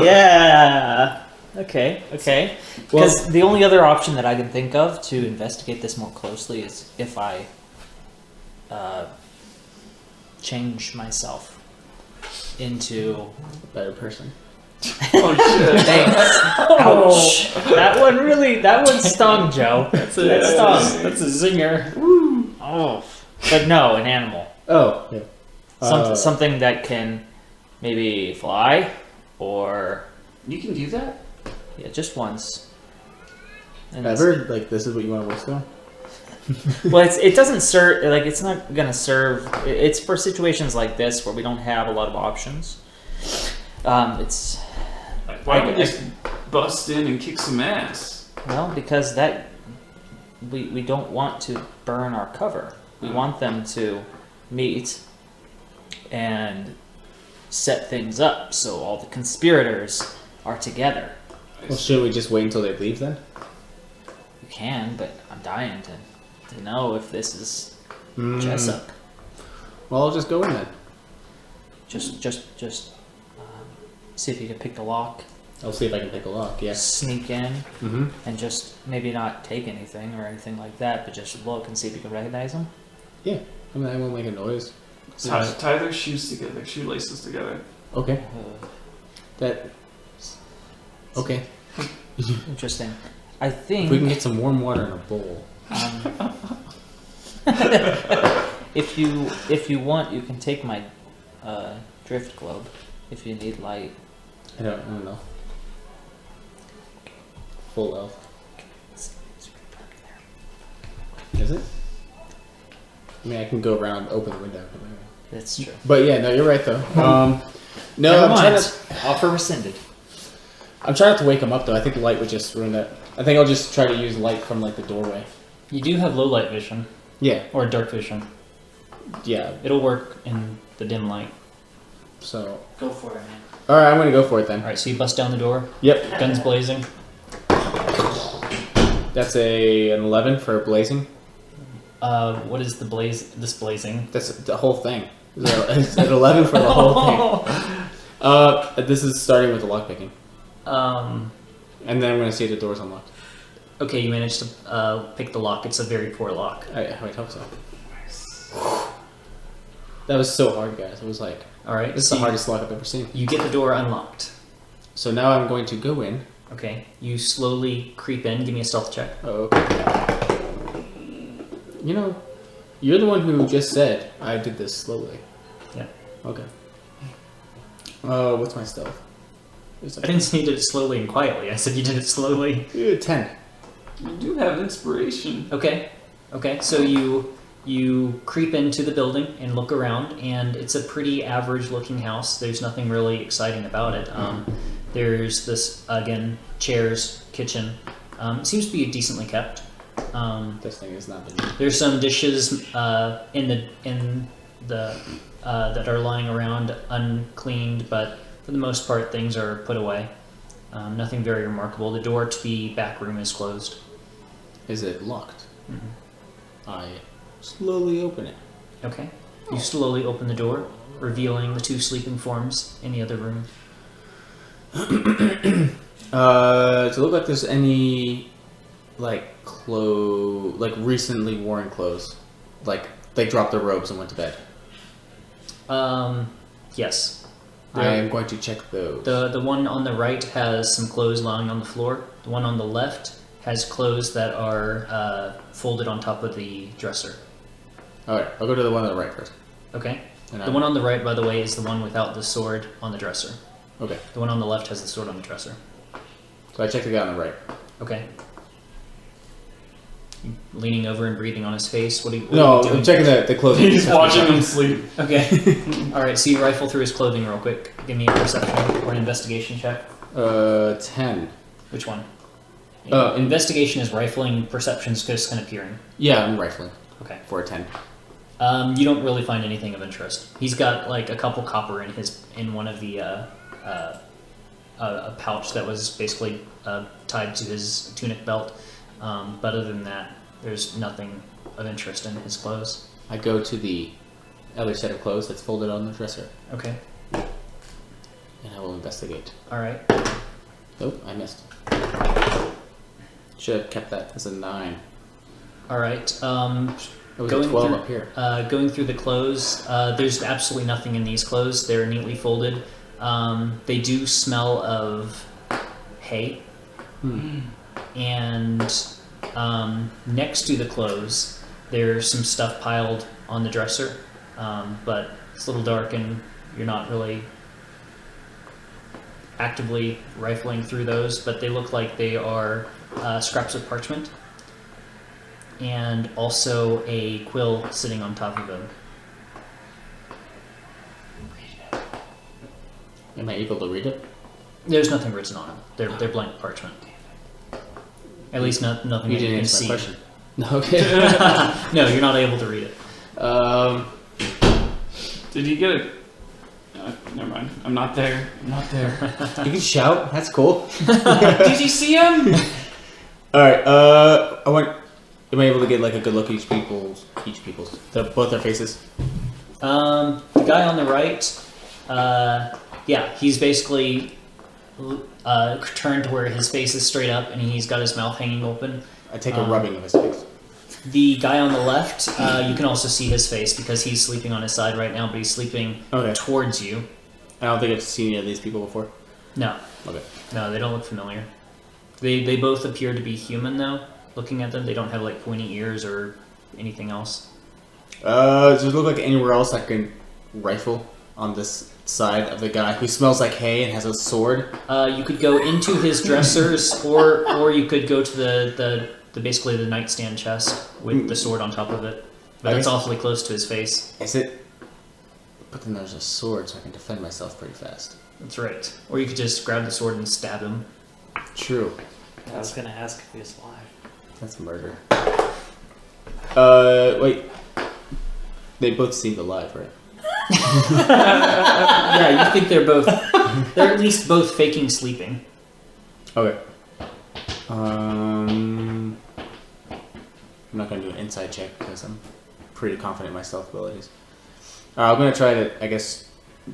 Yeah. Okay. Because Well- the only other option that I can think of to investigate this more closely is if I change myself into. Better person. Oh shit. Thanks. Ouch. That one stung, Joe. That stung. That's a zinger. Oh. But no, an animal. Oh, yeah. Something that can maybe fly or You can do that? yeah, just once. And Ever? Like, this is what you want to risk on? well, it doesn't serve. Like, it's not gonna serve. It's for situations like this where we don't have a lot of options. It's Like, why don't we just bust in and kick some ass? well because that we don't want to burn our cover. We want them to meet and set things up so all the conspirators are together. Well, should we just wait until they leave then? You can, but I'm dying to know if this is Mm. Jessup. Well, I'll just go in then. Just see if you can pick the lock, I'll see if I can pick a lock, yes. sneak in, Mm-hmm. and just maybe not take anything or anything like that, but just look and see if you can recognize them. Yeah. I mean, I won't make a noise. Tie their shoes together, shoelaces together. Okay. That... Okay. Interesting. I think If we can get some warm water in a bowl. if you want, you can take my drift globe if you need light. I don't know. Full elf. Is it? I mean, I can go around, open the window. That's true. But yeah, no, you're right though. No, Never I'm trying mind. to. Offer rescinded. I'm trying not to wake him up though. I think light would just ruin that. I think I'll just try to use light from like the doorway. You do have low light vision Yeah, or dark vision. yeah. It'll work in the dim light. So, Go for it, man. all right, I'm gonna go for it then. All right, so you bust down the door, Yep, guns blazing. that's an 11 for blazing. What is the this blazing? That's the whole thing. It's an 11 for the whole thing. This is starting with the lockpicking, and then I'm gonna see if the door's unlocked. Okay, you managed to pick the lock. It's a very poor lock. I hope so. That was so hard, guys. It was like All right, this is so the hardest lock I've ever seen. you get the door unlocked. So now I'm going to go in. Okay, you slowly creep in. Give me a stealth check. Oh, okay. You know, you're the one who just said I did this slowly. Yeah. Okay. What's my stealth? I didn't say you did it slowly and quietly. I said you did it slowly. 10. You do have inspiration. Okay. So you creep into the building and look around, and it's a pretty average-looking house. There's nothing really exciting about it. There's this again chairs, kitchen. It seems to be decently kept. This thing is not the There's some dishes in the that are lying around uncleaned, but for the most part, things are put away. Nothing very remarkable. The door to the back room is closed. Is it locked? I slowly open it. Okay. You slowly open the door, revealing the 2 sleeping forms in the other room. Does it look like there's any recently worn clothes? Like they dropped their robes and went to bed? Yes. I am going to check those. The one on the right has some clothes lying on the floor. The one on the left has clothes that are folded on top of the dresser. Alright, I'll go to the one on the right first. Okay. And The one on the right, by the way, is the one without the sword on the dresser. Okay, The one on the left has the sword on the dresser. so I check the guy on the right. Okay. Leaning over and breathing on his face. What are you No, doing? I'm checking the clothes. He's watching them sleep. Okay. Alright, so you rifle through his clothing real quick. Give me a perception or an investigation check. 10. Which one? Uh, Investigation is rifling, perception's just kind of peering. Yeah, I'm rifling Okay. for a 10. You don't really find anything of interest. He's got like a couple copper in one of the a pouch that was basically tied to his tunic belt. But other than that, there's nothing of interest in his clothes. I go to the other set of clothes that's folded on the dresser, Okay. and I will investigate. All right. Nope, I missed. Should have kept that as a 9. All right. It was Going a 12 through- up here. Going through the clothes, there's absolutely nothing in these clothes. They're neatly folded. They do smell of hay. And next to the clothes, there's some stuff piled on the dresser, but it's a little dark and you're not really actively rifling through those, but they look like they are scraps of parchment and also a quill sitting on top of them. Am I able to read it? There's nothing written on them. They're blank parchment. At least nothing You that you didn't can answer see. my question. Okay. No, you're not able to read it. Did you get a... never mind. I'm not there. You can shout. That's cool. Did you see him? All right. Am I able to get like a good look at both their faces? The guy on the right, yeah, he's basically turned to where his face is straight up and he's got his mouth hanging open. I take a rubbing of his face. The guy on the left, you can also see his face because he's sleeping on his side right now, but he's sleeping Okay. towards you. I don't think I've seen any of these people before. No, Okay. no, they don't look familiar. They both appear to be human though. Looking at them, they don't have like pointy ears or anything else. Does it look like anywhere else I can rifle on this side of the guy who smells like hay and has a sword? You could go into his dressers, or you could go to the basically the nightstand chest with the sword on top of it. But I that's guess- awfully close to his face. Is it? But then there's a sword, so I can defend myself pretty fast. That's right. Or you could just grab the sword and stab him. True. I was gonna ask if he was alive. That's murder. Wait. They both seem alive, right? Yeah, you think they're at least both faking sleeping. Okay. I'm not gonna do an inside check because I'm pretty confident in my stealth abilities. I'm gonna try to, I guess,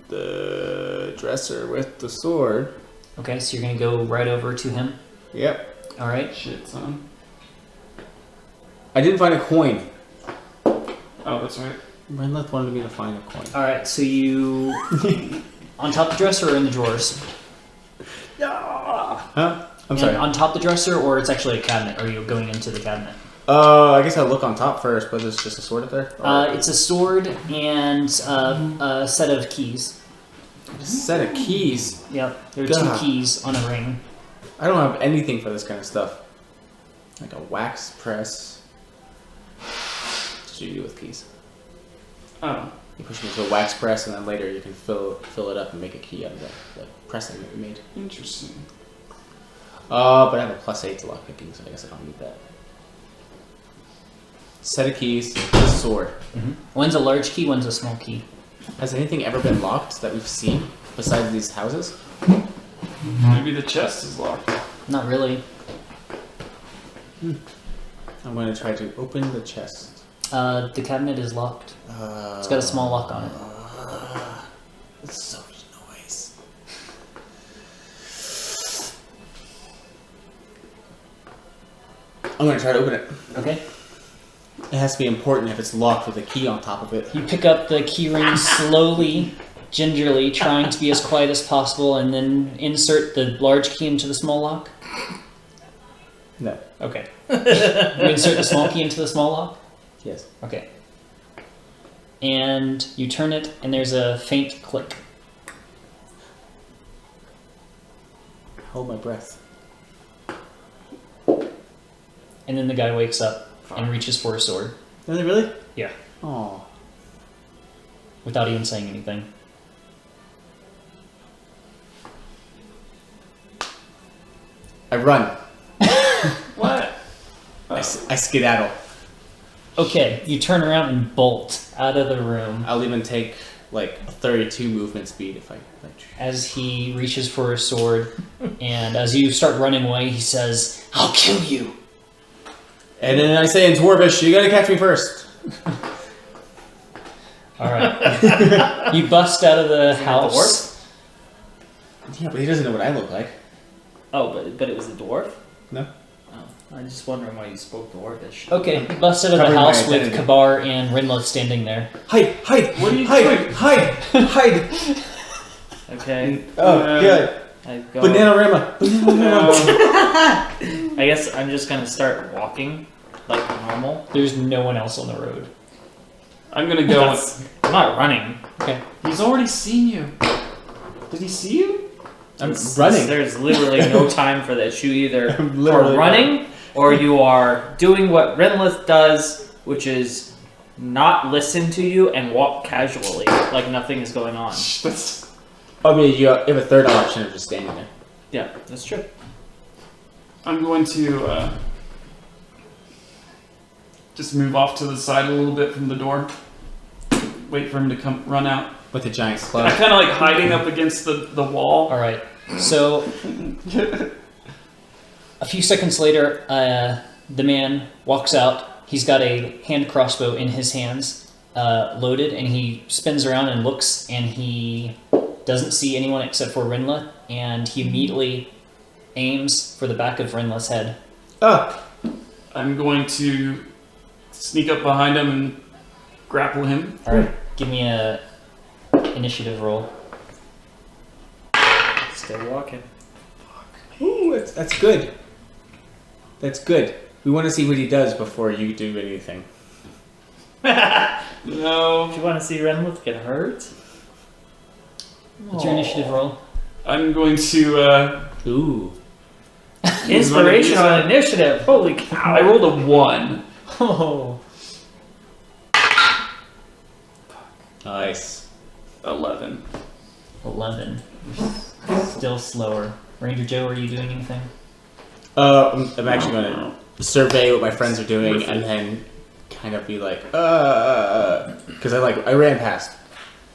the dresser with the sword. Okay, so you're gonna go right over to him. Yep. All right. Shit, son. I didn't find a coin. Oh, that's right. Renleth wanted me to find a coin. All right. So you on top of the dresser or in the drawers? Huh? I'm And sorry. on top of the dresser, or it's actually a cabinet. Or are you going into the cabinet? I guess I'll look on top first, but there's just a sword up there? Or- It's a sword and a set of keys. A set of keys. Yep, there are God. 2 keys on a ring. I don't have anything for this kind of stuff. Like a wax press. What do you do with keys? Oh. You push them into a wax press, and then later you can fill it up and make a key out of the pressing that you made. Interesting. But I have a +8 to lockpicking, so I guess I don't need that. Set of keys, a sword. One's a large key, one's a small key. Has anything ever been locked that we've seen besides these houses? Maybe the chest is locked. Not really. I'm going to try to open the chest. The cabinet is locked. It's got a small lock on it. It's so much noise. I'm going to try to open it. Okay. It has to be important if it's locked with a key on top of it. You pick up the key ring slowly, gingerly, trying to be as quiet as possible, and then insert the large key into the small lock. No. Okay. You insert the small key into the small lock? Yes. Okay. And you turn it, and there's a faint click. Hold my breath. And then the guy wakes up and reaches for a sword Really? Yeah. Oh. without even saying anything. I run. What? I skedaddle. Okay, you turn around and bolt out of the room I'll even take like 32 movement speed if I like. as he reaches for a sword, and as you start running away, he says, "I'll kill you." And then I say in Dwarvish, you gotta catch me first. All right. You bust out of the house. Yeah, but he doesn't know what I look like. Oh, but it was a dwarf? No. Oh, I'm just wondering why you spoke dwarvish. Okay, you bust out of the Covering my house with identity. Kabar and Rinla standing there. Hide! Hide! What are you hide! doing? Hide! Hide! Okay, Oh, good. I go. Bananarama! I guess I'm just gonna start walking like normal. There's no one else on the road. I'm gonna go. I'm not running. Okay. He's already seen you. Did he see you? I'm running. There's literally no time for this. You either I'm are literally running or you are doing what Renlith does, which is not listen to you and walk casually like nothing is going on. That's, I mean, you have a third option of just standing there. Yeah, that's true. I'm going to just move off to the side a little bit from the door. Wait for him to come run out. With a giant I'm club. kind of like hiding up against the wall. All right. So a few seconds later, the man walks out. He's got a hand crossbow in his hands, loaded, and he spins around and looks, and he doesn't see anyone except for Rinla, and he immediately aims for the back of Rinla's head. Oh! I'm going to sneak up behind him and grapple him. All right. Give me a initiative roll. Still walking. Ooh, that's good. That's good. We want to see what he does before you do anything. No. Do you want to see Renlith get hurt? What's your initiative roll? I'm going to. Ooh. Inspirational initiative. Holy cow! I rolled a 1. Oh. Nice. 11. 11. Still slower. Ranger Joe, are you doing anything? I'm actually going to survey what my friends are doing and then kind of be like, because I ran past.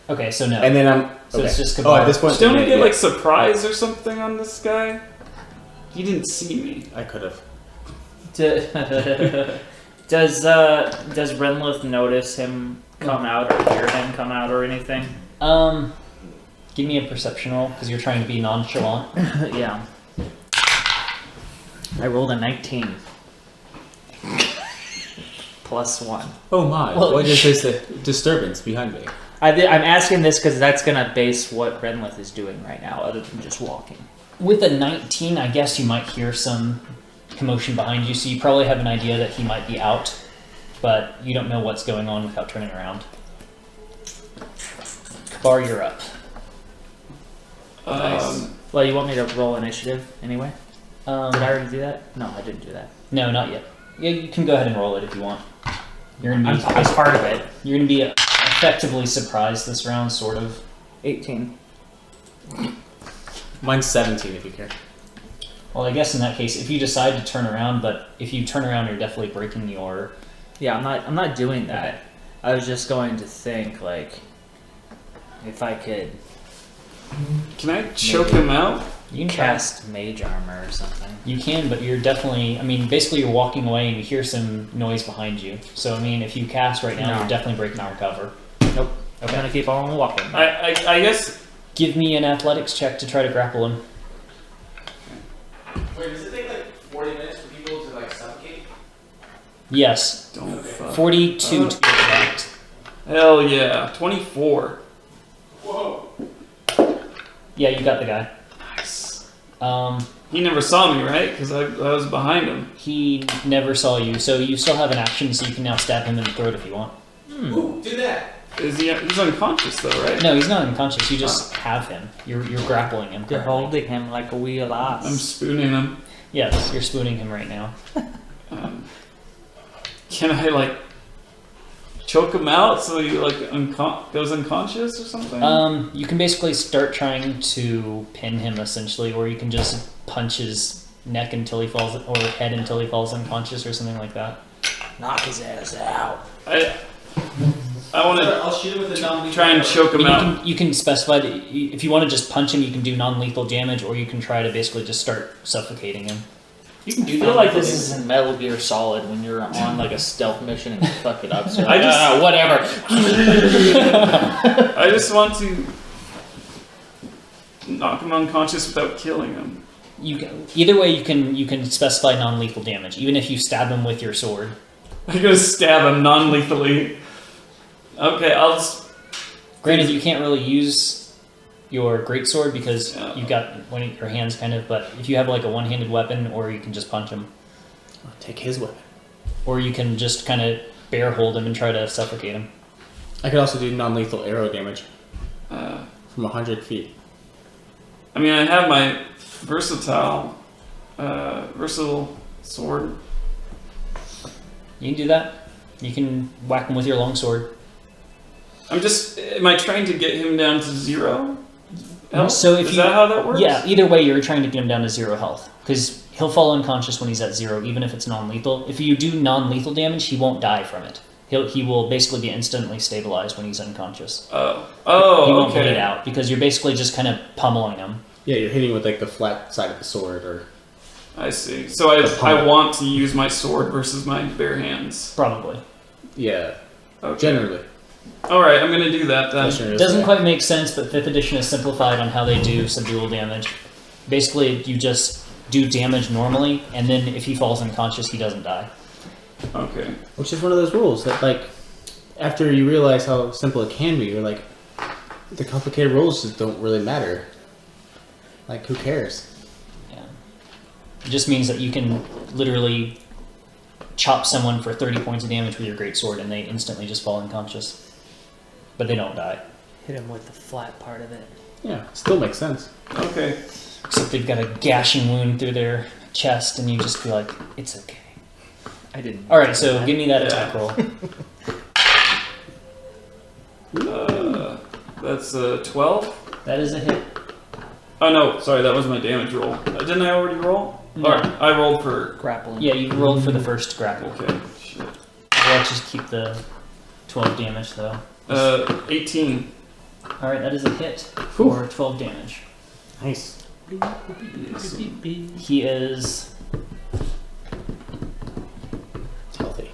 Okay, so no. And then I'm. So Okay. it's just Oh, Kabar. at this point, Don't we get yeah, like surprise or something on this guy? He didn't see me. I could have. Does Renlith notice him come out or hear him come out or anything? Give me a perception roll because you're trying to be nonchalant. Yeah. I rolled a 19. +1. Oh my! Well, what is this disturbance behind me? I'm asking this because that's gonna base what Renlith is doing right now, other than just walking. With a 19, I guess you might hear some commotion behind you, so you probably have an idea that he might be out, but you don't know what's going on without turning around. Kabar, you're up. Nice. Well, you want me to roll initiative anyway? Did I Um, already do that? No, I didn't do that. no, not yet. Yeah, you can go ahead and roll it if you want. You're gonna be I'm part of it. You're gonna be effectively surprised this round, sort of. 18. Mine's 17 if you care. Well, I guess in that case, if you decide to turn around, but if you turn around, you're definitely breaking your. Yeah, I'm not doing that. I was just going to think, like, if I could Can I choke him out? You can try. cast mage armor or something. You can, but you're definitely. I mean, basically, you're walking away and you hear some noise behind you. So, I mean, if you cast right now, No. you're definitely breaking your cover. Nope. I'm Okay. gonna keep on walking. I guess. Give me an athletics check to try to grapple him. Wait, does it take like 40 minutes for people to like suffocate? Yes, Don't fuck. 42 to be exact. Hell yeah. 24. Whoa. Yeah, you got the guy. Nice. Um, He never saw me, right? Because I was behind him. he never saw you, so you still have an action, so you can now stab him in the throat if you want. Ooh, do that. He's unconscious though, right? No, he's not unconscious. You just have him. You're grappling him. You're currently. holding him like a wheel ass. I'm spooning him. Yes, you're spooning him right now. Um, can I like choke him out so he like goes unconscious or something? You can basically start trying to pin him essentially, or you can just punch his neck until he falls, or head until he falls unconscious, or something like that. Knock his ass out. I want to I'll shoot him with a non-lethal try and arrow. choke him You out. you can specify that if you want to just punch him, you can do non-lethal damage, or you can try to basically just start suffocating him. You can do feel like this is in Metal Gear Solid when you're on like a stealth mission and you fuck it up. So I just- whatever. I just want to knock him unconscious without killing him. You can, either way, you can specify non-lethal damage, even if you stab him with your sword. I'm gonna stab him non-lethally. Okay, I'll just. Granted, you can't really use your greatsword because Yeah. you've got one of your hands kind of. But if you have like a one-handed weapon, or you can just punch him, I'll take his weapon. or you can just kind of bear hold him and try to suffocate him. I could also do non-lethal arrow damage Uh, from 100 feet. I mean, I have my versatile sword. You can do that. You can whack him with your longsword. Am I trying to get him down to 0 health? So if Is you- that how that works? Yeah, either way, you're trying to get him down to 0 health because he'll fall unconscious when he's at 0, even if it's non-lethal. If you do non-lethal damage, he won't die from it. He will basically be instantly stabilized when he's unconscious. Oh, He won't bleed okay. out because you're basically just kind of pummeling him. Yeah, you're hitting with like the flat side of the sword, or I see. So I want to use my sword versus my bare hands. Probably. yeah, Okay. generally. All right, I'm gonna do that then. It doesn't quite make sense, but 5th edition is simplified on how they do subdual damage. Basically, you just do damage normally, and then if he falls unconscious, he doesn't die. Okay. Which is one of those rules that, like, after you realize how simple it can be, you're like, the complicated rules just don't really matter. Like, who cares? Yeah. It just means that you can literally chop someone for 30 points of damage with your greatsword, and they instantly just fall unconscious. But they don't die. Hit him with the flat part of it. Yeah, still makes sense. Okay. Except they've got a gashing wound through their chest, and you just feel like, it's okay. I didn't. Alright, so give me that Yeah. attack roll. That's 12. That is a hit. Oh no, sorry, that was my damage roll. Didn't I already roll? No. Or I rolled for. Grappling. Yeah, you rolled for the first grapple. Okay. Shit. Let's just keep the 12 damage, though. 18. Alright, that is a hit for 12 damage. Nice. He is... Healthy.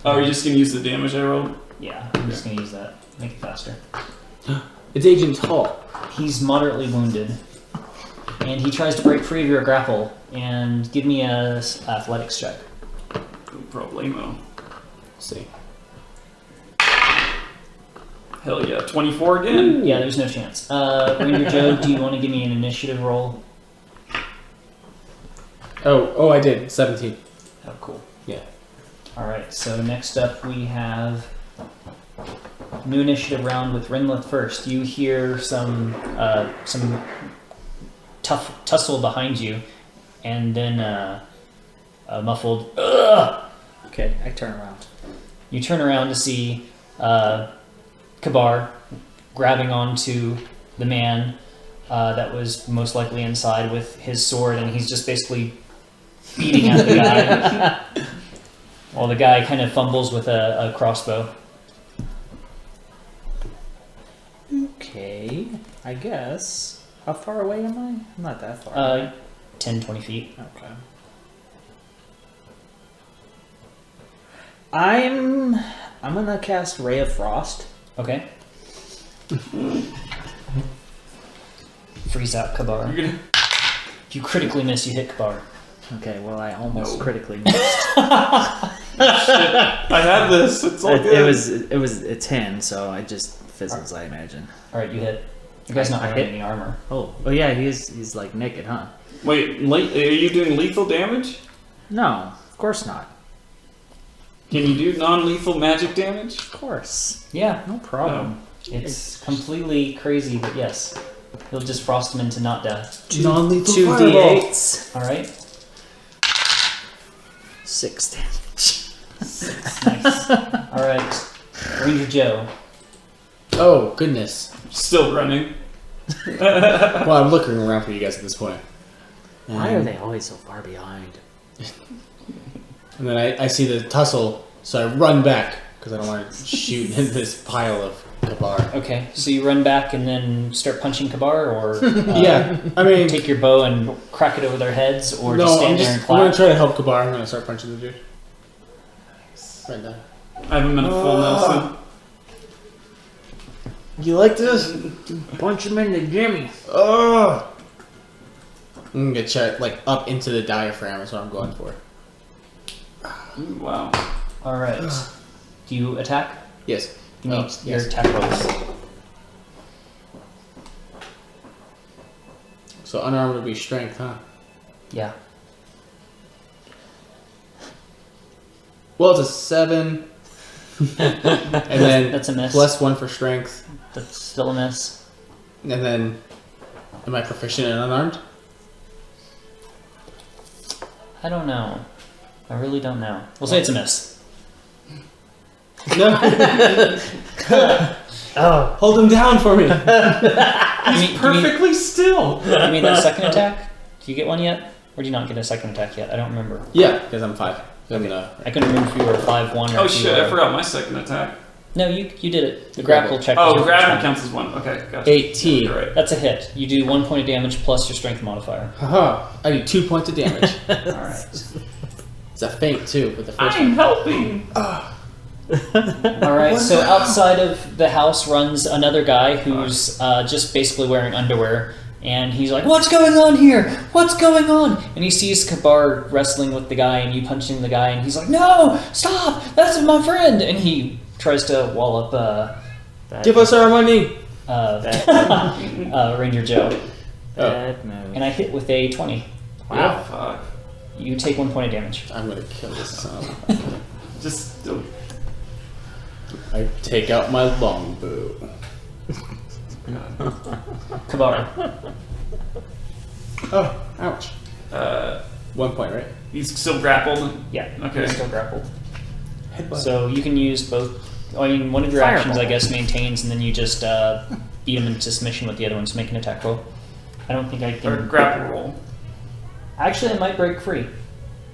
Oh, are you just gonna use the damage I rolled? Yeah, I'm just going to use that. Make it faster. It's Agent Hall. He's moderately wounded. And he tries to break free of your grapple. And give me a athletics check. No problemo. Let's see. Hell yeah, 24 again. Yeah, there's no chance. Ranger Joe, do you want to give me an initiative roll? Oh, I did. 17. Oh, cool. Yeah. Alright, so next up we have New initiative round with Rinlith first. You hear some tough tussle behind you, and then a muffled "Ugh!" Okay, I turn around. You turn around to see Kabar grabbing onto the man that was most likely inside with his sword, and he's just basically beating at the guy while the guy kind of fumbles with a crossbow. Okay, I guess. How far away am I? I'm not that far. 10, 20 feet. Okay. I'm gonna cast Ray of Frost. Okay. Freeze out Kabar. You're gonna. If you critically miss, you hit Kabar. Okay, well I almost No. critically missed. I had this. It's all it good. was a 10, so I just fizzles, I imagine. All right, you hit. The guy's not I wearing hit. any armor. Oh yeah, he's like naked, huh? Wait, are you doing lethal damage? No, of course not. Can you do non-lethal magic damage? Of course, Yeah, no problem. it's completely crazy, but yes. He'll just frost him into not death. Non-lethal 2d8s, All right. 6 damage. Nice. All right. Ranger Joe. Oh, goodness. Still running. Well, I'm looking around for you guys at this point. Why are they always so far behind? And then I see the tussle, so I run back because I don't want to shoot in this pile of Kabar. Okay, so you run back and then start punching Kabar, or Yeah, I mean, take your bow and crack it over their heads, or no, just stand I'm there and I'm gonna clap. try to help Kabar. I'm gonna start punching the dude. Right now. I have him in a full Nelson. You like this? Punch him in the Jimmy. Oh! I'm gonna get like up into the diaphragm. Is what I'm going for. Ooh, wow. All right. Do you attack? Yes. You need your yes. attack rolls. So unarmed would be strength, huh? Yeah. Well, it's a 7. And then That's a miss. +1 for strength. That's still a miss. And then, am I proficient in unarmed? I don't know. I really don't know. We'll say it's a miss. No. Oh, Hold him down for me. You mean, Perfectly still. You mean that second attack? Do you get one yet? Or do you not get a second attack yet? I don't remember. Yeah, because I'm 5. Then, I couldn't remember if you were 5-1 or Oh if you shit! were... I forgot my second attack. No, you did it. The grapple check. was Oh, your gravity first one. counts as 1. Okay, gotcha. 18. You're right. That's a hit. You do 1 point of damage plus your strength modifier. Haha. I do 2 points of damage. Alright. It's a feint too with the first I'm one. helping. Alright, so outside of the house runs another guy who's just basically wearing underwear. And he's like, "What's going on here? What's going on?" And he sees Kabar wrestling with the guy and you punching the guy. And he's like, "No! Stop! That's my friend!" And he tries to wall up Give us our money. Ranger Joe. bad move. And I hit with a 20. Wow. Fuck. You take 1 point of damage. I'm gonna kill this son. Just. I take out my longbow. Kabar. Oh, ouch. 1 point, right? He's still grappled. Yeah, Okay. you're still grappled. Headbutt. So you can use both. I mean, one of your actions, I Fireball. guess, maintains, and then you just beat him into submission with the other one to make an attack roll. I don't think I Or can. grapple roll. Actually, I might break free.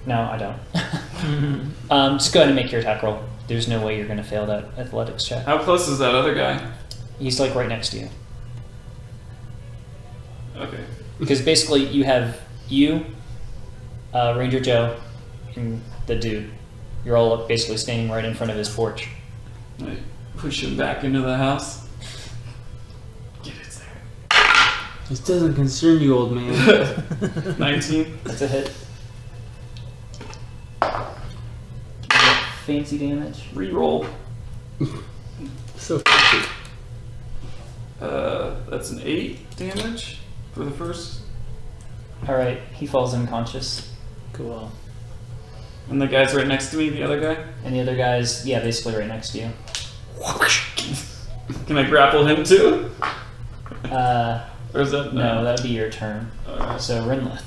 No, I don't. Just go ahead and make your attack roll. There's no way you're going to fail that athletics check. How close is that other guy? He's like right next to you. Okay. Because basically, you have you, Ranger Joe, and the dude. You're all basically standing right in front of his porch. I push him back into the house. Get it there. This doesn't concern you, old man. 19. That's a hit. Fancy damage. Reroll. So fancy. That's an 8 damage for the first. Alright, he falls unconscious. Cool. And the guy's right next to me, the other guy. And the other guy's, yeah, basically right next to you. Can I grapple him too? Or is that No, that'd be your turn. Alright. So Renlith.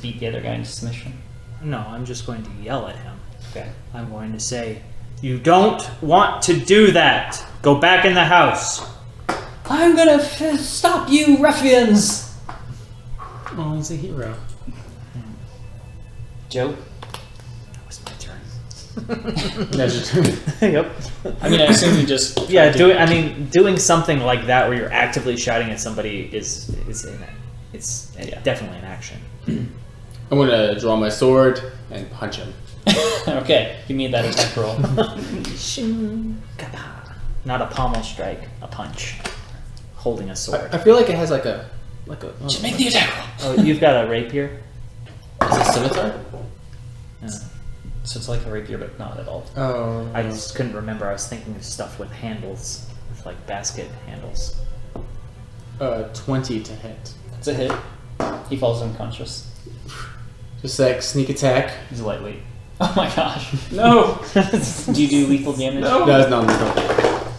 Beat the other guy into submission. No, I'm just going to yell at him. Okay. I'm going to say, "You don't want to do that. Go back in the house." I'm gonna stop you, ruffians! Oh, he's a hero. Joe? That was my turn. That's your turn. Yep. I mean, I assume you just... Yeah, doing something like that where you're actively shouting at somebody it's definitely an action. I'm gonna draw my sword and punch him. Okay, give me that attack roll. Not a pommel strike, a punch. Holding a sword. I feel like it has like a Just make the attack roll. Oh, you've got a rapier? Is it scimitar? Yeah. So it's like a rapier, but not at all. Oh, I just couldn't remember. I was thinking of stuff with handles, with like basket handles. 20 to hit. It's a hit. He falls unconscious. Just like sneak attack. He's lightweight. Oh my gosh. No! Do you do lethal damage? No! That was non-lethal.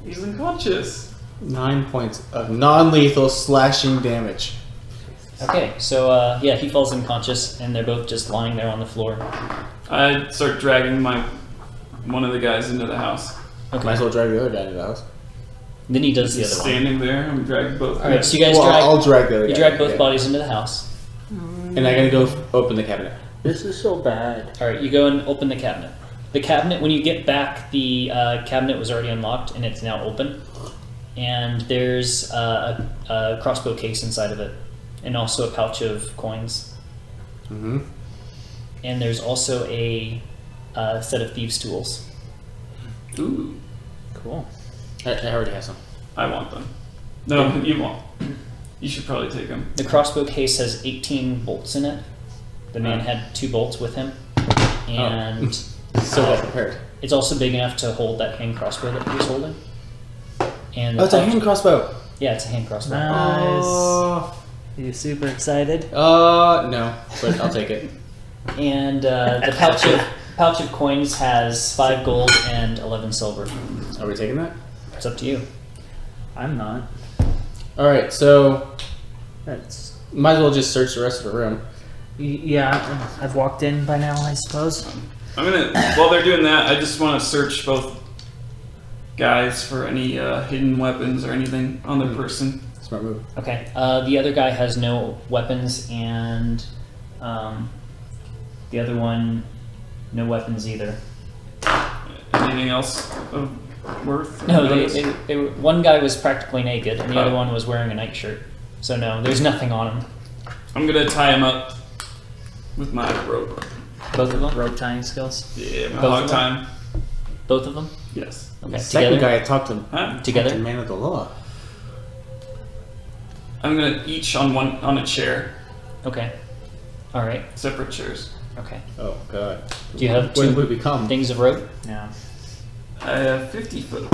He's unconscious. 9 points of non-lethal slashing damage. Okay, so yeah, he falls unconscious, and they're both just lying there on the floor. I start dragging one of the guys into the house. Okay. Might as well drag the other guy to the house. Then he does the Just other one. standing there, I'm dragging both. All right, so you guys Well, drag. I'll drag the other You guy. drag both yeah. bodies into the house. And I gotta go open the cabinet. This is so bad. All right, you go and open the cabinet. The cabinet, when you get back, the cabinet was already unlocked and it's now open. And there's a crossbow case inside of it, and also a pouch of coins. Mm-hmm. And there's also a set of thieves' tools. Ooh, Cool. I already have some. I want them. No, you won't. You should probably take them. The crossbow case has 18 bolts in it. The man had 2 bolts with him, and So well prepared. it's also big enough to hold that hand crossbow that he was holding. And Oh, it's a hand crossbow. Yeah, it's a hand crossbow. Nice. Oh. Are you super excited? No, but I'll take it. And the pouch of coins has 5 gold and 11 silver. Are we taking that? It's up to you. I'm not. All right, so That's might as well just search the rest of the room. yeah. I've walked in by now, I suppose. I'm gonna, while they're doing that, I just want to search both guys for any hidden weapons or anything on their person. Smart move. Okay. The other guy has no weapons, and the other one, no weapons either. Anything else of worth? No, Notice? they were, one guy was practically naked, and the Oh. other one was wearing a nightshirt. So no, there's nothing on him. I'm gonna tie him up with my rope. Both of them? Rope tying skills. Yeah, my Both hog of them? time. Both of them? Yes. Okay. Second Together? guy I talked to. Huh? Together? Man of the law. I'm gonna each on a chair, Okay. All right. separate chairs. Okay. Oh god. Do you have What 2 would we become? things of rope? Yeah. I have 50 foot.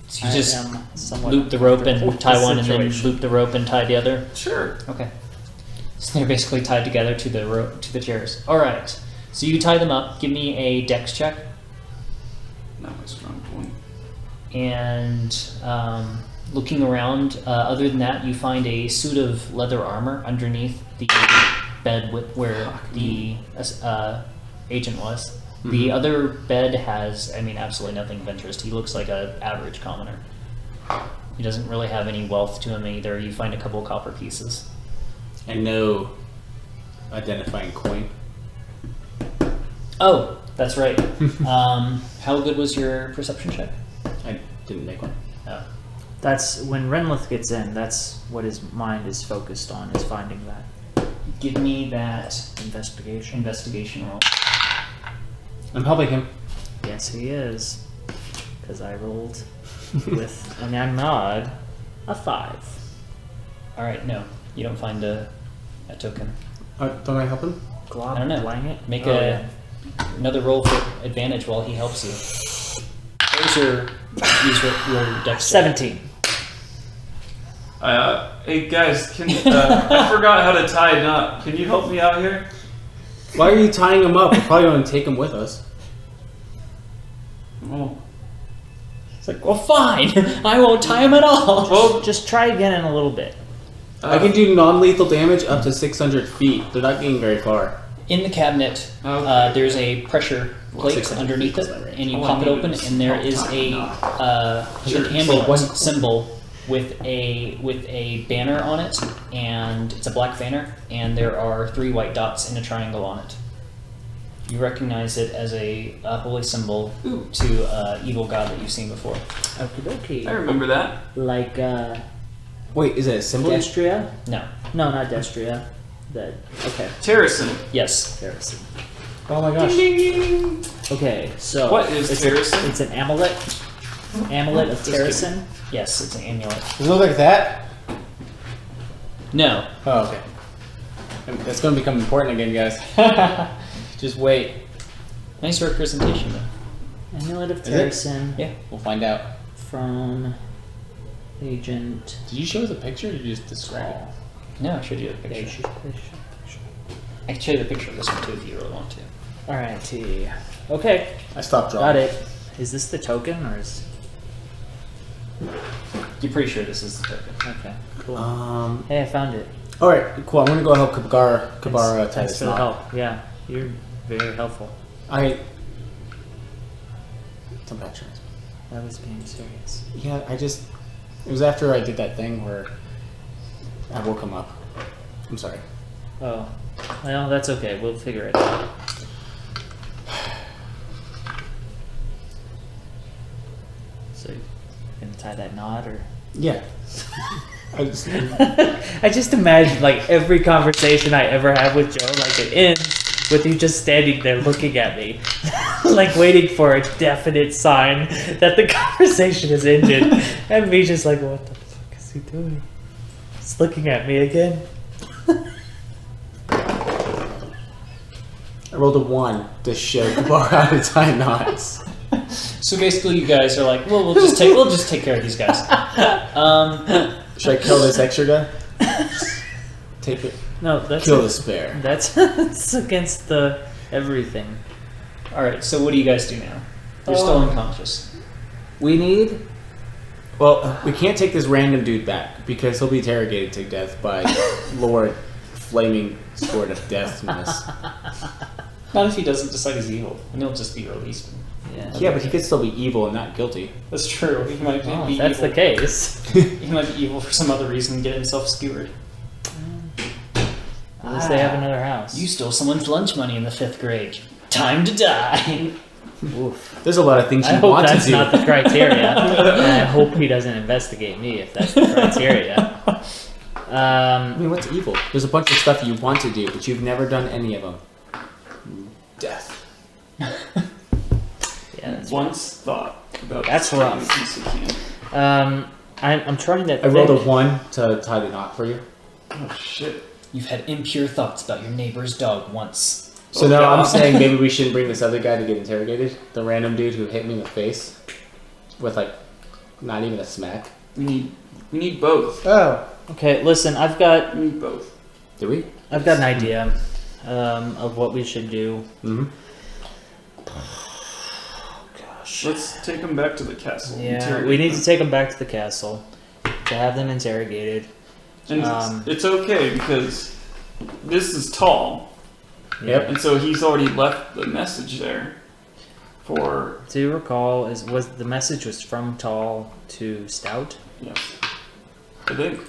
So you I just am somewhat loop the rope uncomfortable and with tie this one, and then situation. loop the rope and tie the other. Sure. Okay. So they're basically tied together to the rope to the chairs. All right. So you tie them up. Give me a dex check, Not my strong point. and looking around. Other than that, you find a suit of leather armor underneath the bed where the agent was. The other bed has, I mean, absolutely nothing of interest. He looks like an average commoner. He doesn't really have any wealth to him either. You find a couple of copper pieces. And no identifying coin. Oh, that's right. How good was your perception check? I didn't make one. Oh. That's when Renlith gets in. That's what his mind is focused on, is finding that Give me that investigation. investigation roll. I'm helping him. Yes, he is. Because I rolled with an nod, a 5. All right, no, you don't find a token. Don't I help him? Glob I don't know. blang it. Make Oh, another roll for advantage while he helps you. Use your dex check. 17. Hey guys, can I forgot how to tie a knot. Can you help me out here? Why are you tying him up? We're probably going to take him with us. Oh, It's like, well, fine. I won't tie him at all. Well, Just try again in a little bit. I can do non-lethal damage up to 600 feet. They're not getting very far. In the cabinet, Okay. there's a pressure plate 600 underneath feet it, is my range. and you All I pop it needed open, was and there small is time, an Sure. amulet One- symbol with a banner on it, and it's a black banner, and there are 3 white dots and a triangle on it. You recognize it as a holy symbol Ooh. to evil god that you've seen before. Okie I dokie. remember that. Like Wait, is it a symbol? Destria? No. No, not Destria. Okay. Terracin. Yes. Terracin. Oh my gosh. Okay, so What is it's Terracin? It's an amulet. Amulet of Terracin. Yes, it's an amulet. Does it look like that? No. Oh, okay. That's going to become important again, guys. Just wait. Nice representation, though. Amulet of Is it? Terracin Yeah. We'll find out. from Agent. Did you show us a picture or did you just describe it? No, I showed you the picture. I can show you the picture of this one, too, if you really want to. Alrighty. Okay, I stopped drawing. got it. Is this the token or is? You're pretty sure this is the token. Okay, cool. Hey. Hey, I found it. All right, cool. I'm gonna go help Kabara tie Thanks this for the knot. help. Yeah, you're very helpful. Don't patch it. I was being serious. Yeah, it was after I did that thing where I woke him up. I'm sorry. Oh, well, that's okay. We'll figure it out. So, you gonna tie that knot or? Yeah. I just imagine like every conversation I ever have with Joe, like it ends with you just standing there looking at me, like waiting for a definite sign that the conversation is ended, and me just like, what the fuck is he doing? He's looking at me again. I rolled a 1 to show Kabara how to tie knots. So basically, you guys are like, well, we'll just take care of these guys. Should I kill this extra guy? Take it. No, that's Kill the spare. that's against the everything. All right. So what do you guys do now? You're still unconscious. We need. Well, we can't take this random dude back because he'll be interrogated to death by Lord Flaming Sword of Deathmas. Not if he doesn't decide he's evil, and he'll just be released. Yeah, Yeah, but he could still be evil and not guilty. That's true. He might Oh, be if that's evil. the case. He might be evil for some other reason and get himself skewered. Unless they have another house. You stole someone's lunch money in the 5th grade. Time to die. Oof. There's a lot of things I you hope want to that's do. not the criteria. And I hope he doesn't investigate me if that's the criteria. I mean, what's evil? There's a bunch of stuff you want to do, but you've never done any of them. Death. Yeah, that's Once thought about That's killing rough. a piece of candy. I'm trying to. I rolled a think- 1 to tie the knot for you. Oh shit. You've had impure thoughts about your neighbor's dog once. So Oh, now I'm God. saying maybe we shouldn't bring this other guy to get interrogated. The random dude who hit me in the face with like not even a smack. We need both. Oh. Okay, listen. I've got We need both. Did we? an idea of what we should do. Mm-hmm. Gosh. Let's take him back to the castle. Yeah, interrogate we need them. to take them back to the castle to have them interrogated. And Um, it's okay because this is tall, Yep. and so he's already left the message there for Do you recall? Was the message was from Tall to Stout? yes. I think.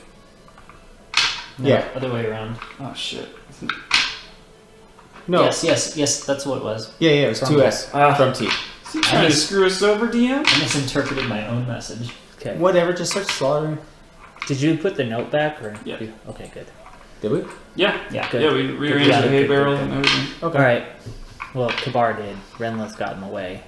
No, Yeah. Other way around. Oh shit. No. Yes, that's what it was. Yeah, it was From 2S Ah. from T. Is he trying to screw us over, DM? I misinterpreted my own message. Okay. Whatever, just start slaughtering. Did you put the note back or? Yeah. Okay, good. Did we? Yeah. Yeah. Good. Yeah, we rearranged Good, the hay good, barrel good, and everything. Okay. All right. Well, Kabar did. Renlith got in the way.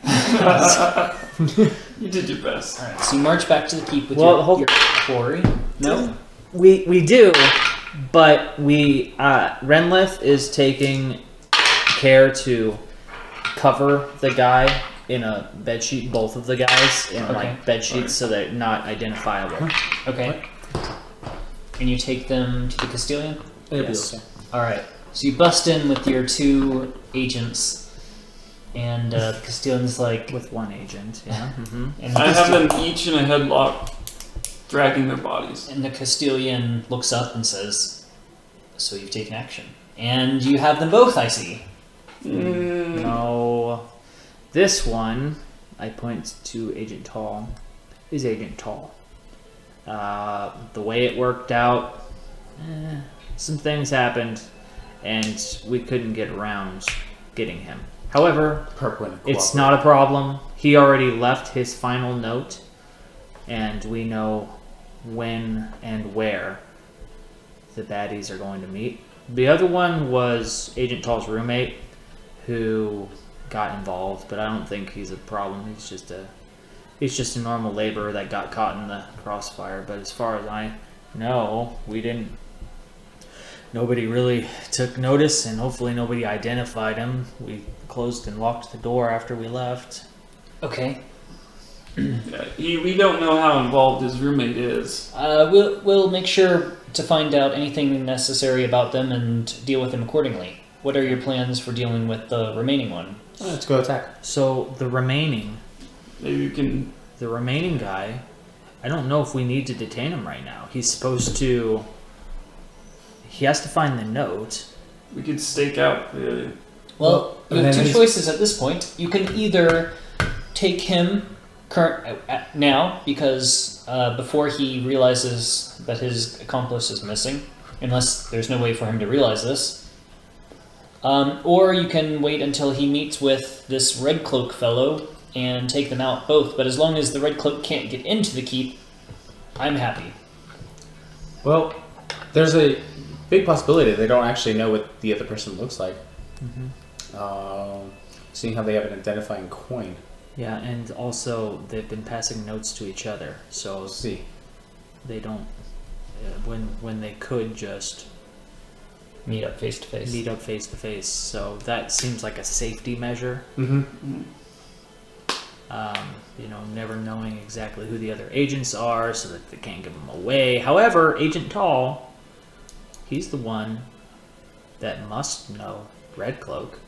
You did your best. All right. So you march back to the keep with Well, hold- your quarry. No. We do, but Renlith is taking care to cover the guy in a bedsheet, both of the guys in Okay. like bed sheets, so they're not identifiable. Okay. And you take them to the Castilian. It'll be Yes. okay. All right. So you bust in with your 2 agents, And the Castilian's like, With one agent, yeah. and I have them each in a headlock, dragging their bodies. And the Castilian looks up and says, "So you've taken action, and you have them both. I see." No. This one, I point to Agent Tall, is Agent Tall. The way it worked out, some things happened, and we couldn't get around getting him. However, it's not a problem. He already left his final note, and we know when and where the baddies are going to meet. The other one was Agent Tall's roommate, who got involved, but I don't think he's a problem. He's just a normal laborer that got caught in the crossfire. But as far as I know, nobody really took notice, and hopefully nobody identified him. We closed and locked the door after we left. Okay. Yeah, we don't know how involved his roommate is. We'll make sure to find out anything necessary about them and deal with them accordingly. What are your plans for dealing with the remaining one? Let's go attack. So the remaining Maybe guy, I don't know if we need to detain him right now. He has to find the note. we could stake out the. Well, you have two choices at this point. You can either take him now, because before he realizes that his accomplice is missing, unless there's no way for him to realize this, or you can wait until he meets with this Red Cloak fellow and take them out both. But as long as the Red Cloak can't get into the keep, I'm happy. Well, there's a big possibility they don't actually know what the other person looks like. Seeing how they have an identifying coin. Yeah, and also they've been passing notes to each other, so See. they don't. When they could just Meet up face to face. meet up face to face, so that seems like a safety measure. Mm-hmm. Never knowing exactly who the other agents are, so that they can't give them away. However, Agent Tall, he's the one that must know Red Cloak,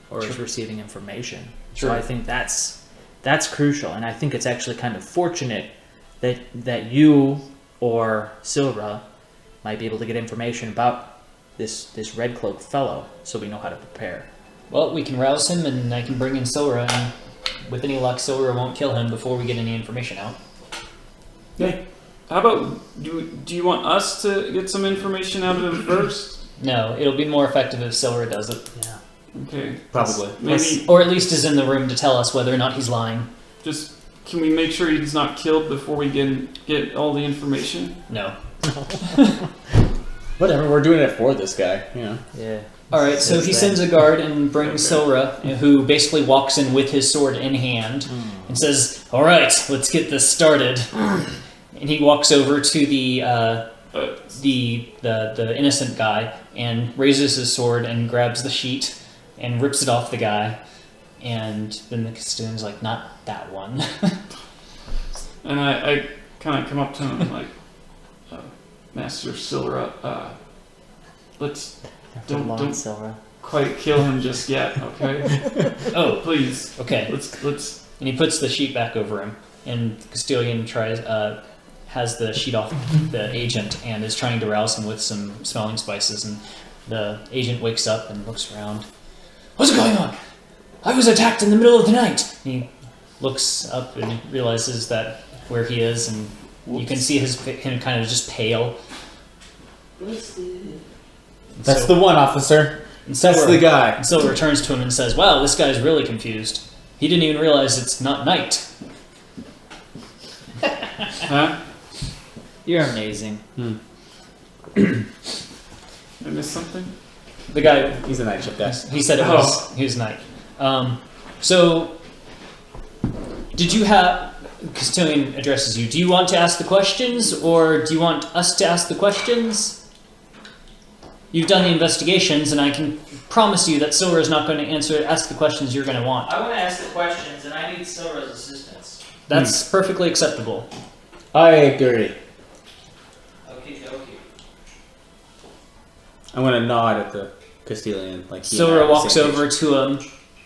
or is receiving information. Sure. So I think that's crucial, and I think it's actually kind of fortunate that you or Silra might be able to get information about this Red Cloak fellow, so we know how to prepare. Well, we can rouse him, and I can bring in Silra, and with any luck, Silra won't kill him before we get any information out. Yeah. How about do you want us to get some information out of him first? No, it'll be more effective if Silra does it. Yeah. Okay. Probably. Maybe Or at least is in the room to tell us whether or not he's lying. just can we make sure he's not killed before we get all the information? No. Whatever, we're doing it for this guy, you know. Yeah. Alright, so he sends a guard and brings Silra, who basically walks in with his sword in hand and says, "Alright, let's get this started." And he walks over to the innocent guy and raises his sword and grabs the sheet and rips it off the guy. And then the Castilian's like, "Not that one." And I kind of come up to him like, Master Silra, let's don't Silra. quite kill him just yet, okay? Oh, Please, okay. let's. And he puts the sheet back over him. And the Castilian has the sheet off the agent and is trying to rouse him with some smelling spices. And the agent wakes up and looks around. "What's going on? I was attacked in the middle of the night." And he looks up and realizes that where he is, and you can see him kind of just pale. That's the one, officer. That's the guy. And Silver turns to him and says, "Wow, this guy's really confused. He didn't even realize it's not night." Huh? You're amazing. I missed something? The guy, He's a night shift guy. he said he was night. So, did you have... Castilian addresses you. Do you want to ask the questions, or do you want us to ask the questions? You've done the investigations, and I can promise you that Silver is not going to ask the questions you're going to want. I want to ask the questions, and I need Silra's assistance. That's perfectly acceptable. I agree. Okay, okay. I'm gonna nod at the Castilian. Like Silver walks over to him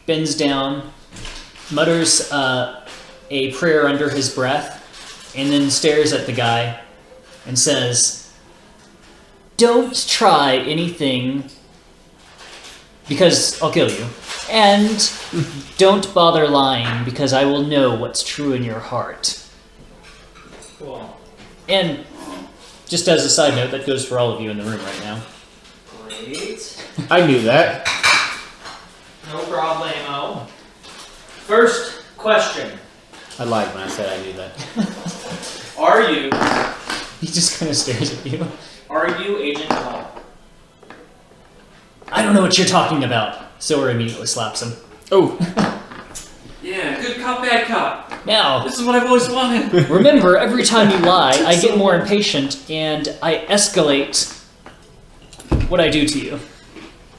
bends down, mutters a prayer under his breath, and then stares at the guy and says, "Don't try anything because I'll kill you. And don't bother lying because I will know what's true in your heart." Cool. And just as a side note, that goes for all of you in the room right now. Great. I knew that. No problemo. First question. I lied when I said I knew that. Are you He just kind of stares at you. Agent Hall? I don't know what you're talking about. Silver immediately slaps him. Oh, Yeah, good cop, bad cop. Now, This is what I've always wanted. remember, every time you lie, I get more impatient and I escalate what I do to you.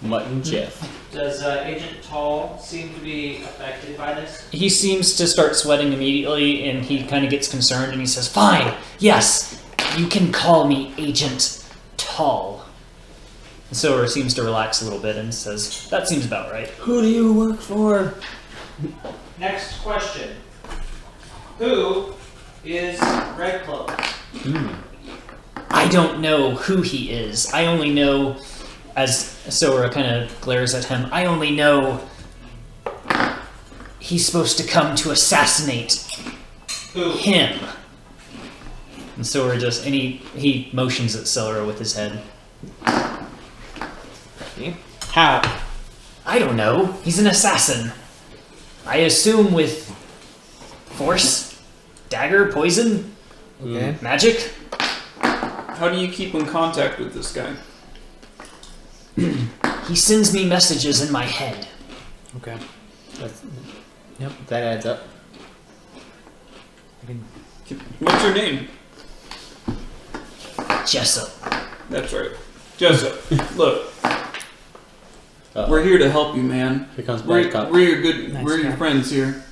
Mutton Jeff. Does Agent Tall seem to be affected by this? He seems to start sweating immediately and he kind of gets concerned and he says, "Fine, yes, you can call me Agent Tall." And Silver seems to relax a little bit and says, "That seems about right." Who do you work for? Next question. Who is Red Cloak? I don't know who he is. I only know, as Silver kind of glares at him, I only know he's supposed to come to assassinate Who? him. And Silver just, and he motions at Silver with his head. How? I don't know. He's an assassin. I assume with force, dagger, poison, Okay. magic. How do you keep in contact with this guy? He sends me messages in my head. Okay. Yep, that adds up. What's your name? Jessup. That's right. Jessup. Look, Uh-oh. we're here to help you, man. Here comes We're, Bad Cop. we're your good. Nice we're your guy. friends here.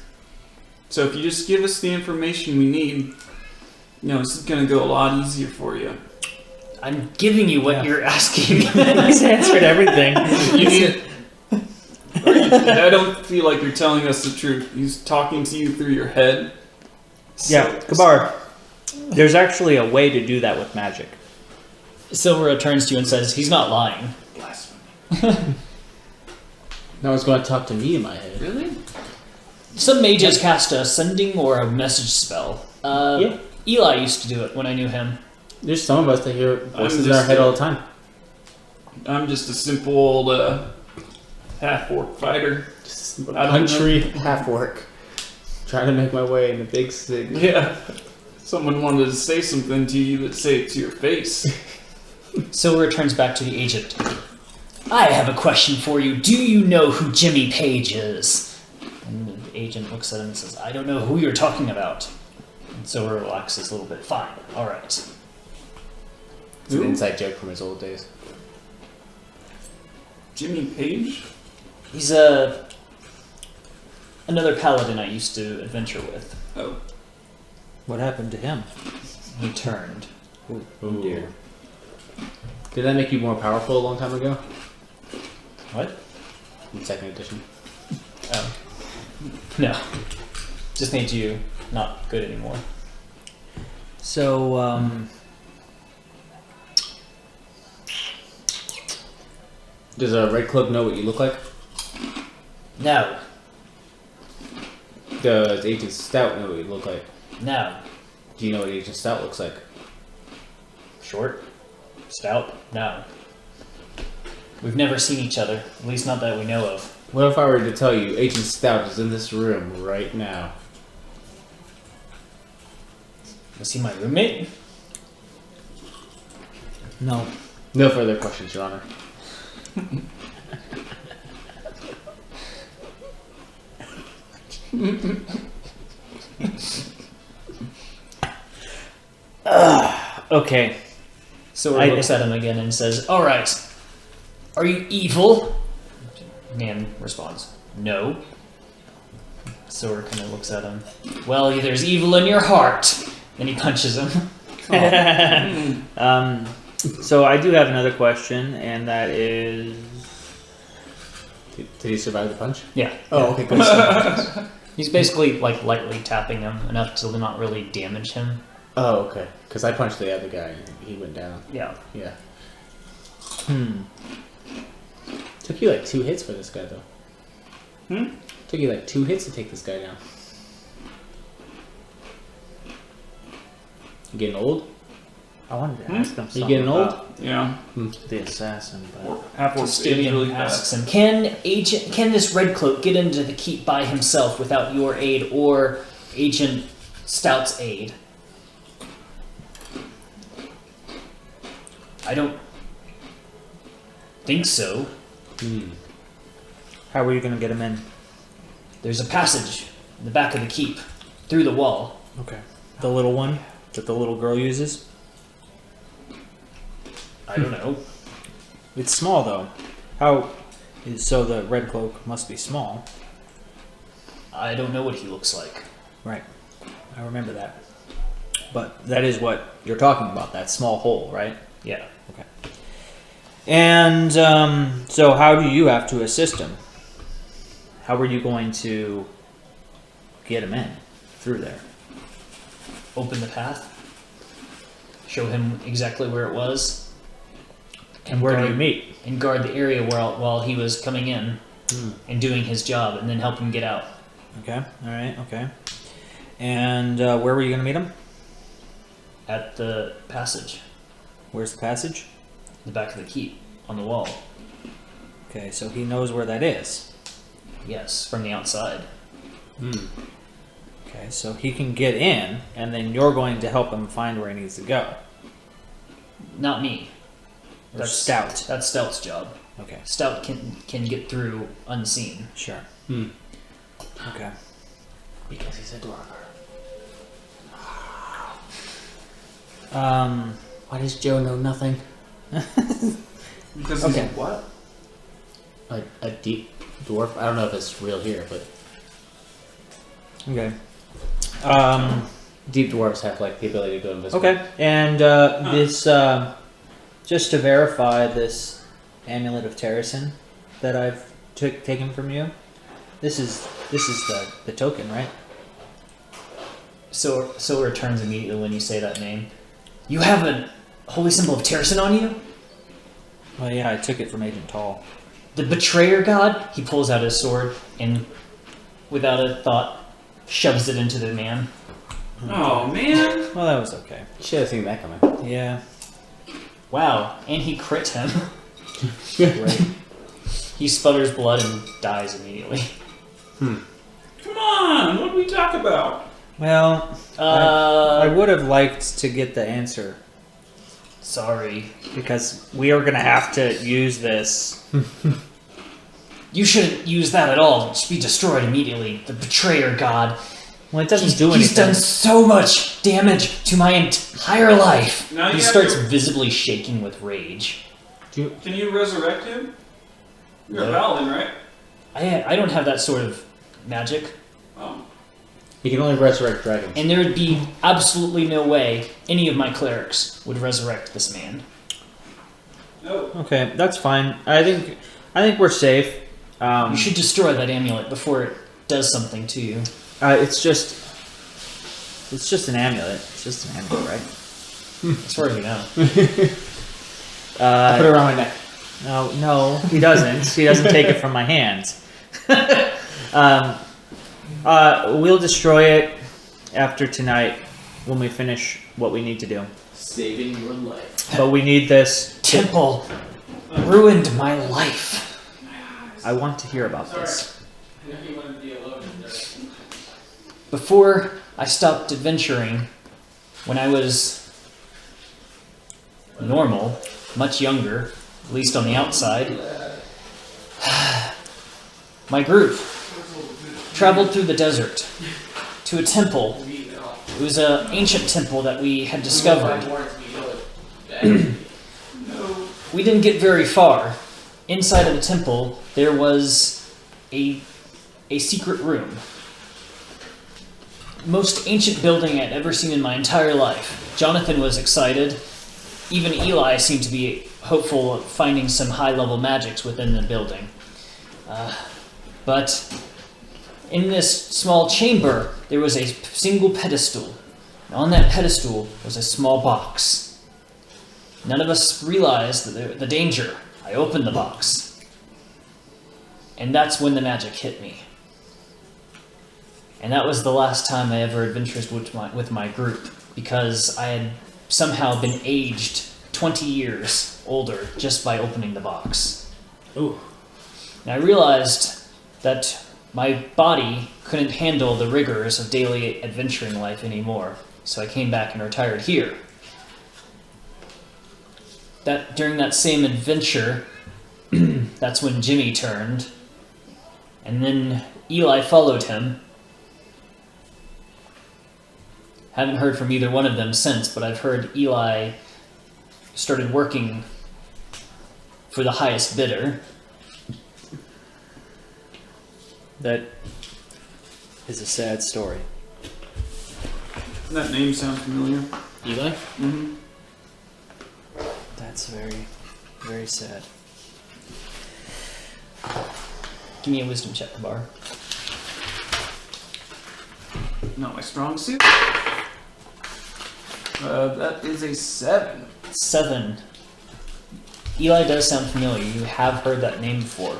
So if you just give us the information we need, this is gonna go a lot easier for you. I'm giving you what Yeah. you're asking. He's answered everything. You need. I don't feel like you're telling us the truth. He's talking to you through your head. Yeah, Kabar. There's actually a way to do that with magic. Silver turns to you and says, "He's not lying." Blasphemy. Now he's going to talk to me in my head. Really? Some mages cast a sending or a message spell. Yeah. Eli used to do it when I knew him. There's some of us that hear voices in just our head all the time. I'm just a simple old half-orc fighter. Just a I don't country half work. Trying to make my way in the big city. Yeah. Someone wanted to say something to you, but say it to your face. Silver turns back to the agent. "I have a question for you. Do you know who Jimmy Page is?" And the agent looks at him and says, "I don't know who you're talking about." And Silver relaxes a little bit. "Fine. All right." It's an inside joke from his old days. Jimmy Page? He's another paladin I used to adventure with. Oh. What happened to him? He turned. Oh dear. Did that make you more powerful a long time ago? What? In second edition. Oh. No. Just made you not good anymore. So, Does a Red Cloak know what you look like? No. Does Agent Stout know what you look like? No. Do you know what Agent Stout looks like? Short? Stout? No. We've never seen each other. At least not that we know of. What if I were to tell you Agent Stout is in this room right now? Was he my roommate? no. No further questions, Your Honor. Okay. So I- he looks at him again and says, "All right. Are you evil?" Man responds, "No." Silver kind of looks at him. "Well, there's evil in your heart." Then he punches him. So I do have another question, and that is, Did he survive the punch? Yeah. Oh, okay, good. He's basically like lightly tapping him enough to not really damage him. Oh, okay. Because I punched the other guy and he went down. Yeah. Yeah. Took you like 2 hits for this guy, though. Took you like 2 hits to take this guy down. You getting old? I wanted to ask him You something getting old? about Yeah. the assassin, but Half orc Custodian really asks fast. him, can this red cloak get into the keep by himself without your aid or Agent Stout's aid? I don't think so. how are you going to get him in? There's a passage in the back of the keep through the wall. Okay. The little one that the little girl uses? I don't know. It's small, though. So the red cloak must be small. I don't know what he looks like. Right. I remember that. But that is what you're talking about, that small hole, right? Yeah. Okay. And so how do you have to assist him? How are you going to get him in through there? Open the path. Show him exactly where it was. And where do guard- you meet? And guard the area while he was coming in and doing his job, and then help him get out. Okay. All right. Okay. And where were you going to meet him? At the passage, Where's the passage? the back of the keep, on the wall. Okay, so he knows where that is. Yes, from the outside. Okay, so he can get in, and then you're going to help him find where he needs to go. Not me. Or Stout. That's Stout's job. Okay, Stout can get through unseen. sure. Okay. Because he's a dwarf. Why does Joe know nothing? Because he's Okay. what? A deep dwarf? I don't know if it's real here, but Okay. deep dwarves have like the ability to go invisible. Okay, and this, just to verify this amulet of Terrasin that I've taken from you, this is the token, right? So returns immediately when you say that name. You have a holy symbol of Terrasin on you? Well, yeah, I took it from Agent Tall. The betrayer god? He pulls out his sword and, without a thought, shoves it into the man. Oh man. Well, that was okay. You should have seen that coming. Yeah. Wow, and he crit him. Great. He sputters blood and dies immediately. Come on. What did we talk about? Well, I would have liked to get the answer Sorry. because we are going to have to use this. You shouldn't use that at all. It should be destroyed immediately. The betrayer god. Well, it doesn't do anything. He's done so much damage to my entire life. Now He you have starts to- visibly shaking with rage. Can you resurrect him? You're a No. paladin, right? I don't have that sort of magic. Oh. You can only resurrect dragons. And there would be absolutely no way any of my clerics would resurrect this man. No. Okay, that's fine. I think we're safe. You should destroy that amulet before it does something to you. It's just an amulet. It's just an amulet, right? As far as you know. I put it around my neck. No, he doesn't. He doesn't take it from my hands. We'll destroy it after tonight when we finish what we need to do. Saving your life. But we need this. Temple ruined my life. I want to hear about this. I know you want to be alone in there. Before I stopped adventuring, when I was normal, much younger, at least on the outside, my group traveled through the desert to a temple. It was an ancient temple that we had discovered. We didn't get very far. Inside of the temple, there was a secret room. Most ancient building I'd ever seen in my entire life. Jonathan was excited. Even Eli seemed to be hopeful of finding some high-level magics within the building. But in this small chamber, there was a single pedestal. And on that pedestal was a small box. None of us realized the danger. I opened the box. And that's when the magic hit me. And that was the last time I ever adventured with my group, because I had somehow been aged 20 years older just by opening the box. Ooh. And I realized that my body couldn't handle the rigors of daily adventuring life anymore, so I came back and retired here. During that same adventure, that's when Jimmy turned, and then Eli followed him. Haven't heard from either one of them since, but I've heard Eli started working for the highest bidder. That is a sad story. That name sounds familiar. Eli? Mm-hmm. That's very, very sad. Give me a wisdom check, Bar. Not my strong suit. That is a 7. 7. Eli does sound familiar. You have heard that name before.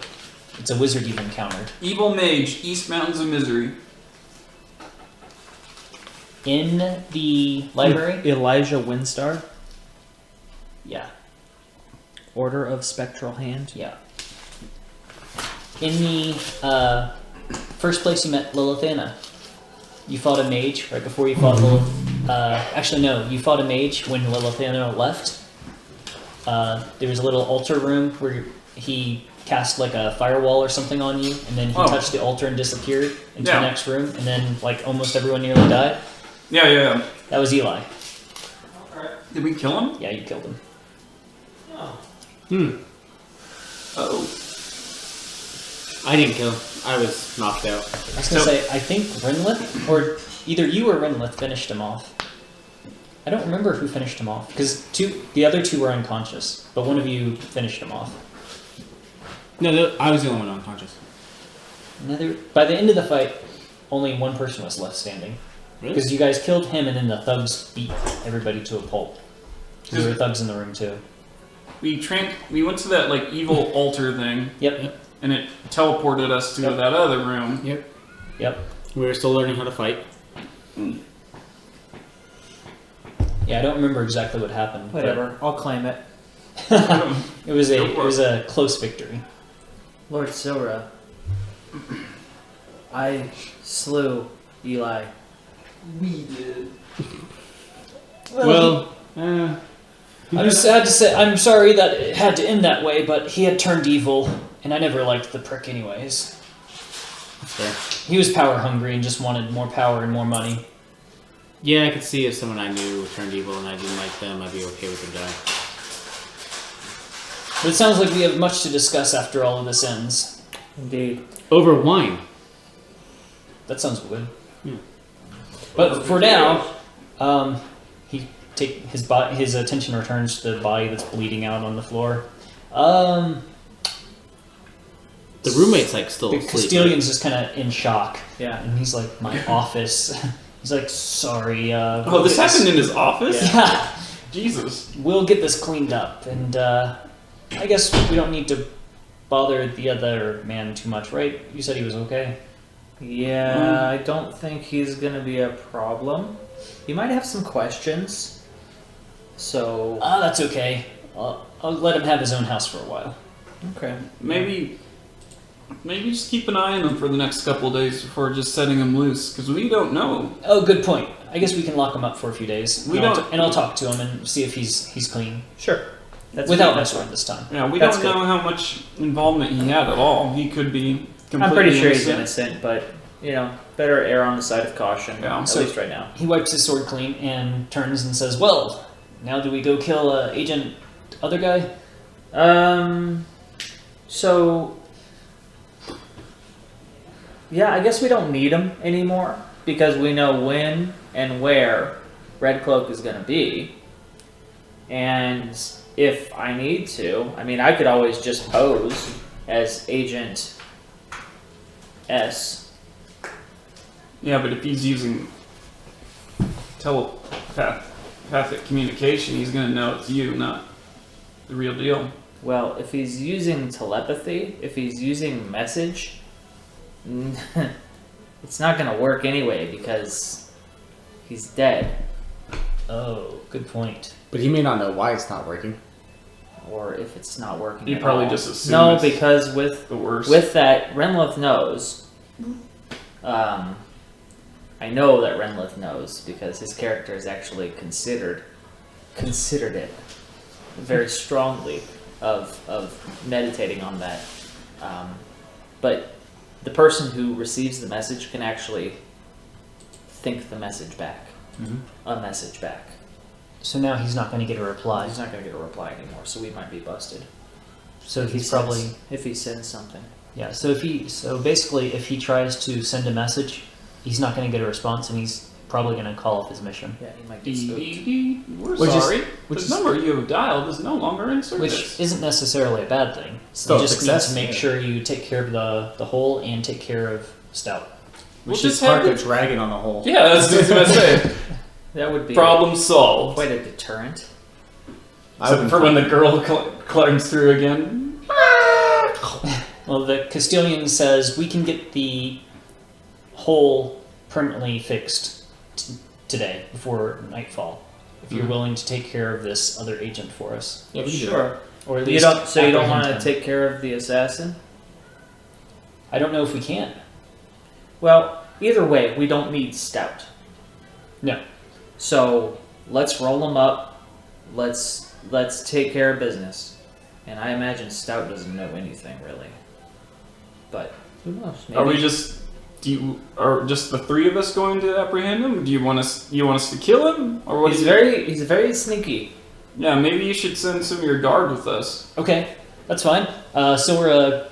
It's a wizard you've encountered. Evil Mage, East Mountains of Misery. In the library? Elijah Windstar, Yeah. Order of Spectral Hand. Yeah. In the first place you met Lilithana. You fought a mage right before you fought Lilith. Actually, no. You fought a mage when Lilithana left. There was a little altar room where he cast like a firewall or something on you, and then he touched the altar and disappeared into the next room, and then like almost everyone nearly died. Yeah. That was Eli. Did we kill him? Yeah, you killed him. Oh. I didn't kill him. I was knocked out. I was gonna say, I think Renlith, or either you or Renlith finished him off. I don't remember who finished him off, because the other two were unconscious, but one of you finished him off. No, I was the only one unconscious. By the end of the fight, only one person was left standing. Really? Because you guys killed him, and then the thugs beat everybody to a pulp. Because there were thugs in the room too. We went to that like evil altar thing. Yep. And it teleported us to that other room. Yep. We were still learning how to fight. Yeah, I don't remember exactly what happened. Whatever, I'll claim it. It was a close victory. Lord Silra, I slew Eli. We did. I'm sad to say, I'm sorry that it had to end that way, but he had turned evil, and I never liked the prick anyways. That's fair. He was power hungry and just wanted more power and more money. Yeah, I could see if someone I knew turned evil and I didn't like them, I'd be okay with them dying. But it sounds like we have much to discuss after all of this ends. Indeed. Over wine. That sounds good. Yeah. But for now, his attention returns to the body that's bleeding out on the floor. The roommate's like still The asleep. Castilian's just kind of in shock. Yeah. And he's like, my office. He's like, sorry. This happened in his office? Yeah. Jesus. We'll get this cleaned up. And I guess we don't need to bother the other man too much, right? You said he was okay? Yeah, I don't think he's gonna be a problem. He might have some questions. So. That's okay. I'll let him have his own house for a while. Okay. Maybe just keep an eye on him for the next couple of days before just setting him loose, because we don't know. Oh, good point. I guess we can lock him up for a few days. We and don't- I'll talk to him and see if he's clean. Sure. That's Without good. my sword this time. Yeah, we That's don't know how much involvement he had at all. He could be completely I'm pretty sure he's innocent. innocent, but better err on the side of caution. Yeah. At So- least right now. He wipes his sword clean and turns and says, well, now do we go kill Agent Other Guy? So. Yeah, I guess we don't need him anymore because we know when and where Red Cloak is going to be. And if I need to, I mean, I could always just pose as Agent S. Yeah, but if he's using telepathic communication, he's gonna know it's you, not the real deal. Well, if he's using telepathy, if he's using message, it's not gonna work anyway because he's dead. Oh, good point. But he may not know why it's not working. Or if it's not working He at probably all. just assumed No, it's because with the worst. that, Renlith knows. I know that Renlith knows because his character has actually considered it very strongly of meditating on that. But the person who receives the message can actually think the message back. A message back. So now he's not going to get a reply. He's not going to get a reply anymore, so we might be busted. So he's if he sends something. yeah. So basically, if he tries to send a message, he's not going to get a response, and he's probably going to call off his mission. Yeah, he might get spooked. We're Which is- sorry. which the is- number you have dialed is no longer in service. Which isn't necessarily a bad thing. Still you a just success, need to make yeah. sure you take care of the hole and take care of Stout. We'll Which just is hard have to drag it on a hole. Yeah, that's what I was gonna say. That would be Problem solved. quite a deterrent. Except for when the girl climbs through again. Well, the Castilian says we can get the hole permanently fixed today before nightfall. If you're willing to take care of this other agent for us, Yeah, we can do that. Sure. or at You least don't. So you don't want to apprehend him. take care of the assassin? I don't know if we can. Well, either way, we don't need Stout. No. So let's roll him up. Let's take care of business. And I imagine Stout doesn't know anything really. But who knows? Maybe. Are we just? Are just the three of us going to apprehend him? Do you want us? You want us to kill him, or what? He's do you- he's very sneaky. Yeah, maybe you should send some of your guard with us. Okay, that's fine. Silra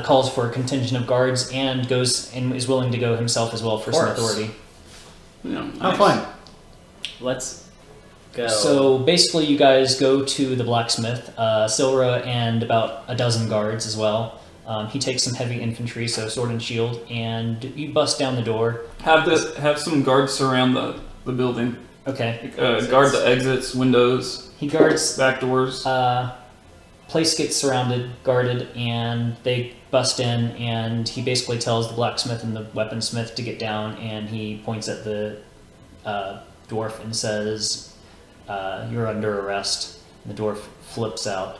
calls for a contingent of guards and goes and is willing to go himself as well for some course. authority. Yeah, Oh, fine. Let's go. So basically, you guys go to the blacksmith, Silra and about a dozen guards as well. He takes some heavy infantry, so sword and shield, and you bust down the door. Have some guards surround the building. Okay. Guard the exits, windows, He guards. back doors. Place gets surrounded, guarded, and they bust in, and he basically tells the blacksmith and the weaponsmith to get down, and he points at the dwarf and says, "You're under arrest." And the dwarf flips out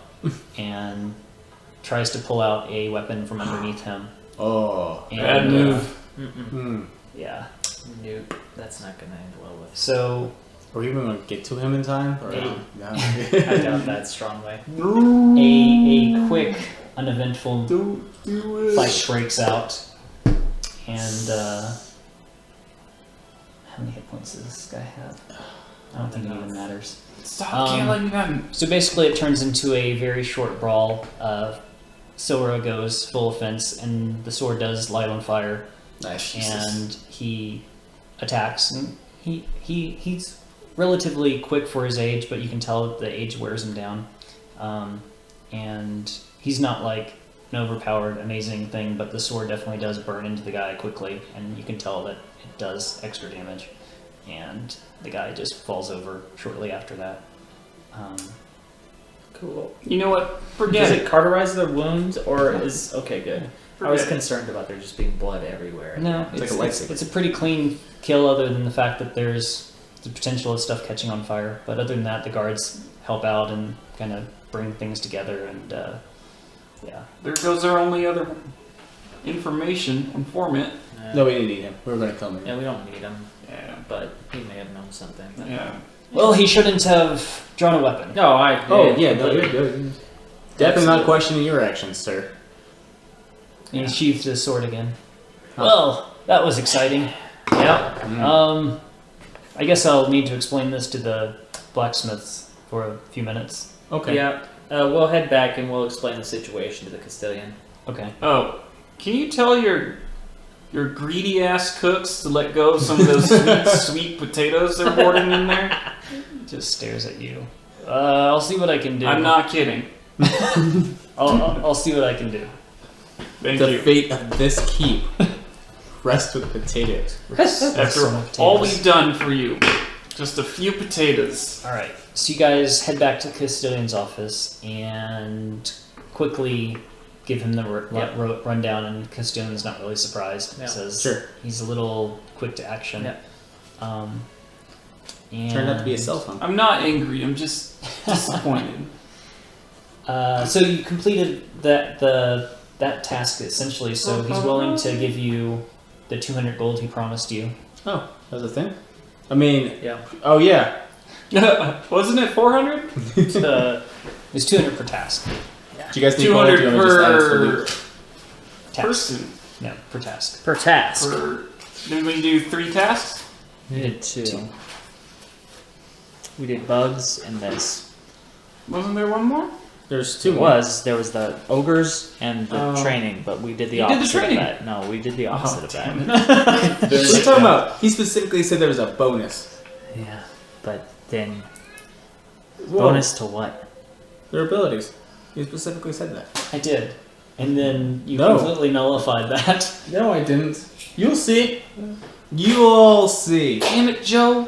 and tries to pull out a weapon from underneath him. Oh. And, Bad move. Hmm. Yeah. Nope. That's not gonna end well with. So Are we even going to get to him in time? Or Hey. no? I doubt that strongly. a quick, uneventful Don't do it. fight breaks out, and how many hit points does this guy have? I don't think it even matters. Stop killing them. So basically, it turns into a very short brawl. Silra goes full offense, and the sword does light on fire, Nice. and he attacks. And he's relatively quick for his age, but you can tell that the age wears him down. And he's not like an overpowered, amazing thing, but the sword definitely does burn into the guy quickly, and you can tell that it does extra damage. And the guy just falls over shortly after that. Cool. You know what? Does Forget it it. cauterize the wound, or is okay? Good. I was Forget it. concerned about there just being blood everywhere. No, It's like a lightsaber. it's a pretty clean kill, other than the fact that there's the potential of stuff catching on fire. But other than that, the guards help out and kind of bring things together, and yeah. There goes our only other informant. No, we didn't need him. We were going to kill him. Yeah, we don't need him, Yeah. but he may have known something. Yeah. Well, he shouldn't have drawn a weapon. No, I. Oh, yeah, no, you're good. Definitely not questioning your actions, sir. And he sheathed his sword again. Well, that was exciting. Yeah. I guess I'll need to explain this to the blacksmiths for a few minutes. Okay. Yeah, we'll head back and we'll explain the situation to the Castilian. Okay. Oh, can you tell your greedy ass cooks to let go of some of those sweet potatoes they're hoarding in there? Just stares at you. I'll see what I can do. I'm not kidding. I'll see what I can do. Thank the you. fate of this keep rests with potatoes. After all we've done for you, just a few potatoes. All right, so you guys head back to the custodian's office and quickly give him the rundown, and the custodian's not really surprised. Yeah. Says Sure. he's a little quick to action. Yeah. And Turned out to be a cell phone. I'm not angry. I'm just disappointed. So you completed that task essentially. So he's willing to give you the 200 gold he promised you. Oh, that's a thing? I mean, Yeah. oh yeah. Wasn't it 400? It's 200 per task. Do you guys need gold? Do 200 you want me to just add it to the per loot? Task. person. No, per task. Per task. Did we do 3 tasks? We did 2. We did bugs and this. Wasn't there one more? There's 2 There more. there was the ogres and the training, but we did the You did the opposite training. of that. No, we did the opposite of that. What are you talking about? He specifically said there was a bonus. Yeah, but then Whoa. bonus to what? Their abilities. He specifically said that. I did, and then you No. completely nullified that. No, I didn't. You'll see. You'll see. Damn it, Joe.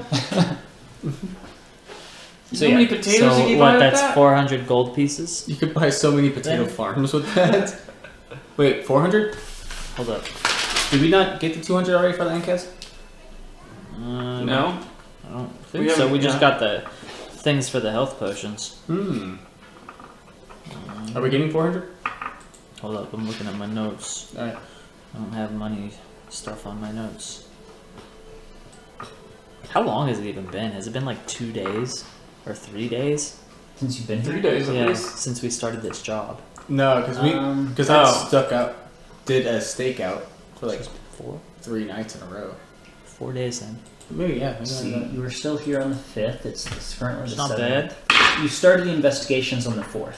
So How many yeah, potatoes So did you buy what? with That's that? 400 gold pieces. You could buy so many potato farms with that. Wait, 400? Hold up. Did we not get the 200 already for the NCAS? No. I don't We think so. haven't- We just yeah. got the things for the health potions. Are we getting 400? Hold up, I'm looking at my notes. Alright. I don't have money stuff on my notes. How long has it even been? Has it been like 2 days or 3 days? Since you've been 3 here. days at Yeah, least. since we started this job. No, because I Oh. stuck out, did a stakeout for like 4 3 nights in a row. 4 days then. Maybe, yeah. Maybe See, like that. you were still here on the 5th. It's currently It's the not 7th. bad. You started the investigations on the 4th,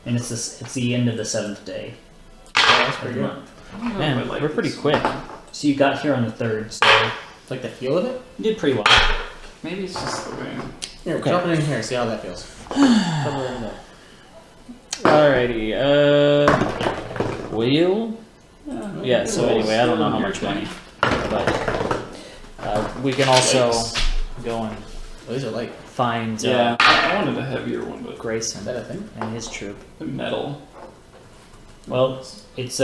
and it's the end of the 7th day That's of pretty the good. month. I don't know Man, if I like we're pretty this. quick. So you got here on the 3rd, so Like the feel of it? you did pretty well. Maybe it's just the way. Here, Okay. drop it in here, see how that feels. Drop it in there. Alrighty, wheel? Yeah, so anyway, I don't know how much money. But we can also go and Oh, these are light. find Yeah, I wanted a heavier one, but Is Grayson that a thing? and his troop. the metal. Well, it's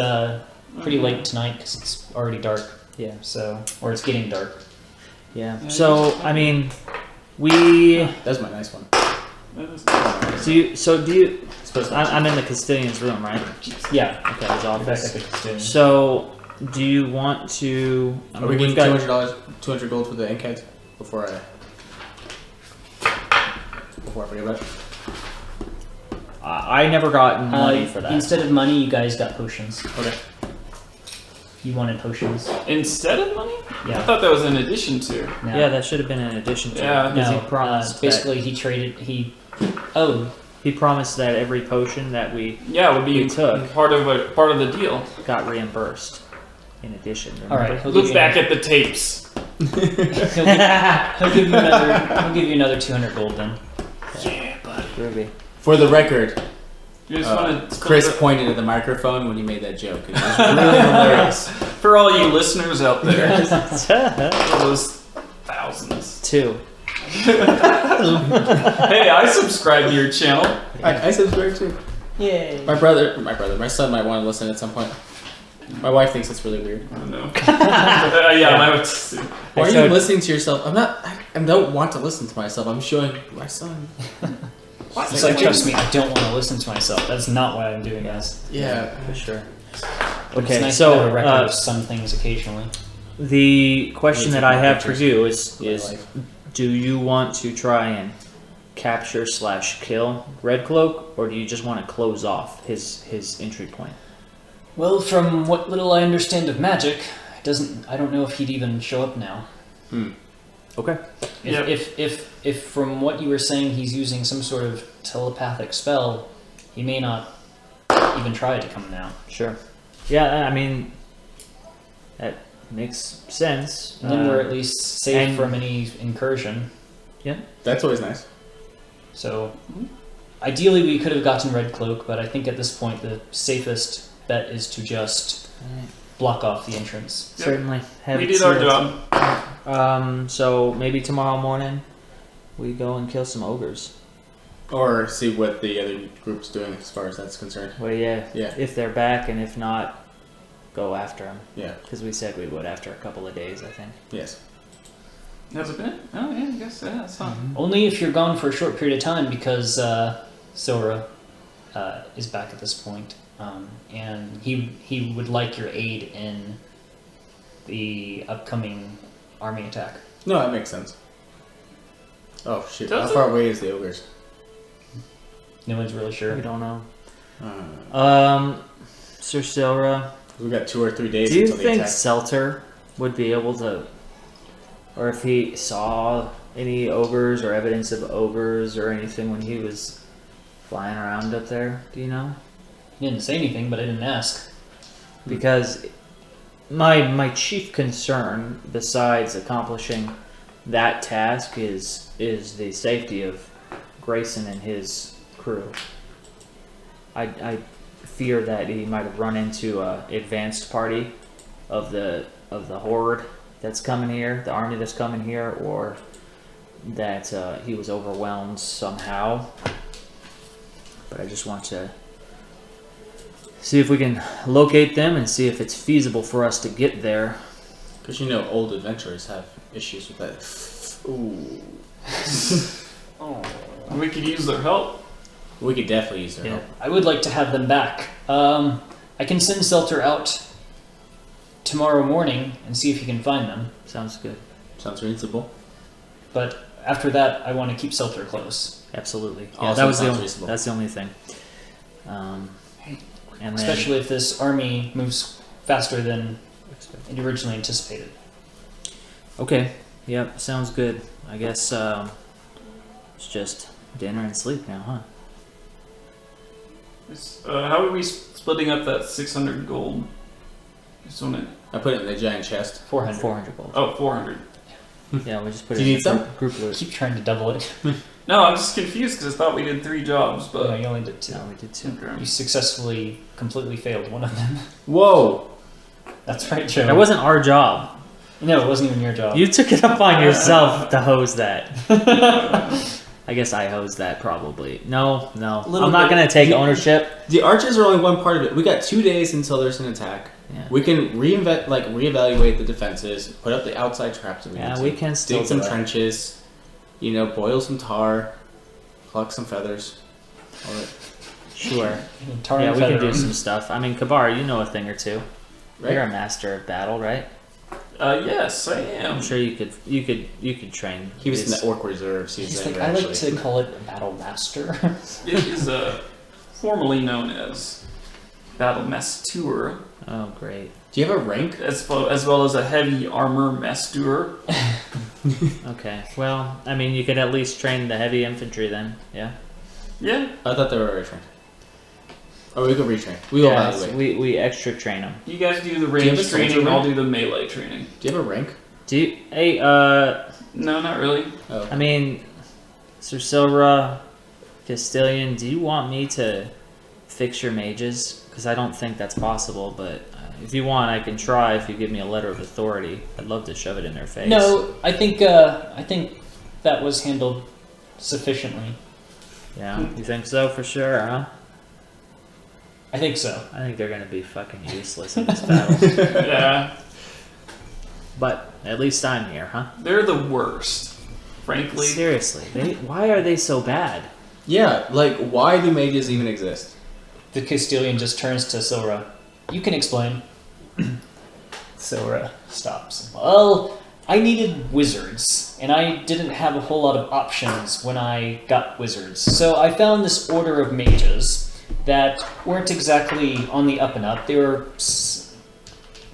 pretty late tonight because it's already dark. Yeah. So, or it's getting dark. Yeah. Yeah, So I mean, we. That's my nice one. That is- Do you? Supposed to I'm in the custodian's room, right? Yeah. Okay, his Back at office. the custodian. So, do you want to? I Are mean, we we've getting got. $200, 200 gold for the NCAS before I forget about it? I never got money for that. Instead of money, you guys got potions. Okay. You wanted potions. Instead of money? I Yeah. thought that was in addition to. No. Yeah, that should have been in addition to. Yeah. because No, he promised. basically he traded. He promised that every potion that we Yeah, it would be We took. part of the deal. got reimbursed. In addition, remember? All right. He'll give Look you back at the tapes. he'll give you another 200 gold then. Yeah, buddy. Ruby. For the record, You just want to Chris pointed at the microphone when he made that joke. It was really hilarious. for all you listeners out there, for those thousands. 2. Hey, I subscribe to your channel. I subscribe too. Yay. My son might want to listen at some point. My wife thinks it's really weird. I don't know. Yeah, my Why are you showed- listening to yourself? I don't want to listen to myself. I'm showing my son. It's like, trust me, I don't want to listen to myself. That's not why I'm doing this. Yeah. For sure. But Okay, it's nice so, to have a record of some things occasionally. The question that I have for Pictures you of is my life. do you want to try and capture/kill Red Cloak, or do you just want to close off his entry point? Well, from what little I understand of magic, I don't know if he'd even show up now. Okay. If from what you were saying he's using some sort of telepathic spell, he may not even try to come now. Sure. Yeah, I mean, that makes sense. And then we're at least safe and- from any incursion. That's always nice. So, ideally we could have gotten Red Cloak, but I think at this point the safest bet is to just Alright. block off the entrance. Yep. Certainly. Have We it did our sealed. job. So maybe tomorrow morning we go and kill some ogres. Or see what the other group's doing as far as that's concerned. Well, yeah. Yeah. If they're back, and if not, go after them. Yeah. Because we said we would after a couple of days, I think. Yes. Has it been? Oh yeah, I guess that's fine. Only if you're gone for a short period of time, because Silra is back at this point, and he would like your aid in the upcoming army attack. No, that makes sense. Oh shit! Does How far away is the ogres? No one's really sure. We don't know. Uh, Sir Silra, we got 2 or 3 days do you until the think attack. Selter would be able to, or if he saw any ogres or evidence of ogres or anything when he was flying around up there? Do you know? He didn't say anything, but I didn't ask. Because my chief concern, besides accomplishing that task, is the safety of Grayson and his crew. I fear that he might have run into a advanced party of the horde that's coming here, the army that's coming here, or that he was overwhelmed somehow. But I just want to see if we can locate them and see if it's feasible for us to get there. Because you know, old adventurers have issues with that. Ooh. We could use their help. We could definitely use their Yeah. help. I would like to have them back. I can send Selter out tomorrow morning and see if he can find them. Sounds good. Sounds reasonable. But after that, I want to keep Selter close. Absolutely. Yeah, Also that was the sounds only, reasonable. that's the only thing. And then, Especially if this army moves faster than originally anticipated. okay. Yep. Sounds good. I guess it's just dinner and sleep now, huh? How are we splitting up that 600 gold? Just want to. I put it in the giant chest. 400. 400 gold. Oh, 400. Yeah, we just put Do it you in need some? group loot. Keep trying to double it. No, I'm just confused because I thought we did 3 jobs, No, but you only did 2. No, we did too. okay. You successfully, completely failed one of them. Whoa! That's right, Joe. That wasn't our job. No, it wasn't even your job. You took it up on yourself to hose that. I guess I hosed that probably. No. Little I'm not bit. gonna take ownership. The archers are only one part of it. We got 2 days until there's an attack. Yeah. We can reevaluate the defenses, put up the outside traps if we need Yeah, to. we can still dig some do that. trenches, boil some tar, pluck some feathers. All that, Sure. Tar Yeah, and we can feather do them. some stuff. I mean, Kabar, you know a thing or two. right? You're a master of battle, right? Yes, I am. I'm sure you could train. He was in these- the orc reserves. He was He's never like, I like actually. to call it a battle master. It is formerly known as Battle Master, Oh, great. Do you have a rank? as well as a heavy armor master. Okay. Well, I mean, you could at least train the heavy infantry then. Yeah. Yeah, I thought they were already trained. Oh, we could retrain. We will Yeah, evaluate. we extra train them. you guys do the you have range a soldier training. I'll rank? do the melee training. Do you have a rank? Do you? Hey, No, not really. Oh. I mean, Sir Silra, Castilian, do you want me to fix your mages? Because I don't think that's possible, but if you want, I can try if you give me a letter of authority. I'd love to shove it in their face. No, I think that was handled sufficiently. Yeah, you think so for sure, huh? I think so. I think they're gonna be fucking useless in this battle. Yeah, But at least I'm here, huh? they're the worst, frankly. Seriously, why are they so bad? Yeah, like, why do mages even exist? The Castilian just turns to Silra. You can explain. Silra stops. Well, I needed wizards, and I didn't have a whole lot of options when I got wizards. So I found this order of mages that weren't exactly on the up and up. They were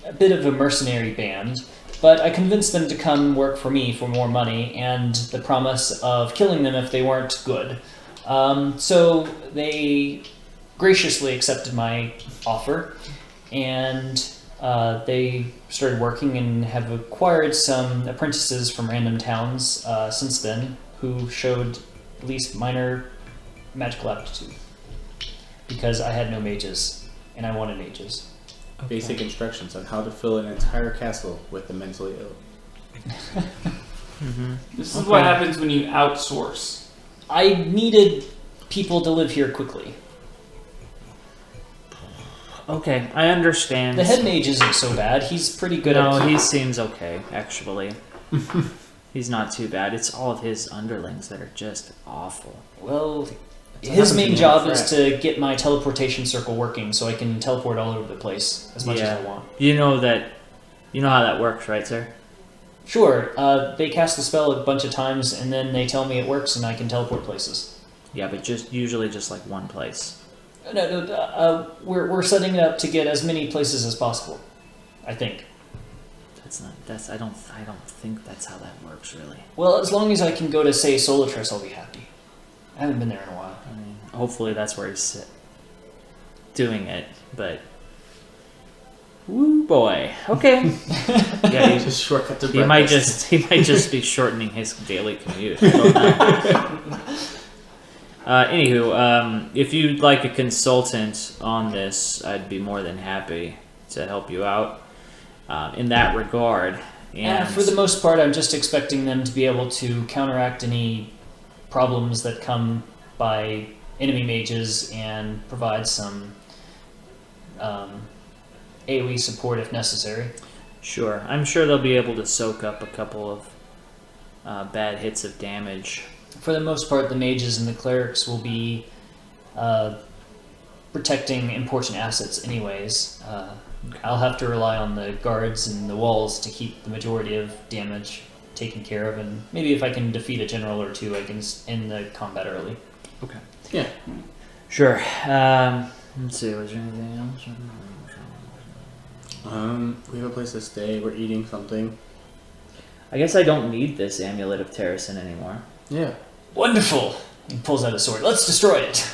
a bit of a mercenary band, but I convinced them to come work for me for more money and the promise of killing them if they weren't good. So they graciously accepted my offer, and they started working and have acquired some apprentices from random towns since then who showed at least minor magical aptitude, because I had no mages. and I wanted mages. Basic instructions on how to fill an entire castle with the mentally ill. This is what happens when you outsource. I needed people to live here quickly. Okay, I understand. The head mage isn't so bad. He's pretty good No, at he seems okay, actually. He's not too bad. It's all of his underlings that are just awful. Well, That's his what main happens job in is Frat. to get my teleportation circle working so I can teleport all over the place as much as I want. You know how that works, right, sir? Sure, they cast the spell a bunch of times and then they tell me it works and I can teleport places. Yeah, but usually just like one place. No, we're setting it up to get as many places as possible. I think. I don't think that's how that works, really. Well, as long as I can go to, say, Solatrus, I'll be happy. I haven't been there in a while. I mean, hopefully that's where he's doing it, but... Woo boy. Okay. Yeah, Just shortcut to he might breakfast. just be shortening his daily commute. I don't know. Anywho, if you'd like a consultant on this, I'd be more than happy to help you out in that regard. And For the most part, I'm just expecting them to be able to counteract any problems that come by enemy mages and provide some AoE support if necessary. sure, I'm sure they'll be able to soak up a couple of bad hits of damage. For the most part, the mages and the clerics will be protecting important assets anyways. I'll have to rely on the guards and the walls to keep the majority of damage taken care of, and maybe if I can defeat a general or two, I can end the combat early. Okay. Yeah. Sure. Let's see, was there anything else? We have a place to stay. We're eating something. I guess I don't need this amulet of Terrasin anymore. Yeah. Wonderful! He pulls out a sword. Let's destroy it!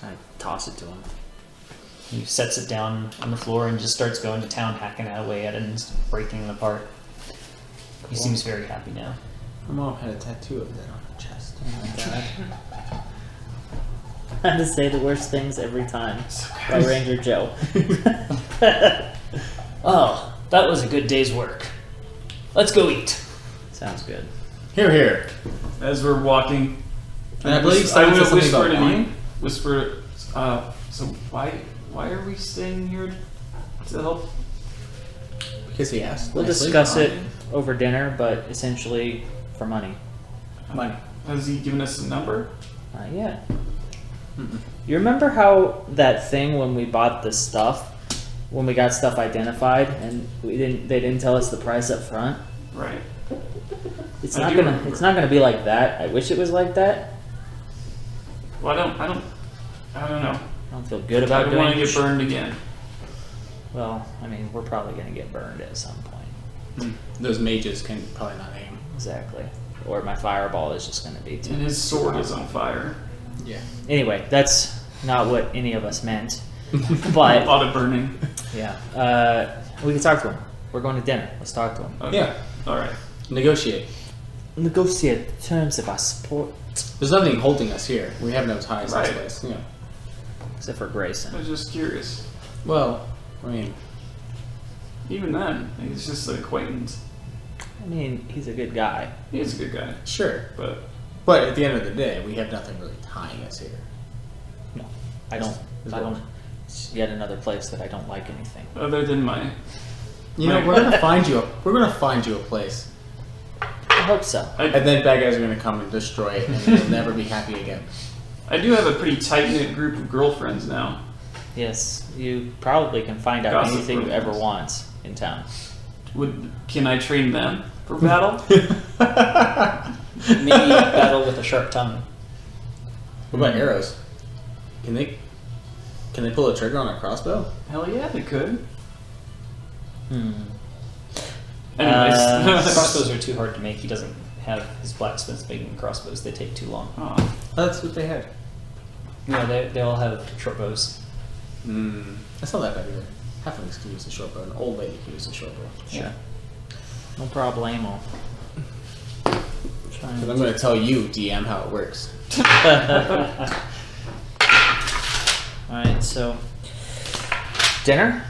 I toss it to him. He sets it down on the floor and just starts going to town, hacking away at it and breaking it apart. He seems very happy now. My mom had a tattoo of that on her chest. Oh my god. I had to say the worst things every time by Ranger Joe. Oh, that was a good day's work. Let's go eat. Sounds good. Here, here. As we're walking, And I believe I'm Simon gonna said something whisper about to wine. me. Whisper. So why are we staying here to help? Because he asked. We'll nicely. discuss it over dinner, but essentially for money. Money. Has he given us a number? Not yet. You remember how that thing when we bought the stuff, when we got stuff identified, and they didn't tell us the price up front? Right. It's I not do gonna remember. it's not gonna be like that. I wish it was like that. Well, I don't know. I don't feel good I about don't want to doing. get burned again. Well, I mean, we're probably gonna get burned at some point. Those mages can probably not aim. Exactly. Or my fireball is just gonna be too. And his sword is on fire. Yeah. Anyway, that's not what any of us meant. A But lot of burning. yeah, we can talk to him. We're going to dinner. Let's talk to him. Okay. Yeah. All right. Negotiate. Negotiate terms of our support, There's nothing holding us here. We have no ties Right. in this place. Yeah. except for I Grayson. was just curious. Well, I mean, Even then, he's just an acquaintance. I mean, he's a good guy. He is a good guy, sure. but But at the end of the day, we have nothing really tying us here. No, I don't. It's yet another place that I don't like anything. other than my, You know, Right. we're gonna find you. We're gonna find you a place, I hope so. and then bad guys are gonna come and destroy it, and you'll never be happy again. I do have a pretty tight knit group of girlfriends now. Yes, you probably can find out Gossip anything you ever rumors. want in town. Can I train them for battle? Maybe battle with a sharp tongue. What about arrows? Can they pull a trigger on a crossbow? Hell yeah, they could. Uh, Anyways. Crossbows are too hard to make. He doesn't have his blacksmiths making crossbows. They take too long. Oh, That's what they had. No, they all have short bows. That's not that bad either. Halflings can use a short bow. An old lady can use a short bow. Sure. No problemo. But I'm going to tell you, DM, how it works. Alright, so Dinner?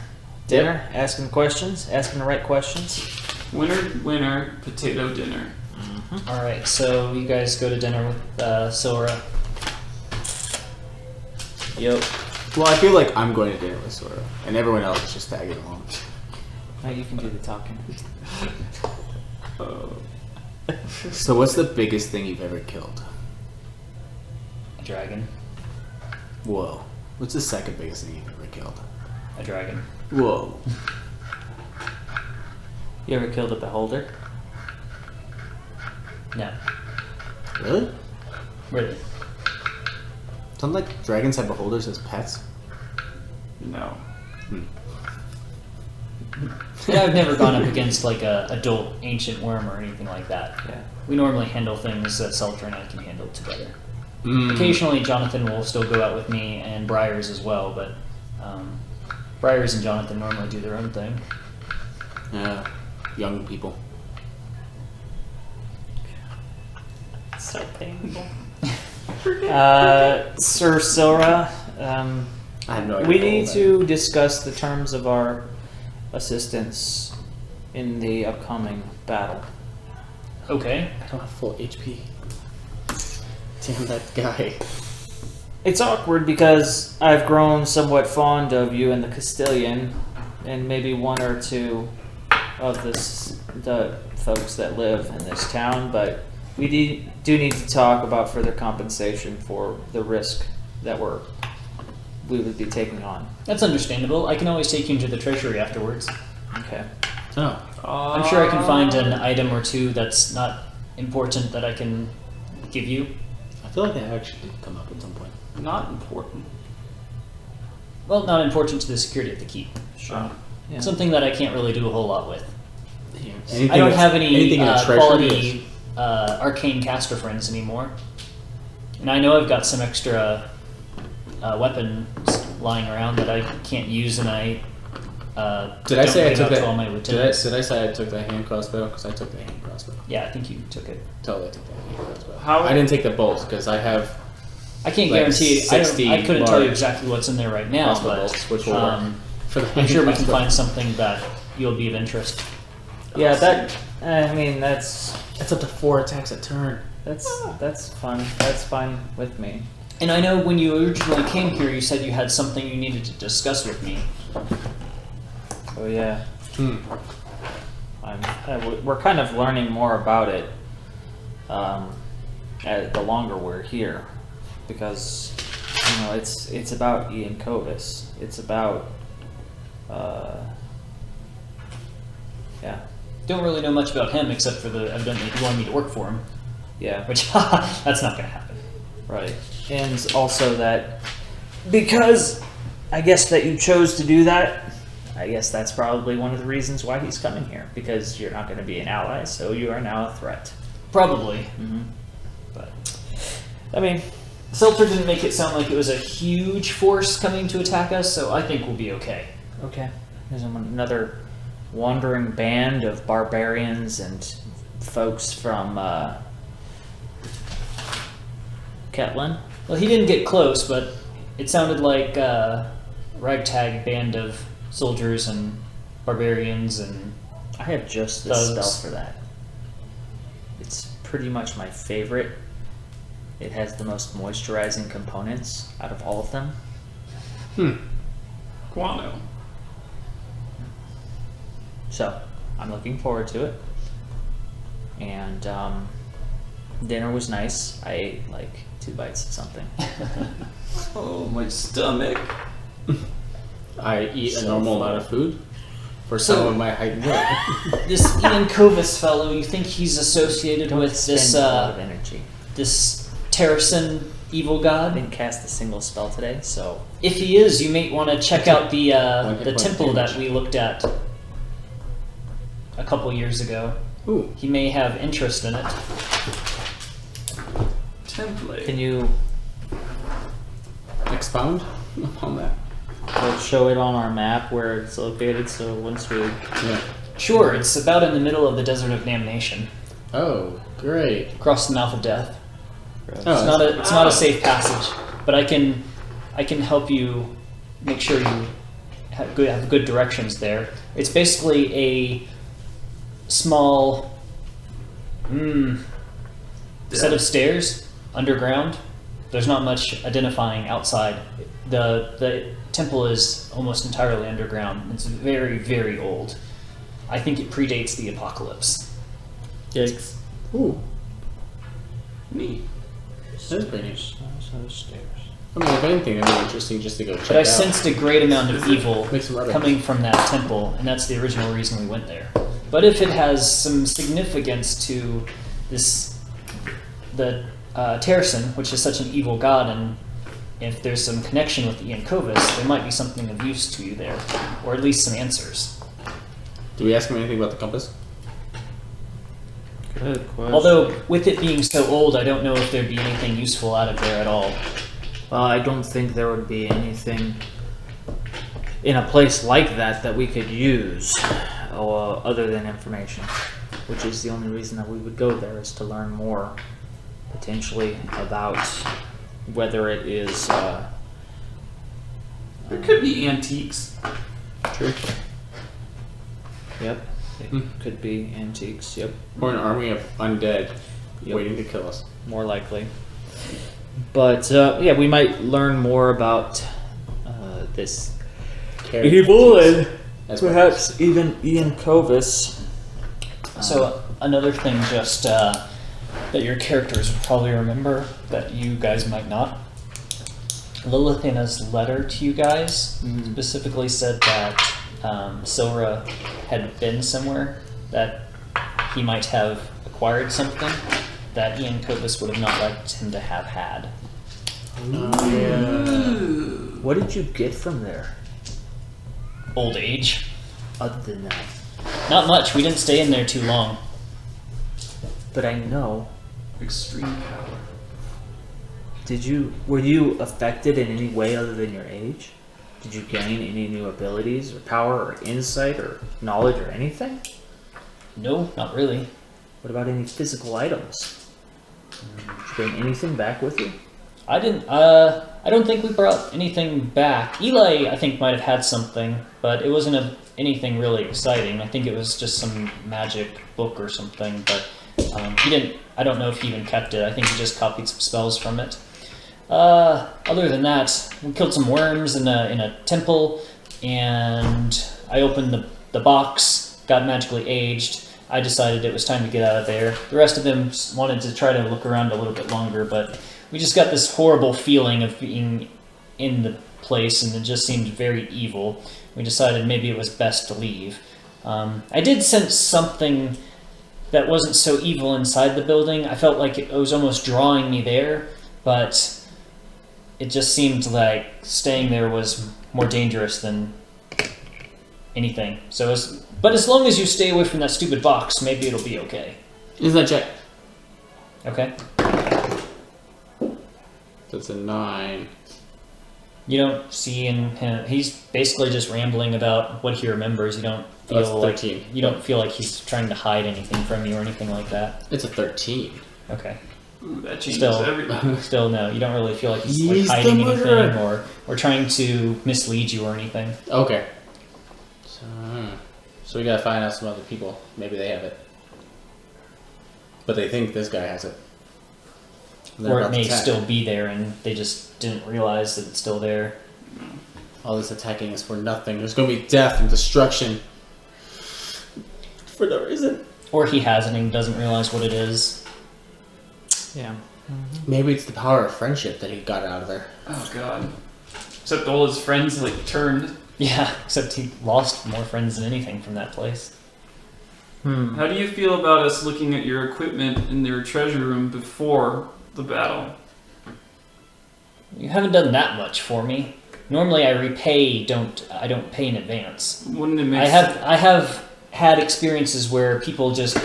Dinner? Asking questions? Asking the right questions? Winner, potato dinner. All right, so you guys go to dinner with Sora. Yep. Well, I feel like I'm going to dinner with Sora, and everyone else is just tagging along. Now you can do the talking. So, what's the biggest thing you've ever killed? A dragon. Whoa. What's the second biggest thing you've ever killed? A dragon. Whoa. You ever killed a beholder? No. Really? Really? Don't like dragons have beholders as pets? No. Yeah, I've never gone up against like a adult ancient worm or anything like that. Yeah. We normally handle things that Seltzer and I can handle together. Mm. Occasionally, Jonathan will still go out with me and Briars as well, but Briars and Jonathan normally do their own thing. Yeah. Young people. So painful. Sir Silra, I have no idea. we need to discuss the terms of our assistance in the upcoming battle. Okay. I don't have full HP. Damn that guy. It's awkward because I've grown somewhat fond of you and the Castilian, and maybe one or two of the folks that live in this town, but we do need to talk about further compensation for the risk that we would be taking on. That's understandable. I can always take you into the treasury afterwards. Okay. Oh. I'm sure I can find an item or two that's not important that I can give you. I feel like that actually did come up at some point. Not important. Well, not important to the security of the keep. Sure. Yeah. Something that I can't really do a whole lot with. Anything I don't that's- have any anything in a treasury quality arcane caster friends anymore. And I know I've got some extra weapons lying around that I can't use, and I Did I don't say I give took out to that? all my Did lieutenants. I say I took the hand crossbow? Because I took the hand crossbow. Yeah, I think you took it. Totally took the hand crossbow. How- I didn't take the bolt because I have I can't Like guarantee. 60 I couldn't tell you large exactly what's in there right now, crossbow but bolts, which will work for the I'm hand sure we can crossbow. find something that you'll be of interest. Yeah, that's That's up to 4 attacks a turn. that's fun. That's fine with me. And I know when you originally came here, you said you had something you needed to discuss with me. Oh yeah. Hmm. We're kind of learning more about it the longer we're here, because it's about Ian Covis. It's about yeah. Don't really know much about him except for the evidently he wanted me to work for him, Yeah, which that's not going to happen. right. And also that because I guess that you chose to do that, I guess that's probably one of the reasons why he's coming here, because you're not going to be an ally, so you are now a threat. Probably, Mm-hmm. but I mean, Seltzer didn't make it sound like it was a huge force coming to attack us, so I think we'll be okay. okay. There's another wandering band of barbarians and folks from Ketlin. Well, he didn't get close, but it sounded like a ragtag band of soldiers and barbarians and I have just the Thugs. spell for that. It's pretty much my favorite. It has the most moisturizing components out of all of them. Guano. So, I'm looking forward to it. And dinner was nice. I ate like 2 bites of something. Oh, my stomach. I eat a So normal full. amount of food for So- someone my height and weight. this Ian Covis fellow. You think he's associated with this Spend a lot of energy. this Terrason evil I god? didn't cast a single spell today, so If he is, you may want to check out the One hit point temple damage. that we looked at a couple years ago. Ooh. He may have interest in it. Template. can you Expound upon that. show it on our map where it's located, so once we Yeah. Sure, it's about in the middle of the desert of damnation, Oh, great. across the mouth of death. Oh, It's not a safe passage, but I can help you make sure you have good directions there. It's basically a small set of stairs underground. There's not much identifying outside. The temple is almost entirely underground. It's very, very old. I think it predates the apocalypse. Yikes. Ooh, Neat. that's pretty neat. Stairs. I mean, if anything, it'd be interesting just to go check But I out. sensed a great amount of evil Make some rubber. coming from that temple, and that's the original reason we went there. But if it has some significance to the Terracin, which is such an evil god, and if there's some connection with Ian Kovis, there might be something of use to you there, or at least some answers. Do we ask him anything about the compass? Good question. Although, with it being so old, I don't know if there'd be anything useful out of there at all. Well, I don't think there would be anything in a place like that we could use other than information, which is the only reason that we would go there, is to learn more, potentially, about whether it is. There could be antiques. True. Yep, it could be antiques. Yep, Or an army of undead Yep. waiting to kill us. more likely. But yeah, we might learn more about this evil and As perhaps even Ian Kovis. So, another thing just that your characters would probably remember that you guys might not. Lilithana's letter to you guys specifically said that Silra had been somewhere, that he might have acquired something that Ian Kovis would have not liked him to have had. What did you get from there, Old age. other than that? Not much, we didn't stay in there too long. But I know. Extreme power. Were you affected in any way other than your age? Did you gain any new abilities or power or insight or knowledge or anything? No, not really. What about any physical items? Did you bring anything back with you? I don't think we brought anything back. Eli, I think, might have had something, but it wasn't anything really exciting. I think it was just some magic book or something, but he didn't. I don't know if he even kept it. I think he just copied some spells from it. Other than that, we killed some worms in a temple, and I opened the box, got magically aged. I decided it was time to get out of there. The rest of them wanted to try to look around a little bit longer, but we just got this horrible feeling of being in the place, and it just seemed very evil. We decided maybe it was best to leave. I did sense something that wasn't so evil inside the building. I felt like it was almost drawing me there, but it just seemed like staying there was more dangerous than anything. But as long as you stay away from that stupid box, maybe it'll be okay. Is that check? Okay? That's a 9. You don't see in him. He's basically just rambling about what he remembers. You don't feel That's like 13. you don't feel like he's trying to hide anything from you or anything like that. It's a 13. Okay. Ooh, that changes Still, everything. still no. You don't really feel like he's He's like the hiding murderer. anything or trying to mislead you or anything. Okay. So we gotta find out some other people. Maybe they have it. But they think this guy has it. They're Or it about to may attack. still be there and they just didn't realize that it's still there. All this attacking is for nothing. There's gonna be death and destruction. For no reason. Or he has it and doesn't realize what it is. Yeah. Maybe it's the power of friendship that he got out of there. Oh god. Except all his friends like turned. Yeah, except he lost more friends than anything from that place. How do you feel about us looking at your equipment in their treasure room before the battle? You haven't done that much for me. Normally I I don't pay in advance. Wouldn't it make I have had experiences where people just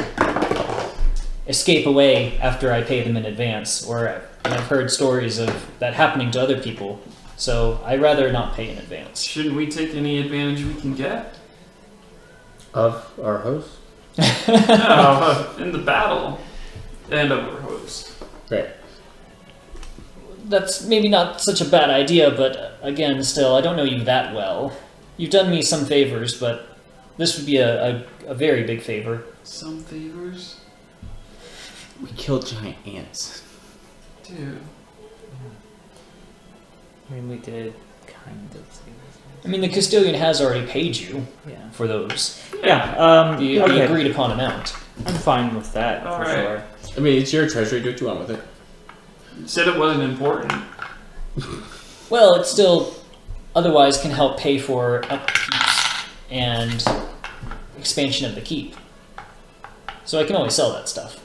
escape away after I pay them in advance, or I've heard stories of that happening to other people. So I'd rather not pay in advance. Shouldn't we take any advantage we can get? Of our host? No, in the battle. And of our host. Right. That's maybe not such a bad idea, but again, still, I don't know you that well. You've done me some favors, but this would be a very big favor. Some favors? We killed giant ants. Dude. I mean, we did kind of see I mean, the Castilian has already paid you this. Yeah. for those. Yeah. The Okay. agreed upon amount. I'm fine with that All for right. sure. I mean, it's your treasury. Do what you want with it. You said it wasn't important. Well, it still otherwise can help pay for upkeeps and expansion of the keep. So I can always sell that stuff.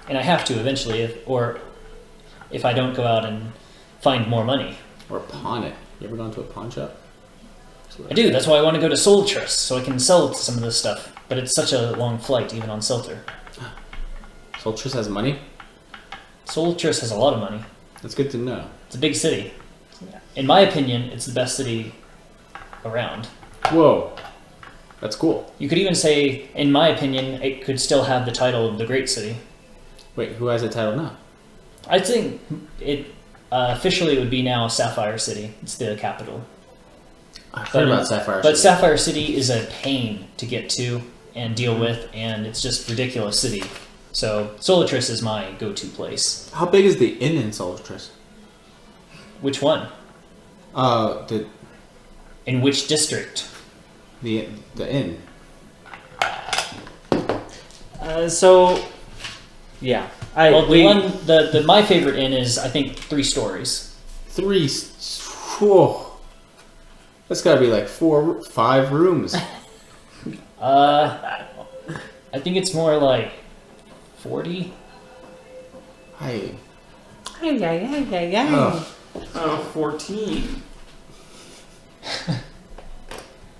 And I have to eventually, if I don't go out and find more money. Or pawn it. You ever gone to a pawn shop? I do, that's why I want to go to Soltris, so I can sell some of this stuff. But it's such a long flight, even on Selter. Soltris has money? Soltris has a lot of money. That's good to know. It's a big city. In my opinion, it's the best city around. Whoa. That's cool. You could even say, in my opinion, it could still have the title of the Great City. Wait, who has the title now? I think it officially it would be now Sapphire City. It's the capital. I've heard about Sapphire But City. Sapphire City is a pain to get to and deal with, and it's just ridiculous city. So Solitris is my go-to place. How big is the inn in Soltris? Which one? The In which district? the inn. So, yeah. My favorite inn is I think 3 stories. 3. Whoa. That's gotta be like 5 rooms. I think it's more like 40. Hi. Oh, 14.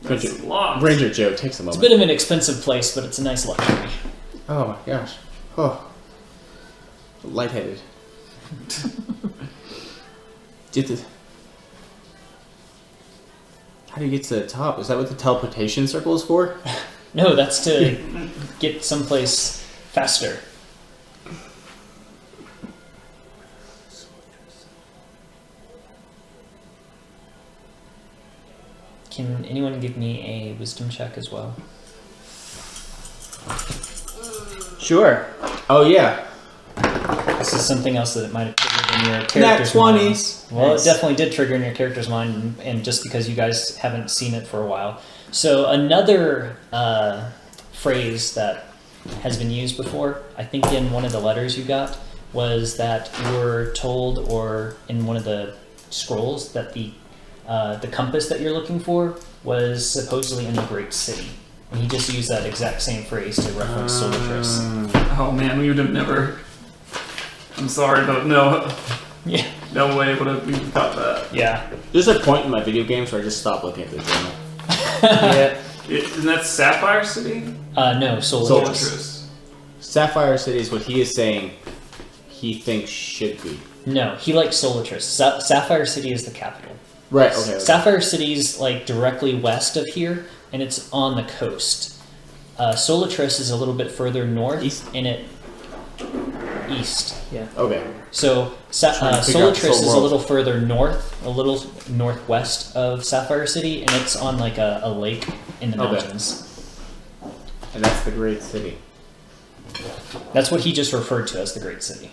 That's Ranger, a lot. Ranger Joe takes a It's a moment. bit of an expensive place, but it's a nice luxury. Oh my gosh. Oh. Lightheaded. How do you get to the top? Is that what the teleportation circle is for? No, that's to get someplace faster. Can anyone give me a wisdom check as well? Sure. Oh yeah. This is something else that it might have triggered in your Nat character's 20. minds. Well, Nice. it definitely did trigger in your character's mind, and just because you guys haven't seen it for a while. So another phrase that has been used before, I think in one of the letters you got, was that you were told, or in one of the scrolls, that the compass that you're looking for was supposedly in the Great City. And he just used that exact same phrase to reference Solitris. Oh man, we would have never. I'm sorry, but no. Yeah. No way would have even caught that. Yeah. There's a point in my video games where I just stop looking at the journal. Yeah. Isn't that Sapphire City? No, Solitris. Soltris. Sapphire City is what he is saying he thinks should be. No, he likes Solitris. Sapphire City is the capital. Right, okay. Sapphire City's like directly west of here, and it's on the coast. Solitris is a little bit further north, East? and it east. Okay. So Trying to figure out this Solitris whole is a world. little further north, a little northwest of Sapphire City, and it's on like a lake in the Okay. mountains. And that's the great city. That's what he just referred to as the Great City.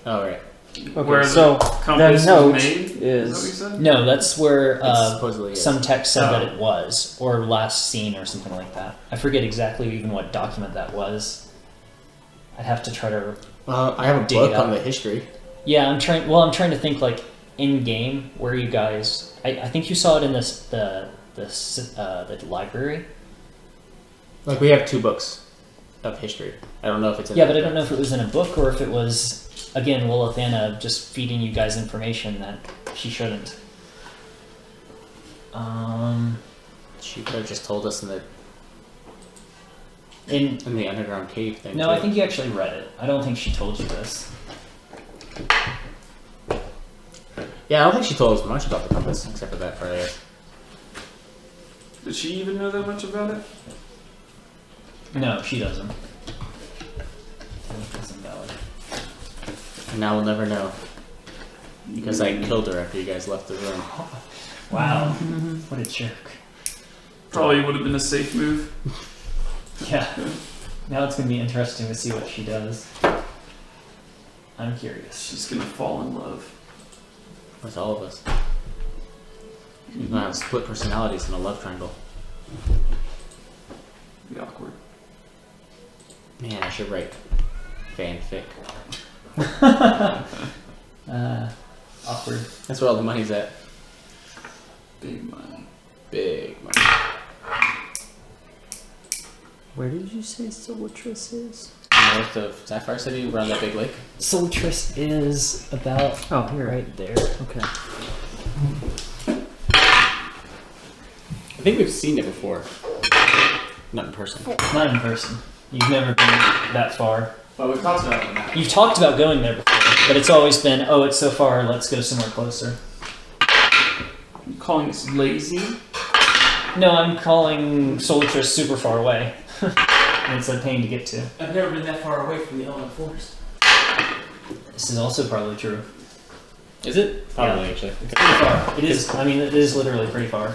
Oh, right. Okay, Where so the compass the note was made? Is that what you is said? No, that's where It supposedly is. some text said that Oh. it was, or last seen, or something like that. I forget exactly even what document that was. I'd have to try to. I have a Dig book it on up. the history. Yeah, I'm trying. Well, I'm trying to think like in game where you guys. I think you saw it in the library. Like, we have 2 books of history. I don't know if it's in Yeah, but I don't know if it was in a book or if it was again Lilithana just feeding you guys information that she shouldn't. She could have just told us in In the underground cave thing. no, too. I think you actually read it. I don't think she told you this. Yeah, I don't think she told us much about the compass, except for that part, I guess. Did she even know that much about it? No, she doesn't. That's invalid. And now we'll never know. Because I killed her after you guys left the room. Wow, what a jerk. Probably would have been a safe move. Yeah. Now it's going to be interesting to see what she does. I'm curious. She's gonna fall in love. With all of us. You're gonna have split personalities in a love triangle. Be awkward. Man, I should write fanfic. Awkward. That's where all the money's at. Big money. Big money. Where did you say Solitris is? North of Sapphire City, around that big lake. Solitris is about Oh, here. right there. Okay. I think we've seen it before. Not in person. Not in person. You've never been that far. Well, we've talked about it now. You've talked about going there before, but it's always been, oh, it's so far, let's go somewhere closer. You calling us lazy? No, I'm calling Solitris super far away. And it's a pain to get to. I've never been that far away from the Element Forest. This is also probably true. Is it? Probably, actually. It's pretty far. It is, I mean, it is literally pretty far.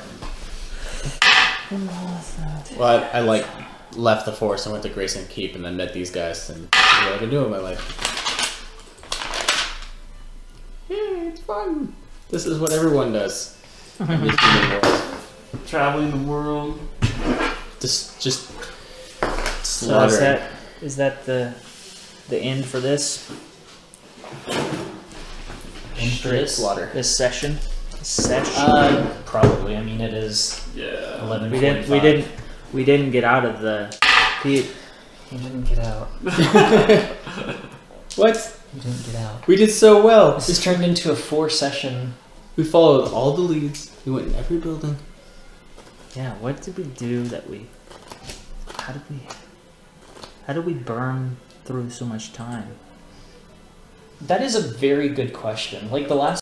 Well, I like left the forest and went to Grayson Keep and then met these guys and what I've been doing with my life. Yeah, it's fun. This is what everyone does. In this human world. Traveling the world. Just So slaughtering. is that the end for this Straight slaughter. this session? Session. Probably. I mean, it is Yeah. 11:45. We didn't get out of the pit. You didn't get out. What? You didn't get out. We did so well. This has turned into a 4-session. We followed all the leads. We went in every building. Yeah. What did we do that we? How did we burn through so much time? That is a very good question. Like the last